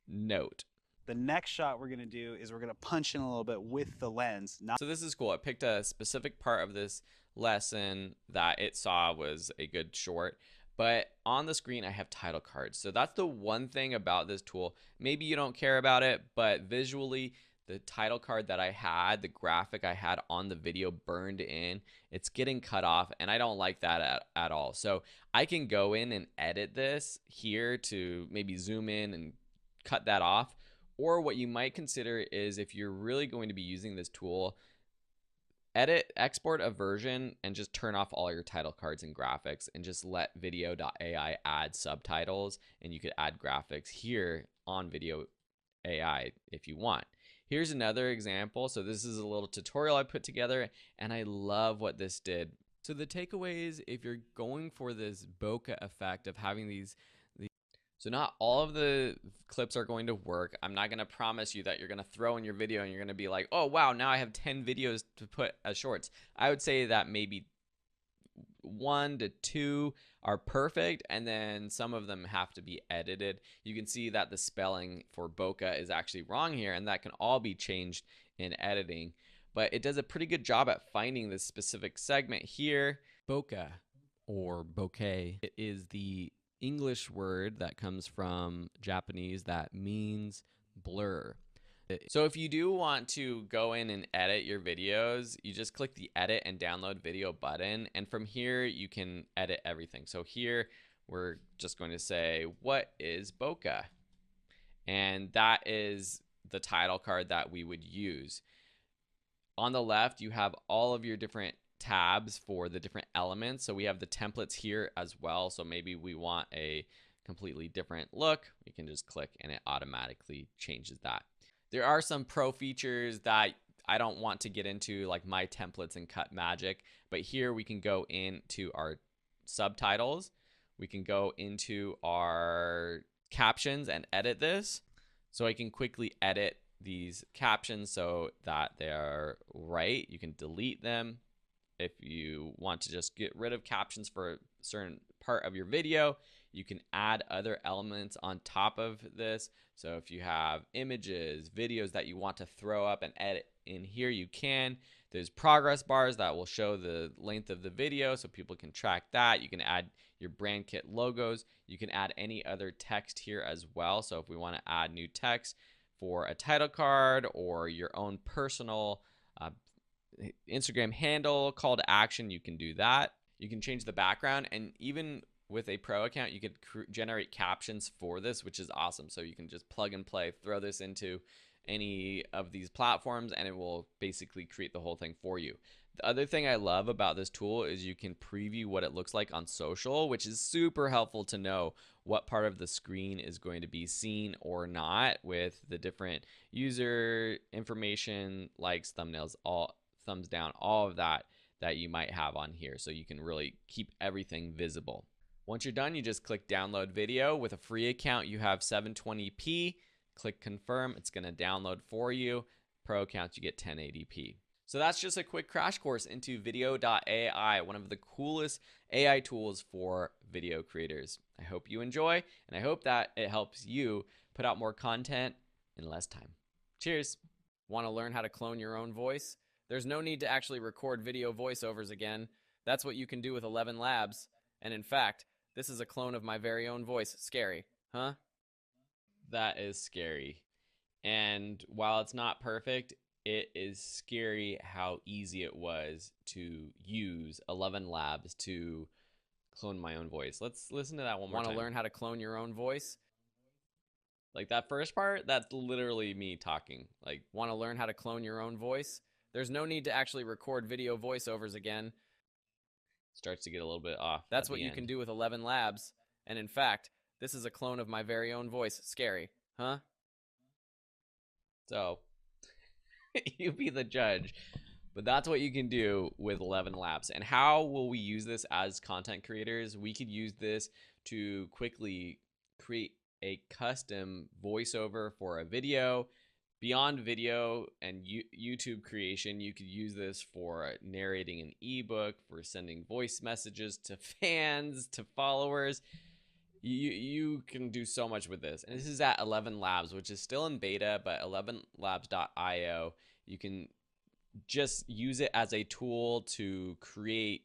note. The next shot we're going to do is we're going to punch in a little bit with the lens. So this is cool. I picked a specific part of this lesson that it saw was a good short, But on the screen, I have title cards. So that's the one thing about this tool. Maybe you don't care about it, but visually, the title card that I had, the graphic I had on the video burned in, it's getting cut off, and I don't like that at all. So I can go in and edit this here to maybe zoom in and cut that off. Or what you might consider is, if you're really going to be using this tool, export a version and just turn off all your title cards and graphics and just let video.ai add subtitles, and you could add graphics here on video AI if you want. Here's another example. So this is a little tutorial I put together, and I love what this did. So the takeaway is, if you're going for this bokeh effect of having these, so not all of the clips are going to work. I'm not going to promise you that you're going to throw in your video and you're going to be like, oh wow, now I have 10 videos to put as shorts. I would say that maybe 1 to 2 are perfect, and then some of them have to be edited. You can see that the spelling for bokeh is actually wrong here, and that can all be changed in editing. But it does a pretty good job at finding this specific segment here. Bokeh, or bokeh, it is the English word that comes from Japanese that means blur. So if you do want to go in and edit your videos, you just click the edit and download video button, and from here you can edit everything. So here we're just going to say, what is bokeh? And that is the title card that we would use. On the left, you have all of your different tabs for the different elements. So we have the templates here as well. So maybe we want a completely different look. We can just click and it automatically changes that. There are some pro features that I don't want to get into, like my templates and cut magic, but here we can go into our subtitles. We can go into our captions and edit this. So I can quickly edit these captions so that they're right. You can delete them. If you want to just get rid of captions for a certain part of your video, you can add other elements on top of this. So if you have images, videos that you want to throw up and edit in here, you can. There's progress bars that will show the length of the video so people can track that. You can add your brand kit logos. You can add any other text here as well. So if we want to add new text for a title card or your own personal Instagram handle, call to action, you can do that. You can change the background, and even with a pro account, you could generate captions for this, which is awesome. So you can just plug and play, throw this into any of these platforms, and it will basically create the whole thing for you. The other thing I love about this tool is you can preview what it looks like on social, which is super helpful to know what part of the screen is going to be seen or not, with the different user information, likes, thumbnails, all thumbs down, all of that you might have on here. So you can really keep everything visible. Once you're done, you just click download video. With a free account, you have 720p. Click confirm. It's going to download for you. Pro accounts, you get 1080p. So that's just a quick crash course into video.ai, one of the coolest AI tools for video creators. I hope you enjoy, and I hope that it helps you put out more content in less time. Cheers. Want to learn how to clone your own voice? There's no need to actually record video voiceovers again. That's what you can do with ElevenLabs. And in fact, this is a clone of my very own voice. Scary, huh? That is scary. And while it's not perfect, it is scary how easy it was to use ElevenLabs to clone my own voice. Let's listen to that one more time. Want to learn how to clone your own voice? Like that first part, that's literally me talking. Like, want to learn how to clone your own voice? There's no need to actually record video voiceovers again. Starts to get a little bit off. That's what you can do with ElevenLabs. And in fact, this is a clone of my very own voice. Scary, huh? So, you be the judge. But that's what you can do with ElevenLabs. And how will we use this as content creators? We could use this to quickly create a custom voiceover for a video. Beyond video and YouTube creation, you could use this for narrating an ebook, for sending voice messages to fans, to followers. You can do so much with this. And this is at ElevenLabs, which is still in beta, but ElevenLabs.io. You can just use it as a tool to create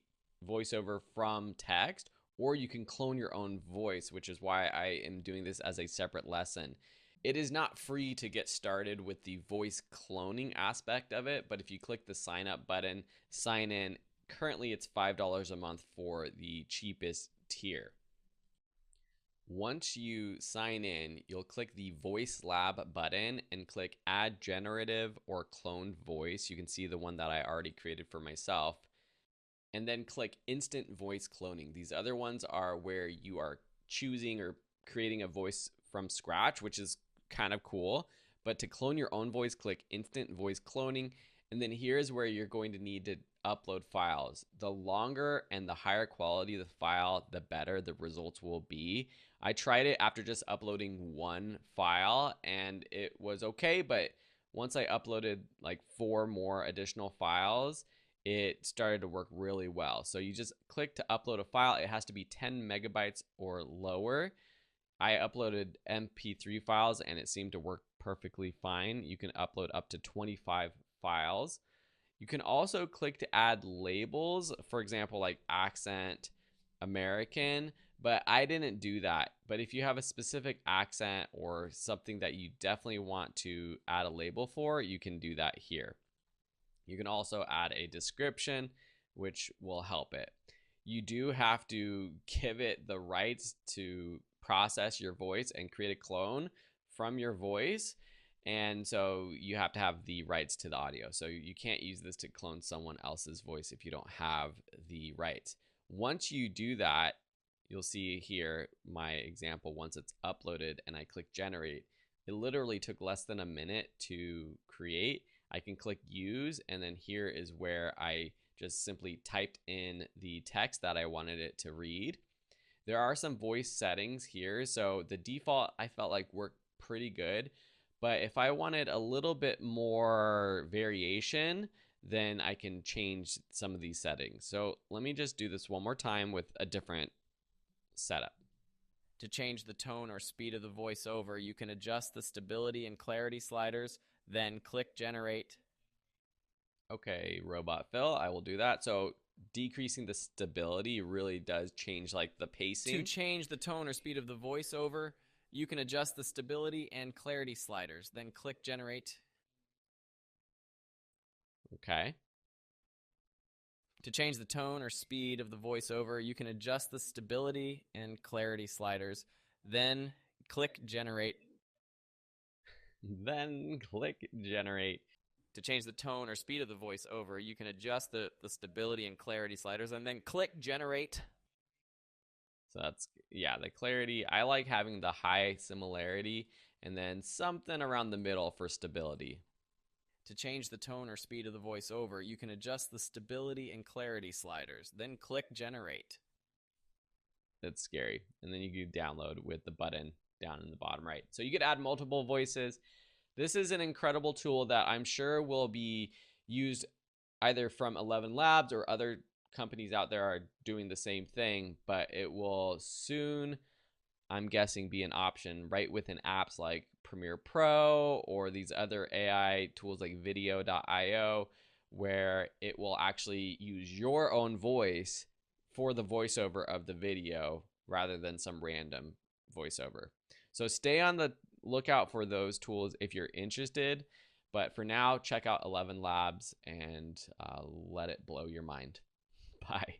voiceover from text, or you can clone your own voice, which is why I am doing this as a separate lesson. It is not free to get started with the voice cloning aspect of it, but if you click the sign up button, sign in. Currently it's $5 a month for the cheapest tier. Once you sign in, you'll click the Voice Lab button and click Add Generative or Cloned Voice. You can see the one that I already created for myself. And then click Instant Voice Cloning. These other ones are where you are choosing or creating a voice from scratch, which is kind of cool. But to clone your own voice, click Instant Voice Cloning. And then here's where you're going to need to upload files. The longer and the higher quality the file, the better the results will be. I tried it after just uploading one file and it was okay, but once I uploaded like 4 more additional files, it started to work really well. So you just click to upload a file. It has to be 10 megabytes or lower. I uploaded MP3 files and it seemed to work perfectly fine. You can upload up to 25 files. You can also click to add labels, for example, like accent, American, but I didn't do that. But if you have a specific accent or something that you definitely want to add a label for, you can do that here. You can also add a description, which will help it. You do have to give it the rights to process your voice and create a clone from your voice. And so you have to have the rights to the audio. So you can't use this to clone someone else's voice if you don't have the rights. Once you do that, you'll see here my example. Once it's uploaded and I click generate, it literally took less than a minute to create. I can click use, and then here is where I just simply typed in the text that I wanted it to read. There are some voice settings here. So the default I felt like worked pretty good. But if I wanted a little bit more variation, then I can change some of these settings. So let me just do this one more time with a different setup. To change the tone or speed of the voiceover, you can adjust the stability and clarity sliders, then click generate. Okay, Robot Phil, I will do that. So decreasing the stability really does change like the pacing. To change the tone or speed of the voiceover, you can adjust the stability and clarity sliders, then click generate. Okay. To change the tone or speed of the voiceover, you can adjust the stability and clarity sliders, then click generate. Then click generate. To change the tone or speed of the voiceover, you can adjust the stability and clarity sliders and then click generate. So that's, yeah, the clarity. I like having the high similarity and then something around the middle for stability. To change the tone or speed of the voiceover, you can adjust the stability and clarity sliders, then click generate. That's scary. And then you can download with the button down in the bottom right. So you could add multiple voices. This is an incredible tool that I'm sure will be used either from ElevenLabs or other companies out there are doing the same thing, but it will soon, I'm guessing, be an option right within apps like Premiere Pro or these other AI tools like video.io, where it will actually use your own voice for the voiceover of the video rather than some random voiceover. So stay on the lookout for those tools if you're interested. But for now, check out ElevenLabs and let it blow your mind. Bye.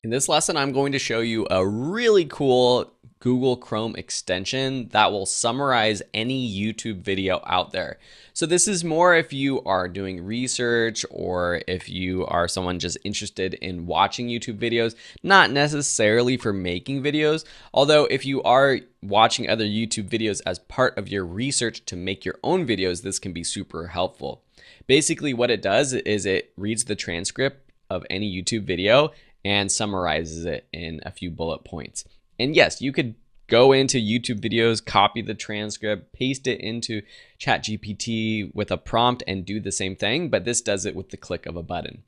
In this lesson, I'm going to show you a really cool Google Chrome extension that will summarize any YouTube video out there. So this is more if you are doing research or if you are someone just interested in watching YouTube videos, not necessarily for making videos. Although if you are watching other YouTube videos as part of your research to make your own videos, this can be super helpful. Basically what it does is it reads the transcript of any YouTube video and summarizes it in a few bullet points. And yes, you could go into YouTube videos, copy the transcript, paste it into ChatGPT with a prompt and do the same thing, but this does it with the click of a button.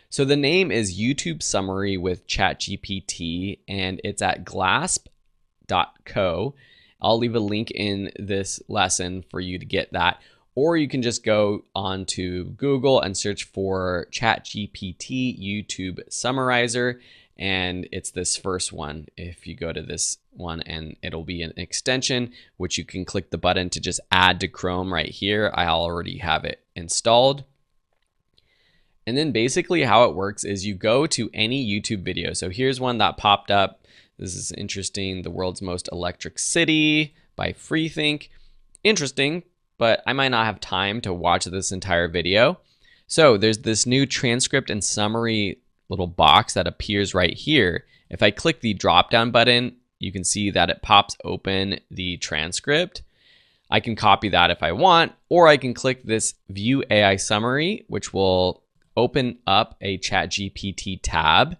So the name is YouTube Summary with ChatGPT, and it's at glasp.co. I'll leave a link in this lesson for you to get that. Or you can just go onto Google and search for ChatGPT YouTube Summarizer, and it's this first one. If you go to this one, and it'll be an extension, which you can click the button to just add to Chrome right here. I already have it installed. And then basically how it works is you go to any YouTube video. So here's one that popped up. This is interesting. The World's Most Electric City by Freethink. Interesting, but I might not have time to watch this entire video. So there's this new transcript and summary little box that appears right here. If I click the drop down button, you can see that it pops open the transcript. I can copy that if I want, or I can click this View AI Summary, which will open up a ChatGPT tab.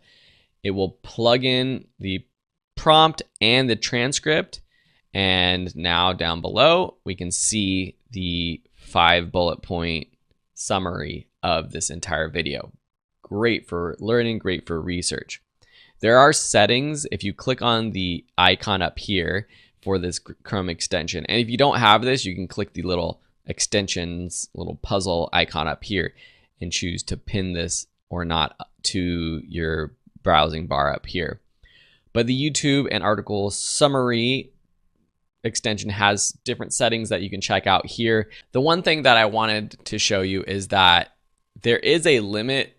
It will plug in the prompt and the transcript. And now down below, we can see the 5 bullet point summary of this entire video. Great for learning, great for research. There are settings if you click on the icon up here for this Chrome extension. And if you don't have this, you can click the little extensions, little puzzle icon up here and choose to pin this or not to your browsing bar up here. But the YouTube and article summary extension has different settings that you can check out here. The one thing that I wanted to show you is that there is a limit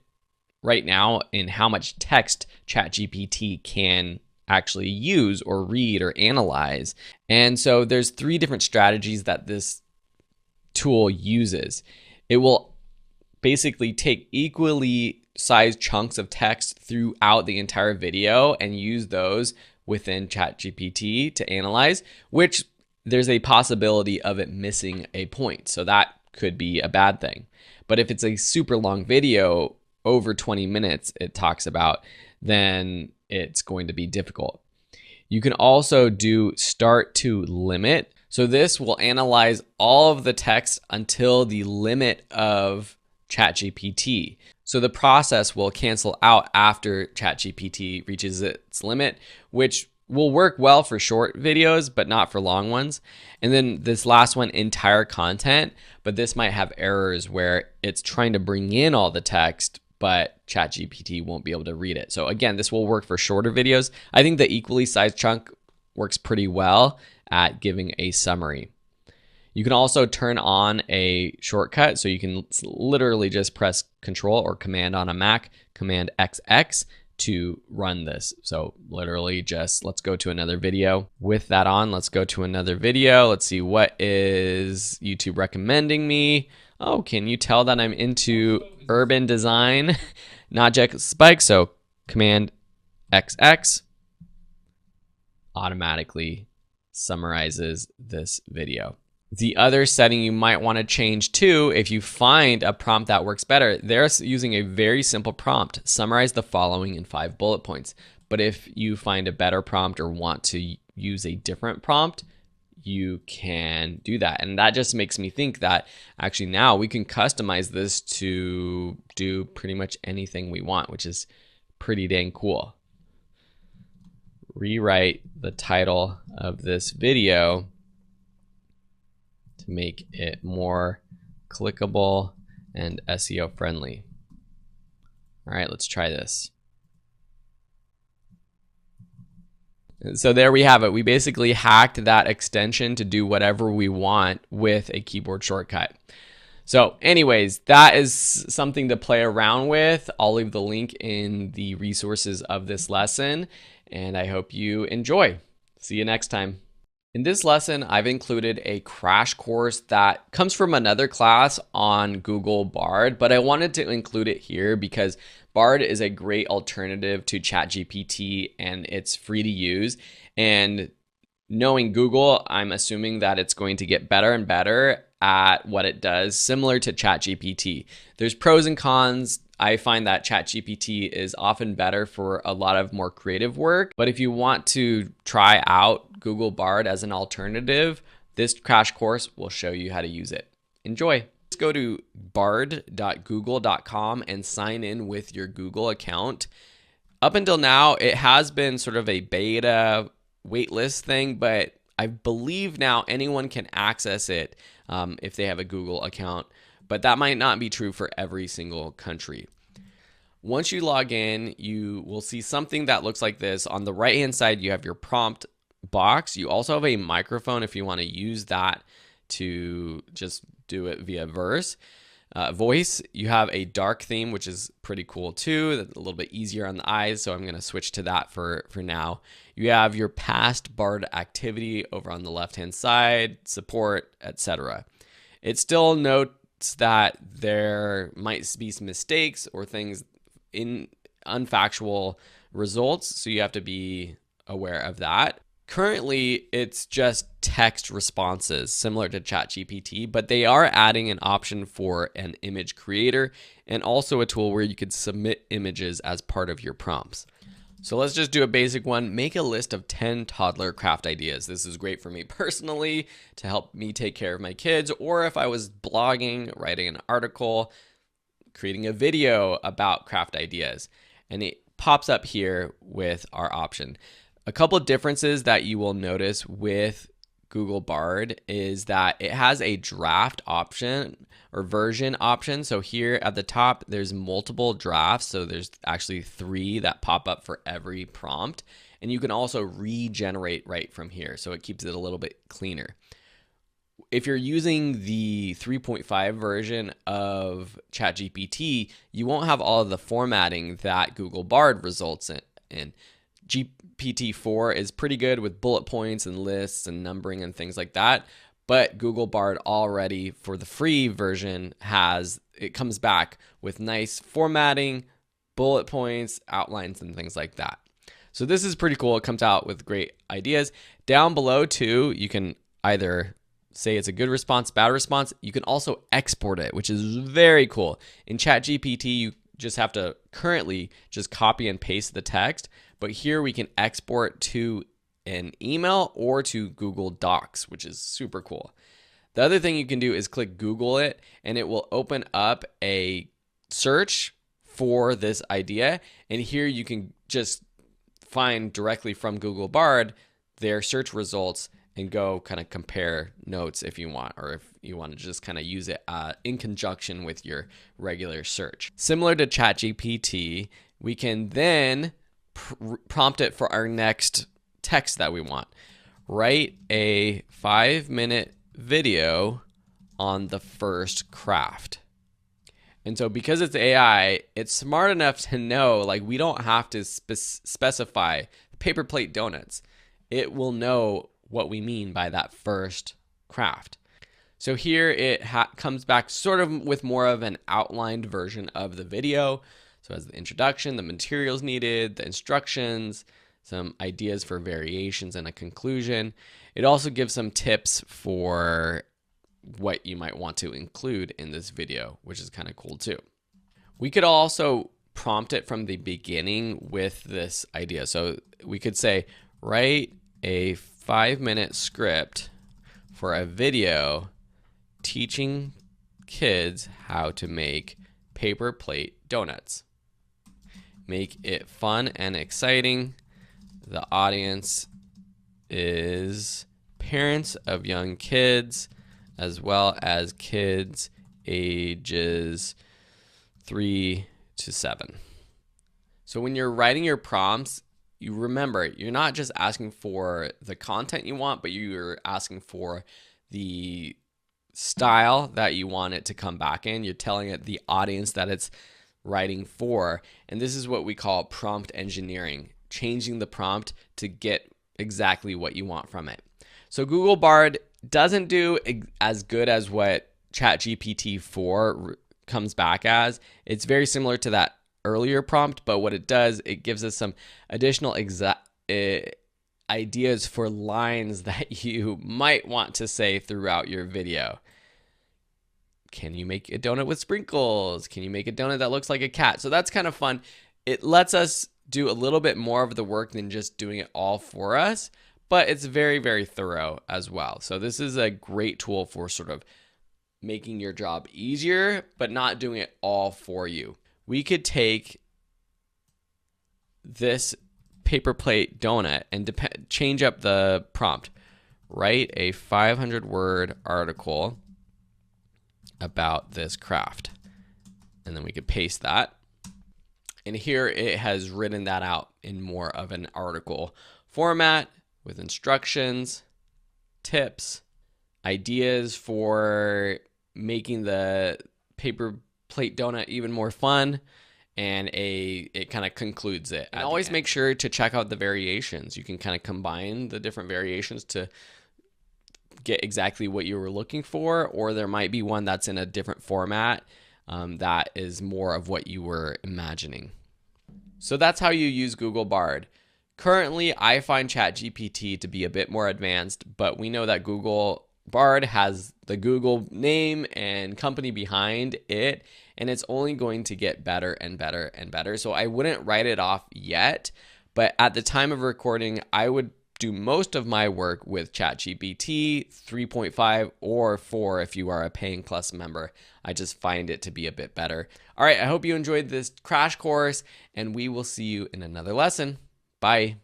right now in how much text ChatGPT can actually use or read or analyze. And so there's 3 different strategies that this tool uses. It will basically take equally sized chunks of text throughout the entire video and use those within ChatGPT to analyze, which there's a possibility of it missing a point. So that could be a bad thing. But if it's a super long video, over 20 minutes it talks about, then it's going to be difficult. You can also do start to limit. So this will analyze all of the text until the limit of ChatGPT. So the process will cancel out after ChatGPT reaches its limit, which will work well for short videos, but not for long ones. And then this last one, entire content, but this might have errors where it's trying to bring in all the text, but ChatGPT won't be able to read it. So again, this will work for shorter videos. I think the equally sized chunk works pretty well at giving a summary. You can also turn on a shortcut, so you can literally just press Control or Command on a Mac, Command XX to run this. So literally just, let's go to another video. With that on, let's go to another video. Let's see, what is YouTube recommending me? Oh, can you tell that I'm into urban design? Not just spike, so Command XX automatically summarizes this video. The other setting you might want to change too, if you find a prompt that works better, they're using a very simple prompt. Summarize the following in 5 bullet points. But if you find a better prompt or want to use a different prompt, you can do that. And that just makes me think that actually now we can customize this to do pretty much anything we want, which is pretty dang cool. Rewrite the title of this video to make it more clickable and SEO friendly. All right, let's try this. So there we have it. We basically hacked that extension to do whatever we want with a keyboard shortcut. So anyways, that is something to play around with. I'll leave the link in the resources of this lesson, and I hope you enjoy. See you next time. In this lesson, I've included a crash course that comes from another class on Google Bard, but I wanted to include it here because Bard is a great alternative to ChatGPT and it's free to use. And knowing Google, I'm assuming that it's going to get better and better at what it does, similar to ChatGPT. There's pros and cons. I find that ChatGPT is often better for a lot of more creative work. But if you want to try out Google Bard as an alternative, this crash course will show you how to use it. Enjoy. Let's go to bard.google.com and sign in with your Google account. Up until now, it has been sort of a beta waitlist thing, but I believe now anyone can access it if they have a Google account. But that might not be true for every single country. Once you log in, you will see something that looks like this. On the right-hand side, you have your prompt box. You also have a microphone if you want to use that to just do it via voice. You have a dark theme, which is pretty cool too. That's a little bit easier on the eyes, so I'm going to switch to that for now. You have your past Bard activity over on the left-hand side, support, etc. It still notes that there might be some mistakes or things in unfactual results, so you have to be aware of that. Currently, it's just text responses, similar to ChatGPT, but they are adding an option for an image creator and also a tool where you could submit images as part of your prompts. So let's just do a basic one. Make a list of 10 toddler craft ideas. This is great for me personally to help me take care of my kids, or if I was blogging, writing an article, creating a video about craft ideas. And it pops up here with our option. A couple of differences that you will notice with Google Bard is that it has a draft option or version option. So here at the top, there's multiple drafts. So there's actually 3 that pop up for every prompt. And you can also regenerate right from here. So it keeps it a little bit cleaner. If you're using the 3.5 version of ChatGPT, you won't have all of the formatting that Google Bard results in. GPT-4 is pretty good with bullet points and lists and numbering and things like that. But Google Bard already, for the free version, it comes back with nice formatting, bullet points, outlines, and things like that. So this is pretty cool. It comes out with great ideas. Down below too, you can either say it's a good response, bad response. You can also export it, which is very cool. In ChatGPT, you just have to currently just copy and paste the text. But here we can export to an email or to Google Docs, which is super cool. The other thing you can do is click Google it, and it will open up a search for this idea. And here you can just find directly from Google Bard their search results and go kind of compare notes if you want, or if you want to just kind of use it in conjunction with your regular search. Similar to ChatGPT, we can then prompt it for our next text that we want. Write a 5-minute video on the first craft. And so because it's AI, it's smart enough to know, like, we don't have to specify paper plate donuts. It will know what we mean by that first craft. So here it comes back sort of with more of an outlined version of the video. So it has the introduction, the materials needed, the instructions, some ideas for variations, and a conclusion. It also gives some tips for what you might want to include in this video, which is kind of cool too. We could also prompt it from the beginning with this idea. So we could say, write a 5-minute script for a video teaching kids how to make paper plate donuts. Make it fun and exciting. The audience is parents of young kids, as well as kids ages 3 to 7. So when you're writing your prompts, you remember, you're not just asking for the content you want, but you're asking for the style that you want it to come back in. You're telling it the audience that it's writing for. And this is what we call prompt engineering, changing the prompt to get exactly what you want from it. So Google Bard doesn't do as good as what ChatGPT 4 comes back as. It's very similar to that earlier prompt, but what it does, it gives us some additional ideas for lines that you might want to say throughout your video. Can you make a donut with sprinkles? Can you make a donut that looks like a cat? So that's kind of fun. It lets us do a little bit more of the work than just doing it all for us, but it's very, very thorough as well. So this is a great tool for sort of making your job easier, but not doing it all for you. We could take this paper plate donut and change up the prompt. Write a 500-word article about this craft. And then we could paste that. And here it has written that out in more of an article format with instructions, tips, ideas for making the paper plate donut even more fun, and it kind of concludes it. And always make sure to check out the variations. You can kind of combine the different variations to get exactly what you were looking for, or there might be one that's in a different format that is more of what you were imagining. So that's how you use Google Bard. Currently, I find ChatGPT to be a bit more advanced, but we know that Google Bard has the Google name and company behind it, and it's only going to get better and better and better. So I wouldn't write it off yet, but at the time of recording, I would do most of my work with ChatGPT 3.5 or 4 if you are a paying plus member. I just find it to be a bit better. All right, I hope you enjoyed this crash course, and we will see you in another lesson. Bye.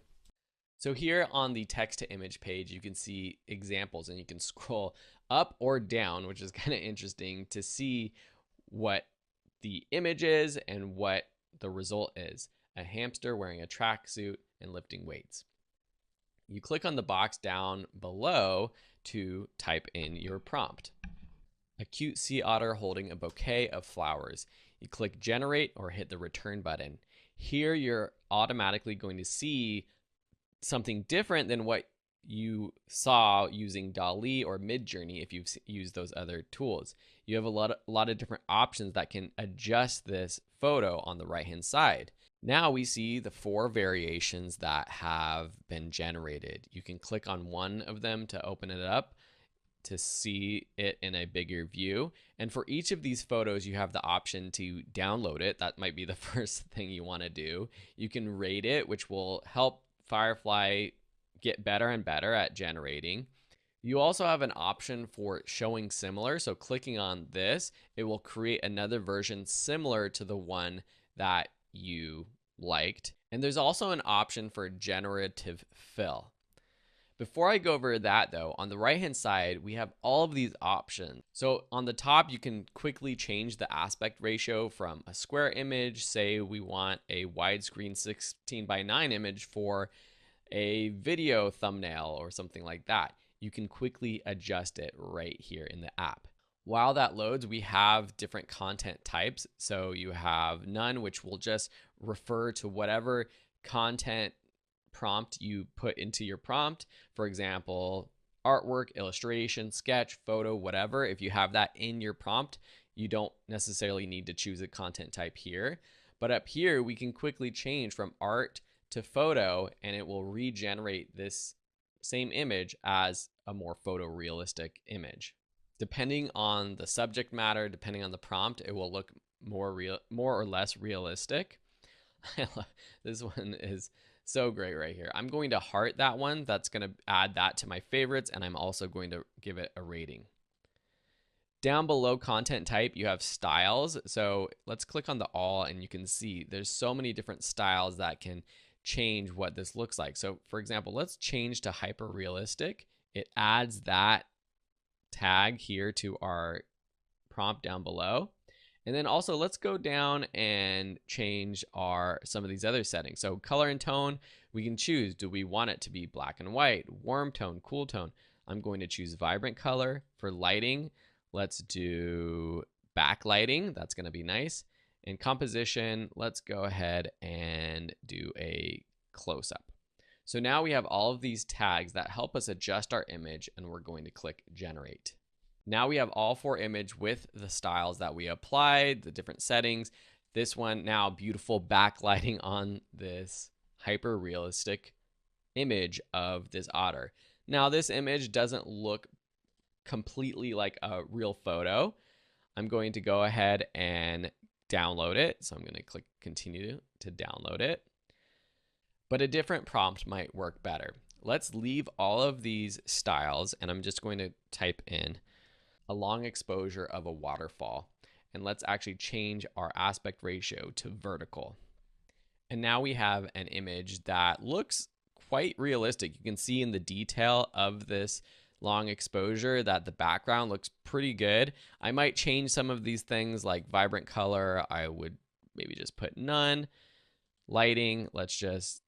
So here on the text to image page, you can see examples, and you can scroll up or down, which is kind of interesting to see what the image is and what the result is. A hamster wearing a tracksuit and lifting weights. You click on the box down below to type in your prompt. A cute sea otter holding a bouquet of flowers. You click generate or hit the return button. Here you're automatically going to see something different than what you saw using DALL-E or MidJourney if you've used those other tools. You have a lot of different options that can adjust this photo on the right hand side. Now we see the 4 variations that have been generated. You can click on one of them to open it up to see it in a bigger view. And for each of these photos, you have the option to download it. That might be the first thing you want to do. You can rate it, which will help Firefly get better and better at generating. You also have an option for showing similar. So clicking on this, it will create another version similar to the one that you liked. And there's also an option for generative fill. Before I go over that though, on the right hand side, we have all of these options. So on the top, you can quickly change the aspect ratio from a square image. Say we want a widescreen 16:9 image for a video thumbnail or something like that. You can quickly adjust it right here in the app. While that loads, we have different content types. So you have none, which will just refer to whatever content prompt you put into your prompt. For example, artwork, illustration, sketch, photo, whatever. If you have that in your prompt, you don't necessarily need to choose a content type here. But up here, we can quickly change from art to photo, and it will regenerate this same image as a more photorealistic image. Depending on the subject matter, depending on the prompt, it will look more or less realistic. This one is so great right here. I'm going to heart that one. That's going to add that to my favorites, and I'm also going to give it a rating. Down below content type, you have styles. So let's click on the all, and you can see there's so many different styles that can change what this looks like. So for example, let's change to hyper realistic. It adds that tag here to our prompt down below. And then also let's go down and change some of these other settings. So color and tone, we can choose, do we want it to be black and white, warm tone, cool tone? I'm going to choose vibrant color. For lighting, let's do backlighting. That's going to be nice. And composition, let's go ahead and do a close-up. So now we have all of these tags that help us adjust our image, and we're going to click generate. Now we have all 4 images with the styles that we applied, the different settings. This one now, beautiful backlighting on this hyper realistic image of this otter. Now this image doesn't look completely like a real photo. I'm going to go ahead and download it. So I'm going to click continue to download it. But a different prompt might work better. Let's leave all of these styles, and I'm just going to type in a long exposure of a waterfall. And let's actually change our aspect ratio to vertical. And now we have an image that looks quite realistic. You can see in the detail of this long exposure that the background looks pretty good. I might change some of these things like vibrant color. I would maybe just put none. Lighting, let's just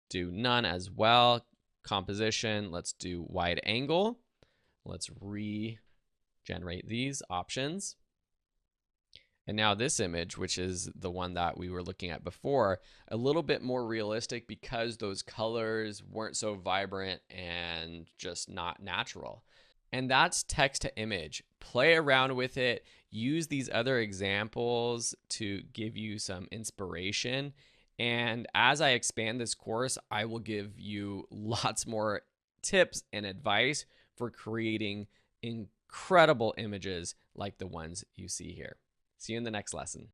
do none as well. Composition, let's do wide angle. Let's regenerate these options. And now this image, which is the one that we were looking at before, a little bit more realistic because those colors weren't so vibrant and just not natural. And that's text to image. Play around with it. Use these other examples to give you some inspiration. And as I expand this course, I will give you lots more tips and advice for creating incredible images like the ones you see here. See you in the next lesson.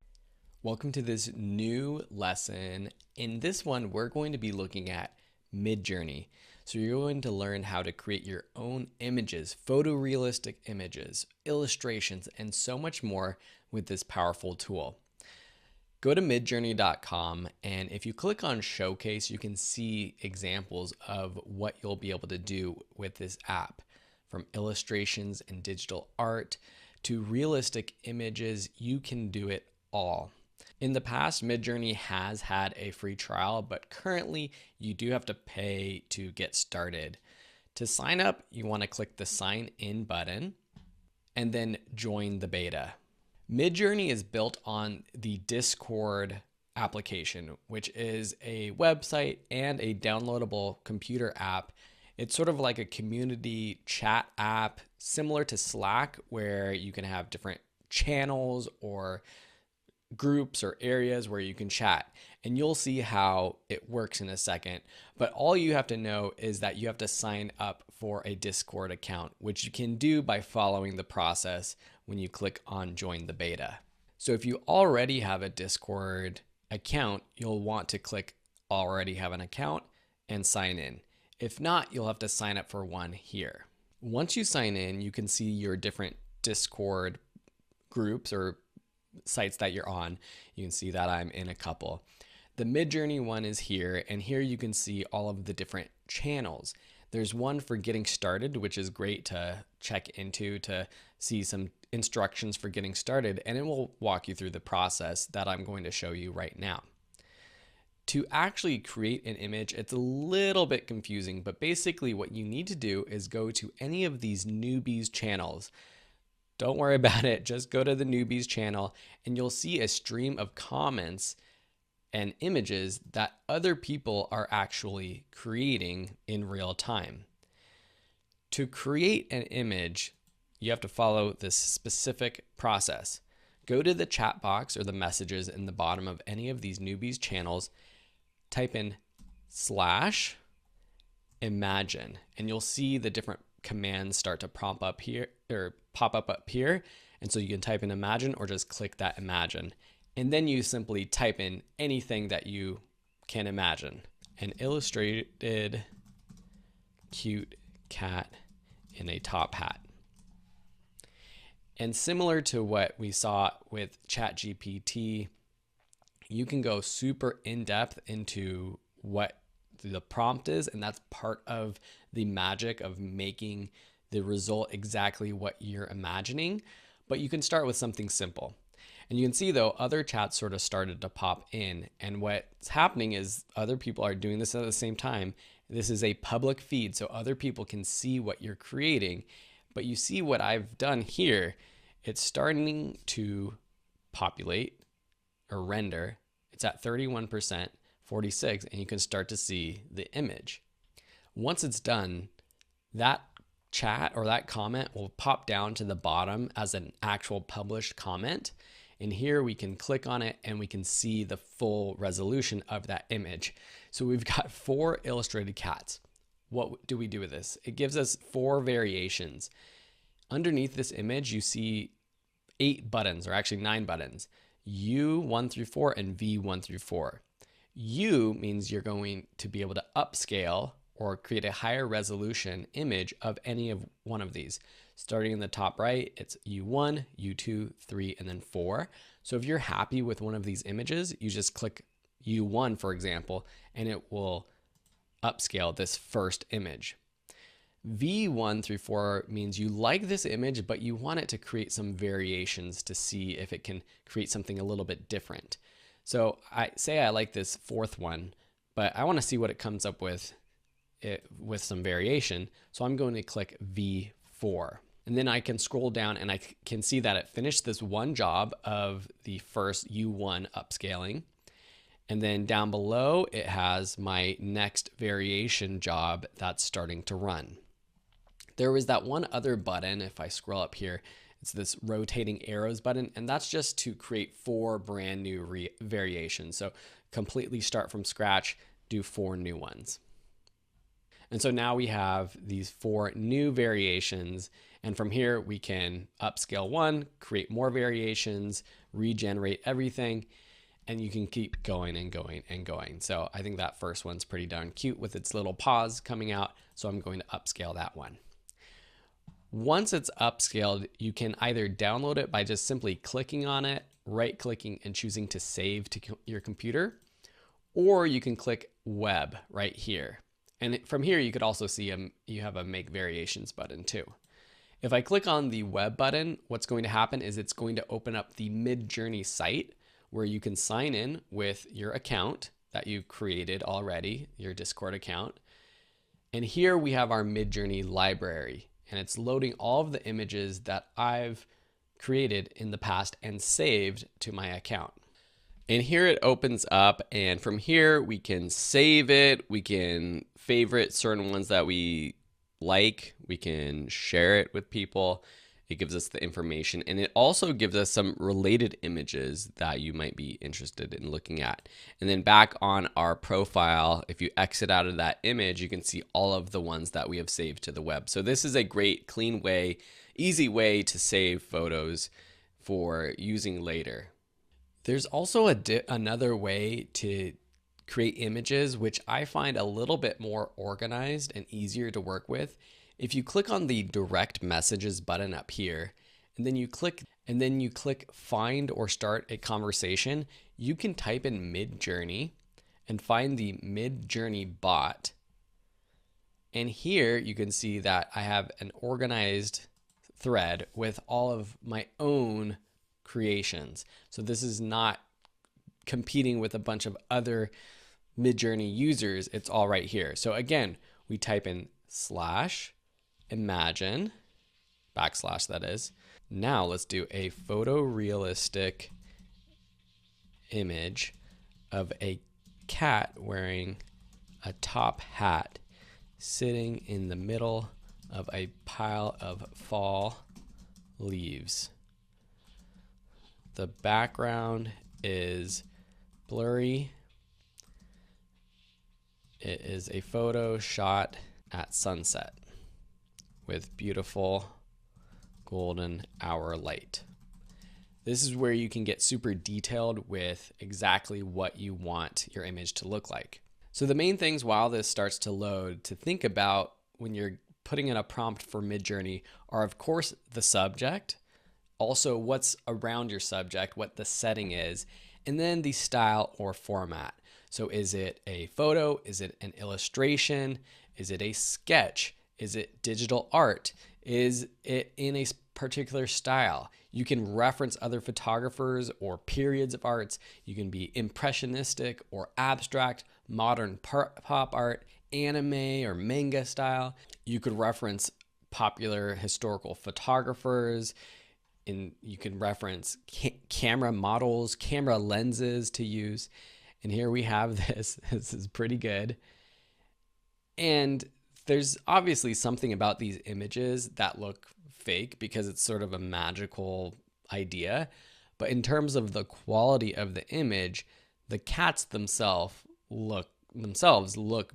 Welcome to this new lesson. In this one, we're going to be looking at MidJourney. So you're going to learn how to create your own images, photorealistic images, illustrations, and so much more with this powerful tool. Go to midjourney.com, and if you click on Showcase, you can see examples of what you'll be able to do with this app, from illustrations and digital art to realistic images. You can do it all. In the past, MidJourney has had a free trial, but currently you do have to pay to get started. To sign up, you want to click the sign in button and then join the beta. MidJourney is built on the Discord application, which is a website and a downloadable computer app. It's sort of like a community chat app similar to Slack, where you can have different channels or groups or areas where you can chat. And you'll see how it works in a second. But all you have to know is that you have to sign up for a Discord account, which you can do by following the process when you click on join the beta. So if you already have a Discord account, you'll want to click already have an account and sign in. If not, you'll have to sign up for one here. Once you sign in, you can see your different Discord groups or sites that you're on. You can see that I'm in a couple. The MidJourney one is here, and here you can see all of the different channels. There's one for getting started, which is great to check into to see some instructions for getting started, and it will walk you through the process that I'm going to show you right now. To actually create an image, it's a little bit confusing, but basically what you need to do is go to any of these newbies channels. Don't worry about it, just go to the newbies channel and you'll see a stream of comments and images that other people are actually creating in real time. To create an image, you have to follow this specific process. Go to the chat box or the messages in the bottom of any of these newbies channels, type in /imagine, and you'll see the different commands start to pop up here. And so you can type in imagine or just click that imagine. And then you simply type in anything that you can imagine. An illustrated cute cat in a top hat. And similar to what we saw with ChatGPT, you can go super in-depth into what the prompt is, and that's part of the magic of making the result exactly what you're imagining. But you can start with something simple. And you can see though, other chats sort of started to pop in, and what's happening is other people are doing this at the same time. This is a public feed, so other people can see what you're creating. But you see what I've done here, it's starting to populate or render. It's at 31%, 46, and you can start to see the image. Once it's done, that chat or that comment will pop down to the bottom as an actual published comment. And here we can click on it and we can see the full resolution of that image. So we've got 4 illustrated cats. What do we do with this? It gives us 4 variations. Underneath this image, you see 8 buttons, or actually 9 buttons. U 1 through 4 and V 1 through 4. U means you're going to be able to upscale or create a higher resolution image of any of one of these. Starting in the top right, it's U1, U2, 3, and then 4. So if you're happy with one of these images, you just click U1, for example, and it will upscale this first image. V1 through 4 means you like this image, but you want it to create some variations to see if it can create something a little bit different. So I say I like this fourth one, but I want to see what it comes up with some variation. So I'm going to click V4. And then I can scroll down and I can see that it finished this one job of the first U1 upscaling. And then down below, it has my next variation job that's starting to run. There was that one other button, if I scroll up here, it's this rotating arrows button, and that's just to create 4 brand new variations. So completely start from scratch, do 4 new ones. And so now we have these 4 new variations, and from here we can upscale 1, create more variations, regenerate everything, and you can keep going and going and going. So I think that first one's pretty darn cute with its little paws coming out, so I'm going to upscale that one. Once it's upscaled, you can either download it by just simply clicking on it, right-clicking and choosing to save to your computer, or you can click web right here. And from here, you could also see you have a make variations button too. If I click on the web button, what's going to happen is it's going to open up the MidJourney site where you can sign in with your account that you created already, your Discord account. And here we have our MidJourney library, and it's loading all of the images that I've created in the past and saved to my account. And here it opens up, and from here we can save it, we can favorite certain ones that we like, we can share it with people. It gives us the information, and it also gives us some related images that you might be interested in looking at. And then back on our profile, if you exit out of that image, you can see all of the ones that we have saved to the web. So this is a great, clean way, easy way to save photos for using later. There's also another way to create images, which I find a little bit more organized and easier to work with. If you click on the direct messages button up here, and then you click find or start a conversation, you can type in MidJourney and find the MidJourney bot. And here you can see that I have an organized thread with all of my own creations. So this is not competing with a bunch of other MidJourney users. It's all right here. So again, we type in /imagine, / that is. Now let's do a photorealistic image of a cat wearing a top hat sitting in the middle of a pile of fall leaves. The background is blurry. It is a photo shot at sunset with beautiful golden hour light. This is where you can get super detailed with exactly what you want your image to look like. So the main things while this starts to load to think about when you're putting in a prompt for MidJourney are, of course, the subject, also what's around your subject, what the setting is, and then the style or format. So is it a photo? Is it an illustration? Is it a sketch? Is it digital art? Is it in a particular style? You can reference other photographers or periods of arts. You can be impressionistic or abstract, modern pop art, anime or manga style. You could reference popular historical photographers, and you can reference camera models, camera lenses to use. And here we have this. This is pretty good. And there's obviously something about these images that look fake because it's sort of a magical idea. But in terms of the quality of the image, the cats themselves look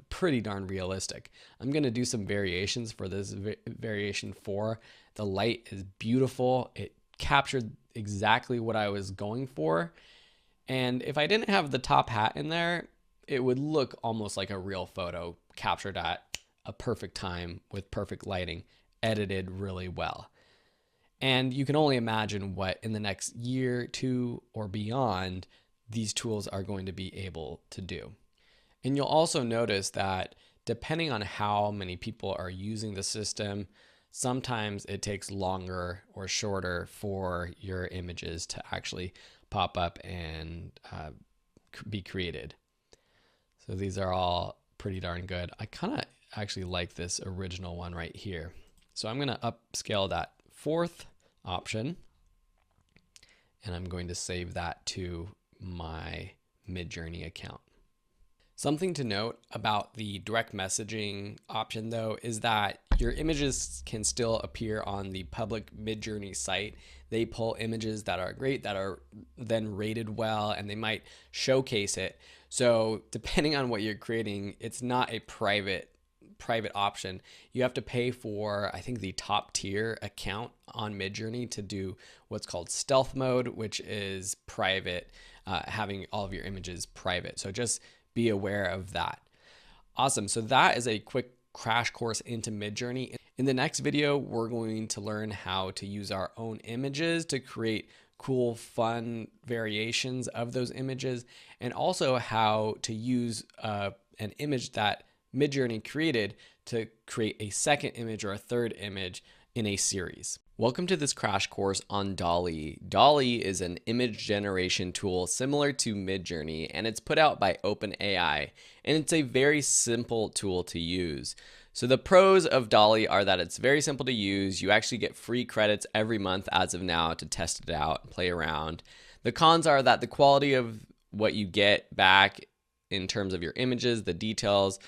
pretty darn realistic. I'm going to do some variations for this variation 4. The light is beautiful. It captured exactly what I was going for. And if I didn't have the top hat in there, it would look almost like a real photo captured at a perfect time with perfect lighting, edited really well. And you can only imagine what in the next year, 2, or beyond, these tools are going to be able to do. And you'll also notice that depending on how many people are using the system, sometimes it takes longer or shorter for your images to actually pop up and be created. So these are all pretty darn good. I kind of actually like this original one right here. So I'm going to upscale that 4th option, and I'm going to save that to my MidJourney account. Something to note about the direct messaging option though is that your images can still appear on the public MidJourney site. They pull images that are great, that are then rated well, and they might showcase it. So depending on what you're creating, it's not a private option. You have to pay for, I think, the top tier account on MidJourney to do what's called stealth mode, which is private, having all of your images private. So just be aware of that. Awesome. So that is a quick crash course into MidJourney. In the next video, we're going to learn how to use our own images to create cool, fun variations of those images, and also how to use an image that MidJourney created to create a second image or a third image in a series. Welcome to this crash course on DALL-E. DALL-E is an image generation tool similar to MidJourney, and it's put out by OpenAI, and it's a very simple tool to use. So the pros of DALL-E are that it's very simple to use. You actually get free credits every month as of now to test it out and play around. The cons are that the quality of what you get back in terms of your images, the details,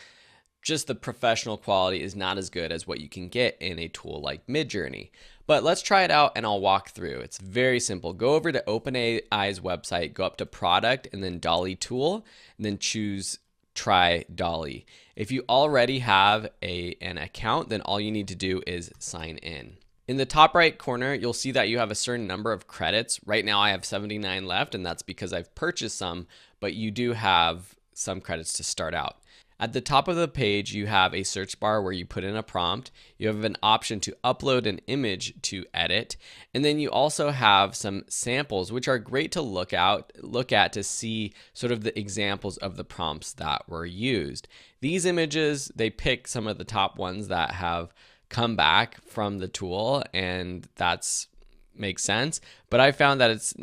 just the professional quality is not as good as what you can get in a tool like MidJourney. But let's try it out and I'll walk through. It's very simple. Go over to OpenAI's website, go up to product and then DALL-E tool, and then choose try DALL-E. If you already have an account, then all you need to do is sign in. In the top right corner, you'll see that you have a certain number of credits. Right now I have 79 left, and that's because I've purchased some, but you do have some credits to start out. At the top of the page, you have a search bar where you put in a prompt. You have an option to upload an image to edit. And then you also have some samples, which are great to look at to see sort of the examples of the prompts that were used. These images, they pick some of the top ones that have come back from the tool, and that's makes sense. But I found that it's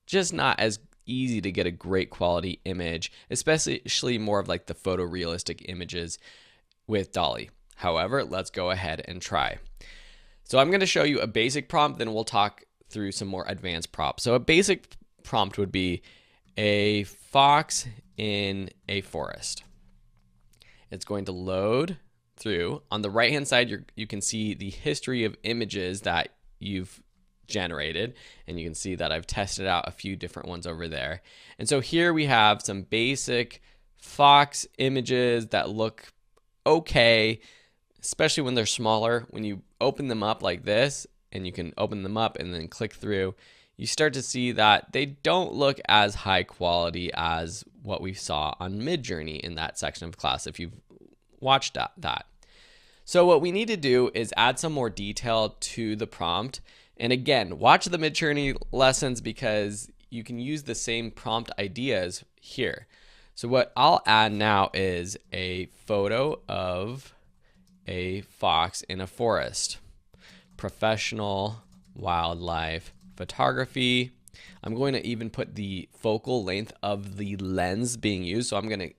just not as easy to get a great quality image, especially more of like the photorealistic images with DALL-E. However, let's go ahead and try. So I'm going to show you a basic prompt, then we'll talk through some more advanced prompts. So a basic prompt would be a fox in a forest. It's going to load through. On the right hand side, you can see the history of images that you've generated, and you can see that I've tested out a few different ones over there. And so here we have some basic fox images that look okay, especially when they're smaller. When you open them up like this, and you can open them up and then click through, you start to see that they don't look as high quality as what we saw on MidJourney in that section of class if you've watched that. So what we need to do is add some more detail to the prompt. And again, watch the MidJourney lessons because you can use the same prompt ideas here. So what I'll add now is a photo of a fox in a forest. Professional wildlife photography. I'm going to even put the focal length of the lens being used. So I'm going to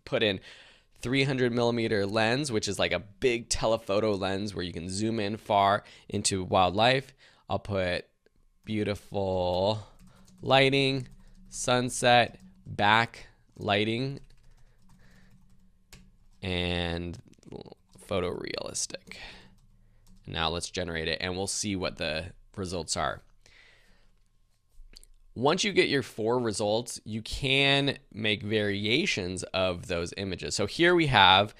put in 300mm lens, which is like a big telephoto lens where you can zoom in far into wildlife. I'll put beautiful lighting, sunset, back lighting, and photorealistic. Now let's generate it and we'll see what the results are. Once you get your 4 results, you can make variations of those images. So here we have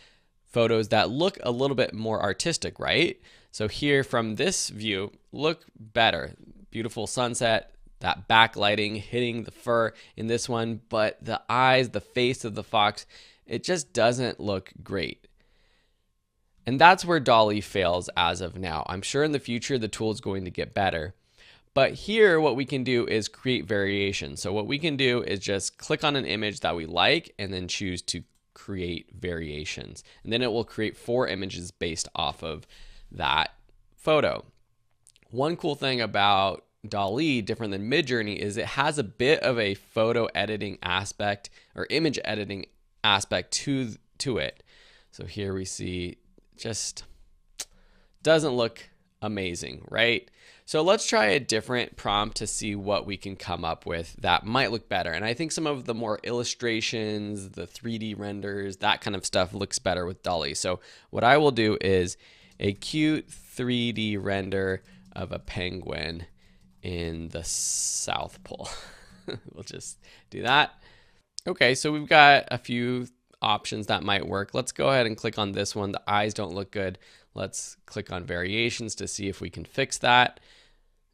photos that look a little bit more artistic, right? So here from this view, look better. Beautiful sunset, that backlighting hitting the fur in this one, but the eyes, the face of the fox, it just doesn't look great. And that's where DALL-E fails as of now. I'm sure in the future the tool is going to get better. But here what we can do is create variations. So what we can do is just click on an image that we like and then choose to create variations. And then it will create 4 images based off of that photo. One cool thing about DALL-E, different than MidJourney, is it has a bit of a photo editing aspect or image editing aspect to it. So here we see just doesn't look amazing, right? So let's try a different prompt to see what we can come up with that might look better. And I think some of the more illustrations, the 3D renders, that kind of stuff looks better with DALL-E. So what I will do is a cute 3D render of a penguin in the South Pole. We'll just do that. Okay, so we've got a few options that might work. Let's go ahead and click on this one. The eyes don't look good. Let's click on variations to see if we can fix that.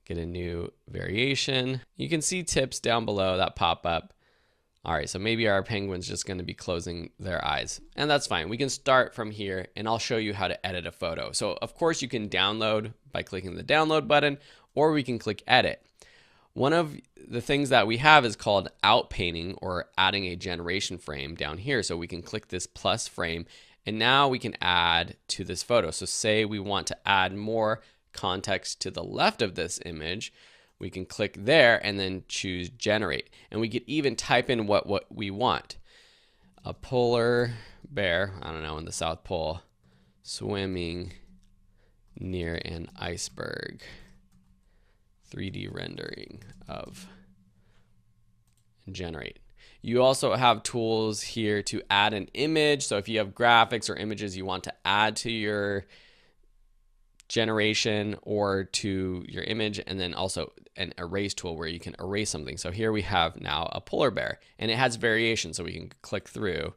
Get a new variation. You can see tips down below that pop up. All right, so maybe our penguin's just going to be closing their eyes, and that's fine. We can start from here and I'll show you how to edit a photo. So of course you can download by clicking the download button, or we can click edit. One of the things that we have is called outpainting, or adding a generation frame down here. So we can click this plus frame, and now we can add to this photo. So say we want to add more context to the left of this image, we can click there and then choose generate. And we could even type in what we want. A polar bear, I don't know, in the South Pole, swimming near an iceberg. 3D rendering of, and generate. You also have tools here to add an image. So if you have graphics or images you want to add to your generation or to your image, and then also an erase tool where you can erase something. So here we have now a polar bear, and it has variation, so we can click through.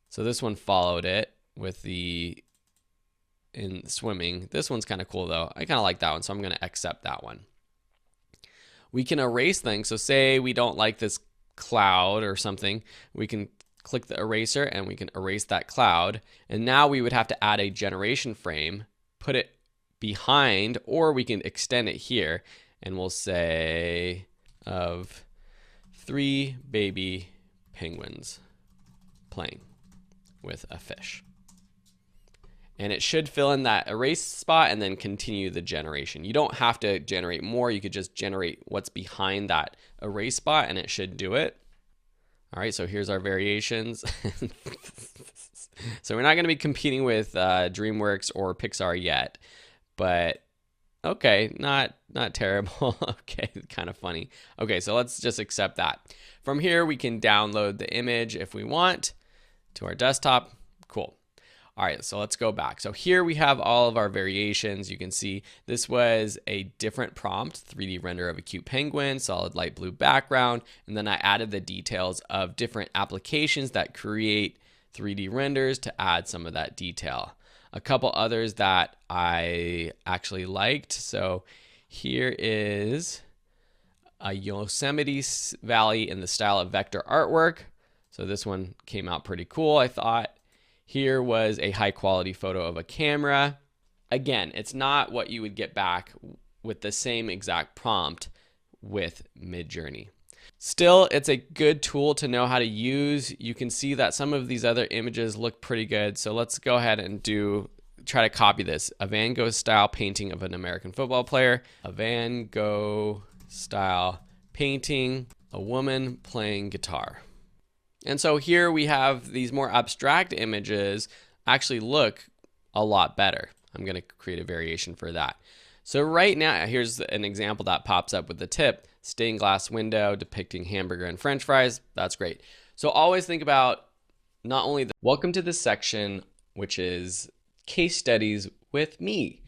So this one followed it with the in swimming. This one's kind of cool though. I kind of like that one, so I'm going to accept that one. We can erase things. So say we don't like this cloud or something, we can click the eraser and we can erase that cloud. And now we would have to add a generation frame, put it behind, or we can extend it here, and we'll say of 3 baby penguins playing with a fish. And it should fill in that erase spot and then continue the generation. You don't have to generate more. You could just generate what's behind that erase spot and it should do it. All right, so here's our variations. So we're not going to be competing with DreamWorks or Pixar yet, but okay, not terrible. Okay, kind of funny. Okay, so let's just accept that. From here, we can download the image if we want to our desktop. Cool. All right, so let's go back. So here we have all of our variations. You can see this was a different prompt, 3D render of a cute penguin, solid light blue background, and then I added the details of different applications that create 3D renders to add some of that detail. A couple others that I actually liked. So here is a Yosemite Valley in the style of vector artwork. So this one came out pretty cool, I thought. Here was a high quality photo of a camera. Again, it's not what you would get back with the same exact prompt with MidJourney. Still, it's a good tool to know how to use. You can see that some of these other images look pretty good. So let's go ahead and try to copy this. A Van Gogh style painting of an American football player. A Van Gogh style painting, a woman playing guitar. And so here we have these more abstract images actually look a lot better. I'm going to create a variation for that. So right now, here's an example that pops up with the tip, stained glass window depicting hamburger and french fries. That's great. So always think about not only the welcome to this section, which is case studies with me.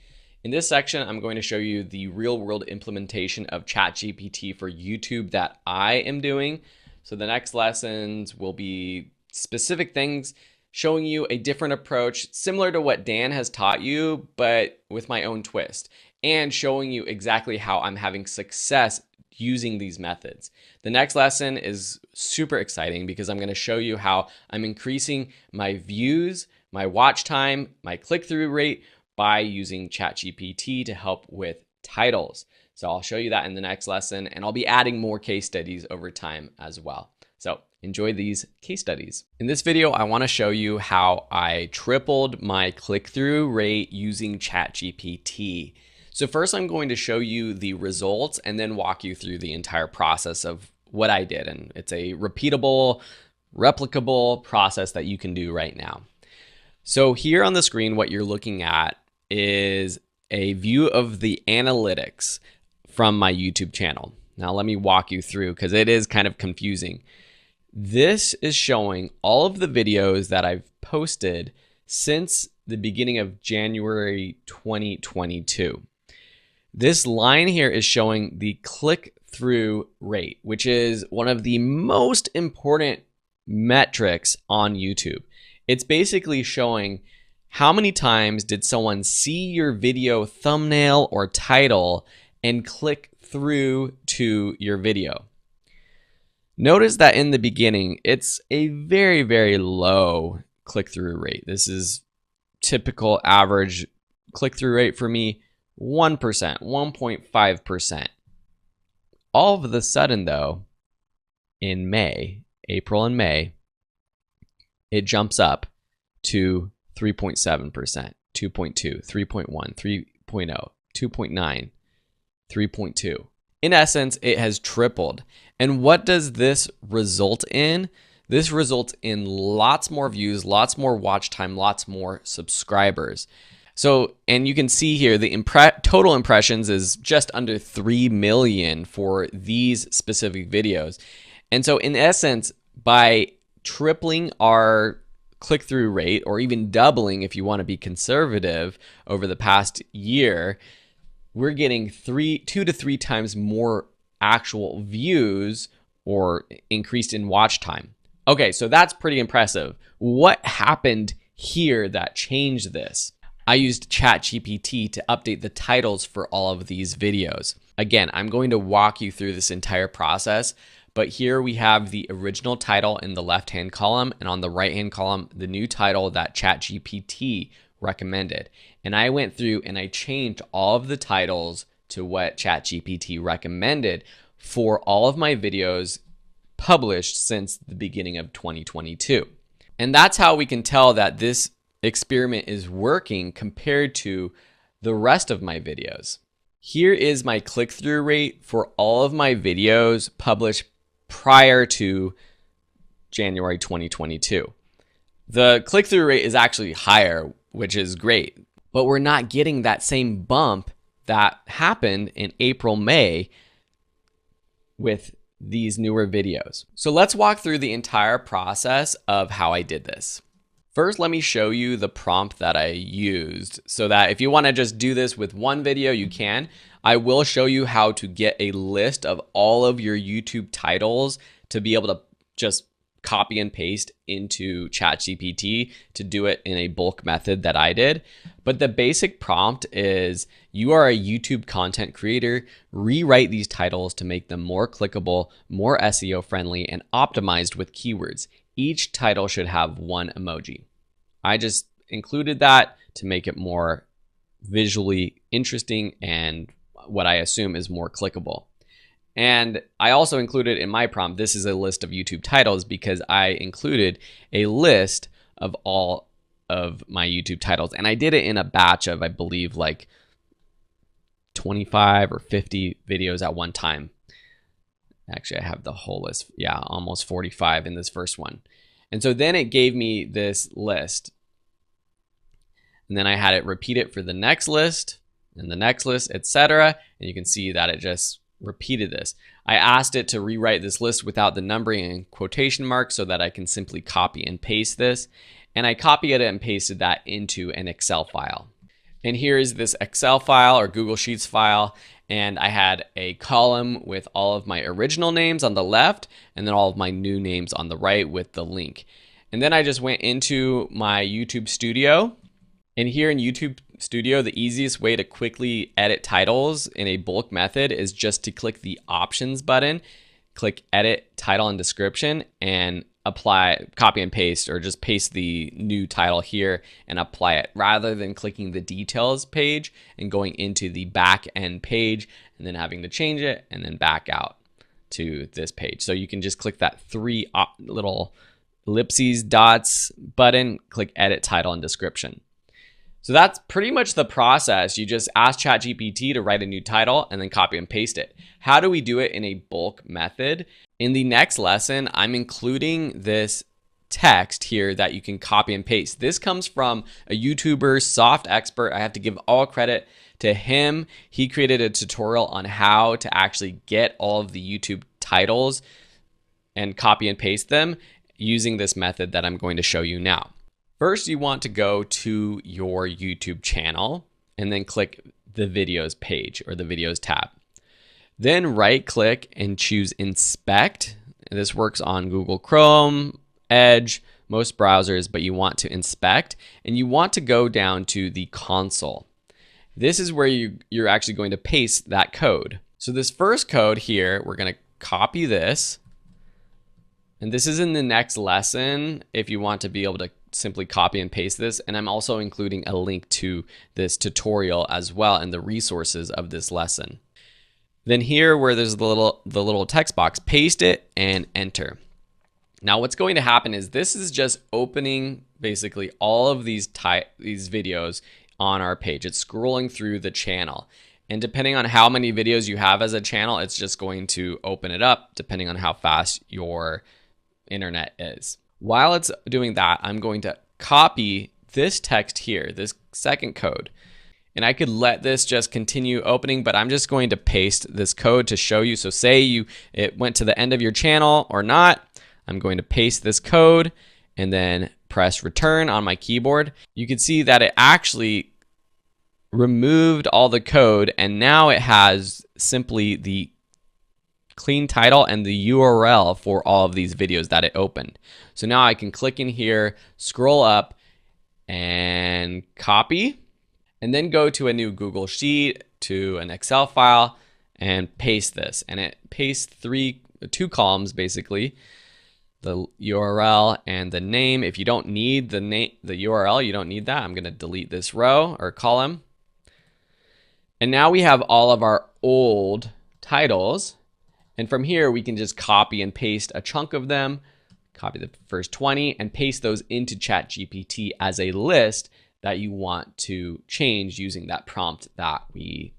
In this section, I'm going to show you the real world implementation of ChatGPT for YouTube that I am doing. So the next lessons will be specific things showing you a different approach similar to what Dan has taught you, but with my own twist, and showing you exactly how I'm having success using these methods. The next lesson is super exciting because I'm going to show you how I'm increasing my views, my watch time, my click-through rate by using ChatGPT to help with titles. So I'll show you that in the next lesson, and I'll be adding more case studies over time as well. So enjoy these case studies. In this video, I want to show you how I tripled my click-through rate using ChatGPT. So first I'm going to show you the results and then walk you through the entire process of what I did. And it's a repeatable, replicable process that you can do right now. So here on the screen, what you're looking at is a view of the analytics from my YouTube channel. Now let me walk you through because it is kind of confusing. This is showing all of the videos that I've posted since the beginning of January 2022. This line here is showing the click-through rate, which is one of the most important metrics on YouTube. It's basically showing how many times did someone see your video thumbnail or title and click through to your video. Notice that in the beginning, it's a very, very low click-through rate. This is typical average click-through rate for me, 1%, 1.5%. All of a sudden though, in May, April and May, it jumps up to 3.7%, 2.2, 3.1, 3.0, 2.9, 3.2. In essence, it has tripled. And what does this result in? This results in lots more views, lots more watch time, lots more subscribers. So, and you can see here the total impressions is just under 3 million for these specific videos. And so in essence, by tripling our click-through rate, or even doubling if you want to be conservative over the past year, we're getting 2 to 3 times more actual views or increased in watch time. Okay, so that's pretty impressive. What happened here that changed this? I used ChatGPT to update the titles for all of these videos. Again, I'm going to walk you through this entire process, but here we have the original title in the left-hand column, and on the right-hand column, the new title that ChatGPT recommended. And I went through and I changed all of the titles to what ChatGPT recommended for all of my videos published since the beginning of 2022. And that's how we can tell that this experiment is working compared to the rest of my videos. Here is my click-through rate for all of my videos published prior to January 2022. The click-through rate is actually higher, which is great, but we're not getting that same bump that happened in April, May with these newer videos. So let's walk through the entire process of how I did this. First, let me show you the prompt that I used so that if you want to just do this with one video, you can. I will show you how to get a list of all of your YouTube titles to be able to just copy and paste into ChatGPT to do it in a bulk method that I did. But the basic prompt is, you are a YouTube content creator, rewrite these titles to make them more clickable, more SEO friendly, and optimized with keywords. Each title should have one emoji. I just included that to make it more visually interesting and what I assume is more clickable. And I also included in my prompt, this is a list of YouTube titles, because I included a list of all of my YouTube titles. And I did it in a batch of, I believe, like 25 or 50 videos at one time. Actually, I have the whole list. Yeah, almost 45 in this first one. And so then it gave me this list. And then I had it repeat it for the next list and the next list, etc. And you can see that it just repeated this. I asked it to rewrite this list without the numbering and quotation marks so that I can simply copy and paste this. And I copied it and pasted that into an Excel file. And here is this Excel file or Google Sheets file. And I had a column with all of my original names on the left and then all of my new names on the right with the link. And then I just went into my YouTube Studio. And here in YouTube Studio, the easiest way to quickly edit titles in a bulk method is just to click the options button, click edit title and description, and apply, copy and paste, or just paste the new title here and apply it, rather than clicking the details page and going into the back end page and then having to change it and then back out to this page. So you can just click that 3 little ellipses dots button, click edit title and description. So that's pretty much the process. You just ask ChatGPT to write a new title and then copy and paste it. How do we do it in a bulk method? In the next lesson, I'm including this text here that you can copy and paste. This comes from a YouTuber, Soft Expert. I have to give all credit to him. He created a tutorial on how to actually get all of the YouTube titles and copy and paste them using this method that I'm going to show you now. First, you want to go to your YouTube channel and then click the videos page or the videos tab. Then right click and choose inspect. This works on Google Chrome, Edge, most browsers, but you want to inspect and you want to go down to the console. This is where you're actually going to paste that code. So this first code here, we're going to copy this. And this is in the next lesson if you want to be able to simply copy and paste this. And I'm also including a link to this tutorial as well and the resources of this lesson. Then here where there's the little text box, paste it and enter. Now what's going to happen is this is just opening basically all of these videos on our page. It's scrolling through the channel. And depending on how many videos you have as a channel, it's just going to open it up depending on how fast your internet is. While it's doing that, I'm going to copy this text here, this second code. And I could let this just continue opening, but I'm just going to paste this code to show you. So say it went to the end of your channel or not. I'm going to paste this code and then press return on my keyboard. You can see that it actually removed all the code and now it has simply the clean title and the URL for all of these videos that it opened. So now I can click in here, scroll up and copy, and then go to a new Google Sheet, to an Excel file and paste this. And it pastes two columns basically, the URL and the name. If you don't need the URL, you don't need that. I'm gonna delete this row or column. And now we have all of our old titles. And from here, we can just copy and paste a chunk of them, copy the first 20 and paste those into ChatGPT as a list that you want to change using that prompt that we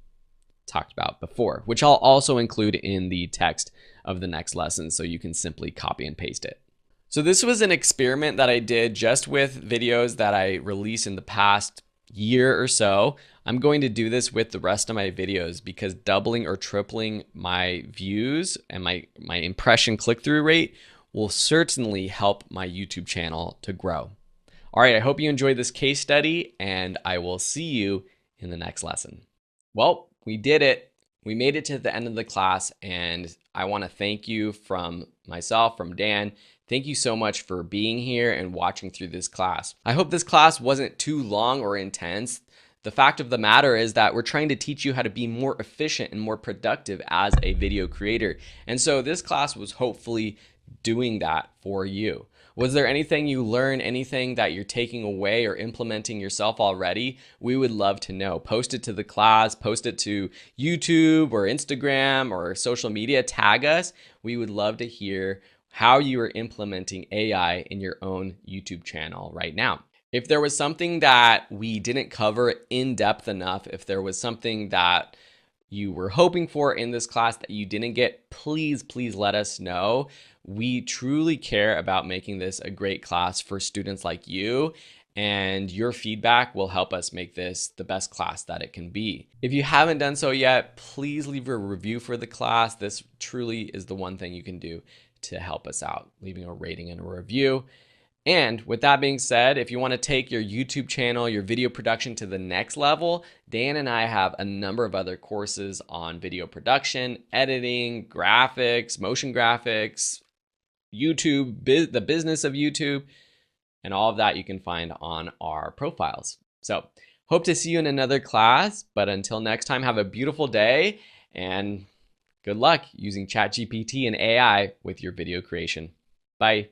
talked about before, which I'll also include in the text of the next lesson so you can simply copy and paste it. So this was an experiment that I did just with videos that I released in the past year or so. I'm going to do this with the rest of my videos because doubling or tripling my views and my impression click-through rate will certainly help my YouTube channel to grow. All right, I hope you enjoyed this case study and I will see you in the next lesson. Well, we did it. We made it to the end of the class and I want to thank you from myself, from Dan. Thank you so much for being here and watching through this class. I hope this class wasn't too long or intense. The fact of the matter is that we're trying to teach you how to be more efficient and more productive as a video creator. And so this class was hopefully doing that for you. Was there anything you learned, anything that you're taking away or implementing yourself already? We would love to know. Post it to the class, post it to YouTube or Instagram or social media, tag us. We would love to hear how you are implementing AI in your own YouTube channel right now. If there was something that we didn't cover in depth enough, if there was something that you were hoping for in this class that you didn't get, please let us know. We truly care about making this a great class for students like you, and your feedback will help us make this the best class that it can be. If you haven't done so yet, please leave a review for the class. This truly is the one thing you can do to help us out, leaving a rating and a review. And with that being said, if you want to take your YouTube channel, your video production to the next level, Dan and I have a number of other courses on video production, editing, graphics, motion graphics, YouTube, the business of YouTube, and all of that you can find on our profiles. So hope to see you in another class, but until next time, have a beautiful day and good luck using ChatGPT and AI with your video creation. Bye.